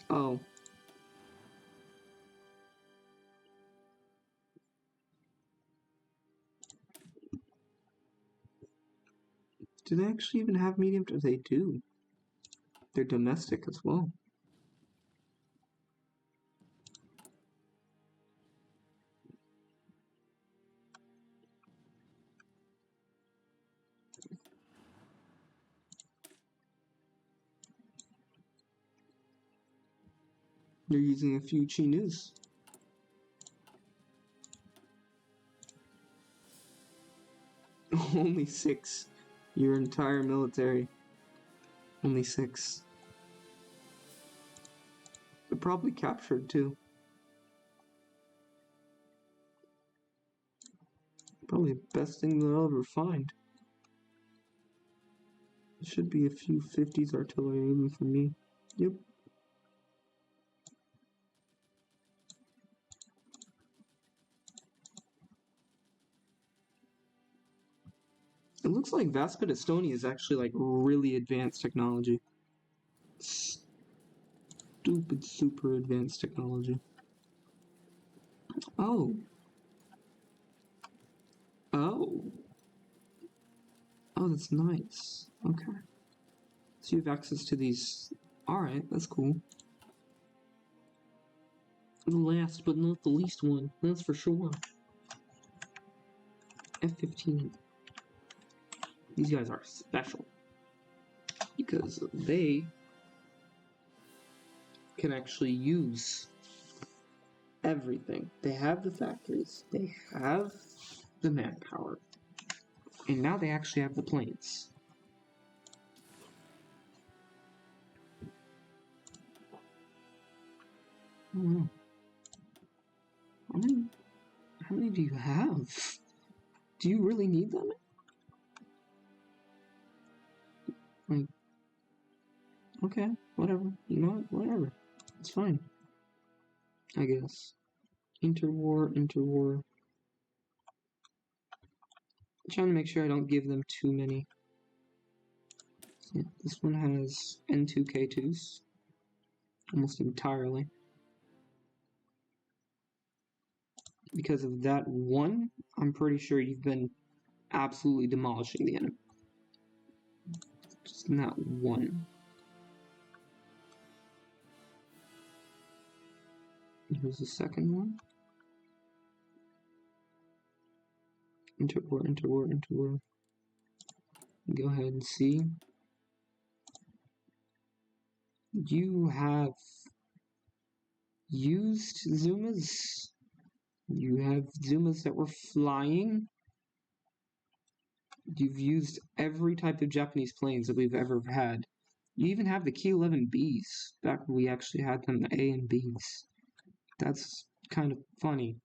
Oh. Do they actually even have medium? They do. They're domestic as well. They're using a few Chinus. Only 6. Your entire military. Only 6. They're probably captured too. Probably the best thing they'll ever find. There should be a few 50s artillery even for me. Yep. It looks like Vaspid Estonia is actually like really advanced technology. Stupid, super advanced technology. Oh. Oh. Oh, that's nice. Okay. So you have access to these. Alright, that's cool. The last but not the least one, that's for sure. F-15. These guys are special. Because they can actually use everything. They have the factories, they have the manpower, and now they actually have the planes. Oh wow. How many do you have? Do you really need them? Like, okay, whatever. You know what? Whatever. It's fine. I guess. Interwar. I'm trying to make sure I don't give them too many. Yeah, this one has N2K2s. Almost entirely. Because of that one, I'm pretty sure you've been absolutely demolishing the enemy. Just not one. Here's the second one. Interwar. Go ahead and see. You have used Zumas. You have Zumas that were flying. You've used every type of Japanese planes that we've ever had. You even have the Ki-11Bs, back when we actually had them, the A and Bs. That's kind of funny.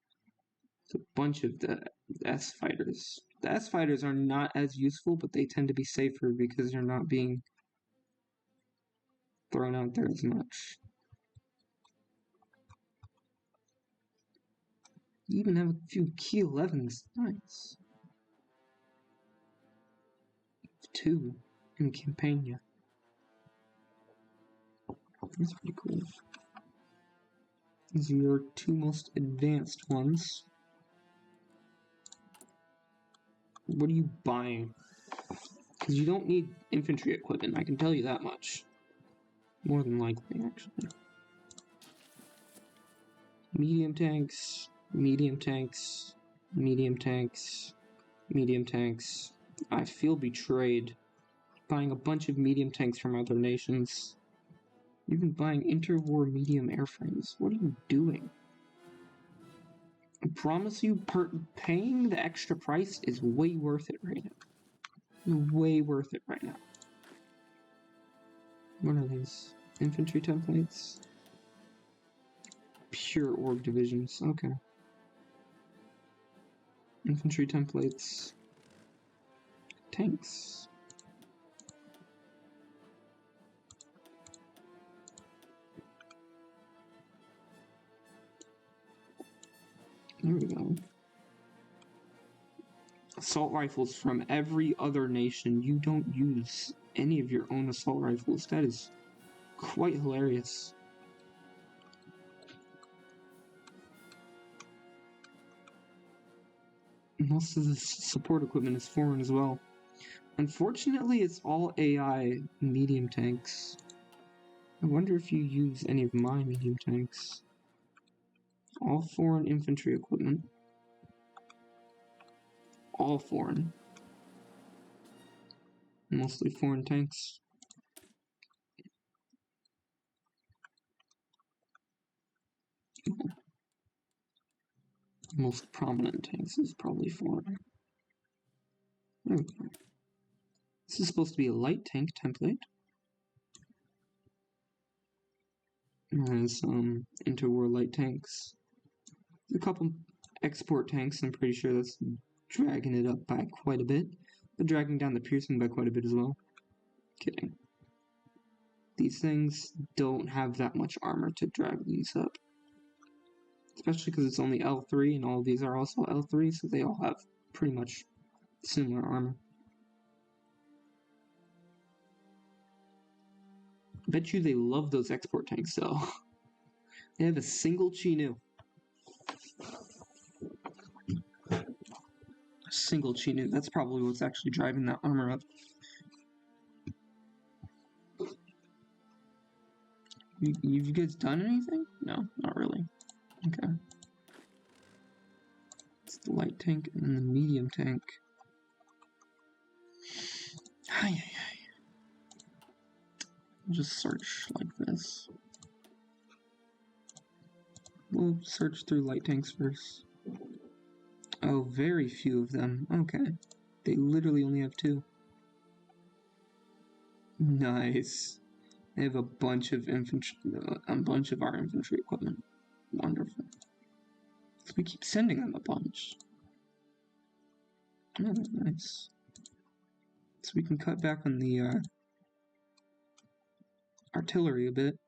It's a bunch of the S fighters. The S fighters are not as useful, but they tend to be safer because they're not being thrown out there as much. You even have a few Ki-11s. Nice. 2 in Campania. That's pretty cool. These are your 2 most advanced ones. What are you buying? Because you don't need infantry equipment, I can tell you that much. More than likely, actually. Medium tanks, medium tanks, medium tanks, medium tanks. I feel betrayed. Buying a bunch of medium tanks from other nations. You've been buying interwar medium airframes. What are you doing? I promise you, paying the extra price is way worth it right now. Way worth it right now. What are these? Infantry templates? Pure org divisions. Okay. Infantry templates. Tanks. There we go. Assault rifles from every other nation. You don't use any of your own assault rifles. That is quite hilarious. Most of the support equipment is foreign as well. Unfortunately, it's all AI medium tanks. I wonder if you use any of my medium tanks. All foreign infantry equipment. All foreign. Mostly foreign tanks. Most prominent tanks is probably foreign. There we go. This is supposed to be a light tank template. It has some interwar light tanks. A couple export tanks, I'm pretty sure that's dragging it up by quite a bit. But dragging down the piercing by quite a bit as well. Kidding. These things don't have that much armor to drag these up. Especially because it's only L3 and all of these are also L3, so they all have pretty much similar armor. I bet you they love those export tanks though. They have a single Chinu. A single Chinu. That's probably what's actually driving that armor up. You guys done anything? No, not really. Okay. It's the light tank and then the medium tank. Hi. Just search like this. We'll search through light tanks first. Oh, very few of them. Okay. They literally only have 2. Nice. They have a bunch of infantry, a bunch of our infantry equipment. Wonderful. So we keep sending them a bunch. Oh, nice. So we can cut back on the artillery a bit.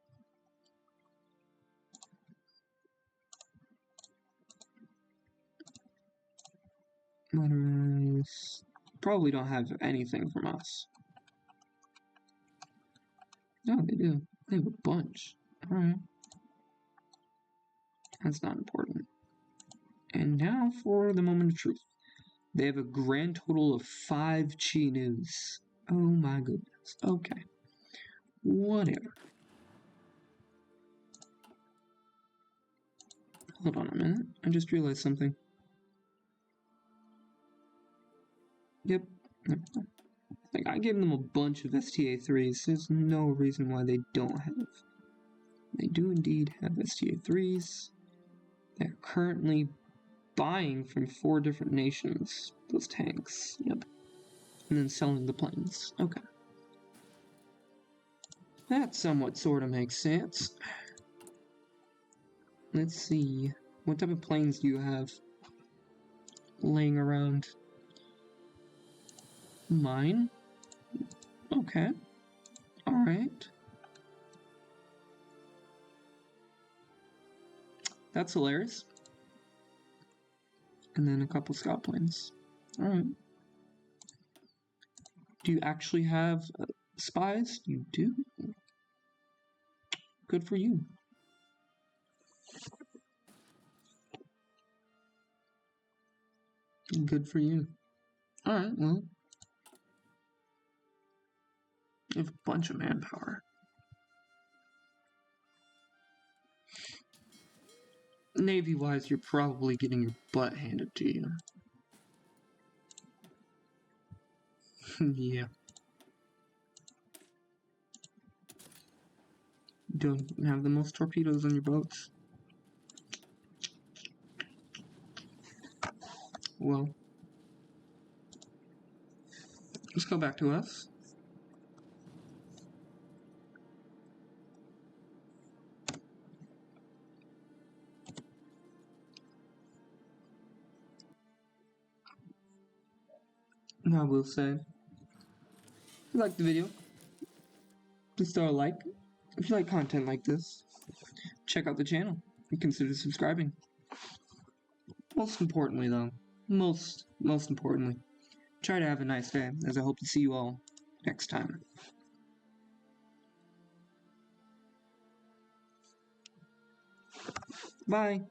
Motorized. Probably don't have anything from us. No, they do. They have a bunch. Alright. That's not important. And now for the moment of truth. They have a grand total of 5 Chinus. Oh my goodness. Okay. Whatever. Hold on a minute. I just realized something. Yep. Like, I gave them a bunch of STA3s. There's no reason why they don't have. They do indeed have STA3s. They're currently buying from 4 different nations those tanks. Yep. And then selling the planes. Okay. That somewhat sort of makes sense. Let's see. What type of planes do you have laying around? Mine? Okay. Alright. That's hilarious. And then a couple scout planes. Alright. Do you actually have spies? You do? Good for you. Good for you. Alright, well. You have a bunch of manpower. Navy-wise, you're probably getting your butt handed to you. Yeah. You don't have the most torpedoes on your boats. Well, let's go back to us. And I will say, if you liked the video, please throw a like. If you like content like this, check out the channel and consider subscribing. Most importantly though, most importantly, try to have a nice day, as I hope to see you all next time. Bye!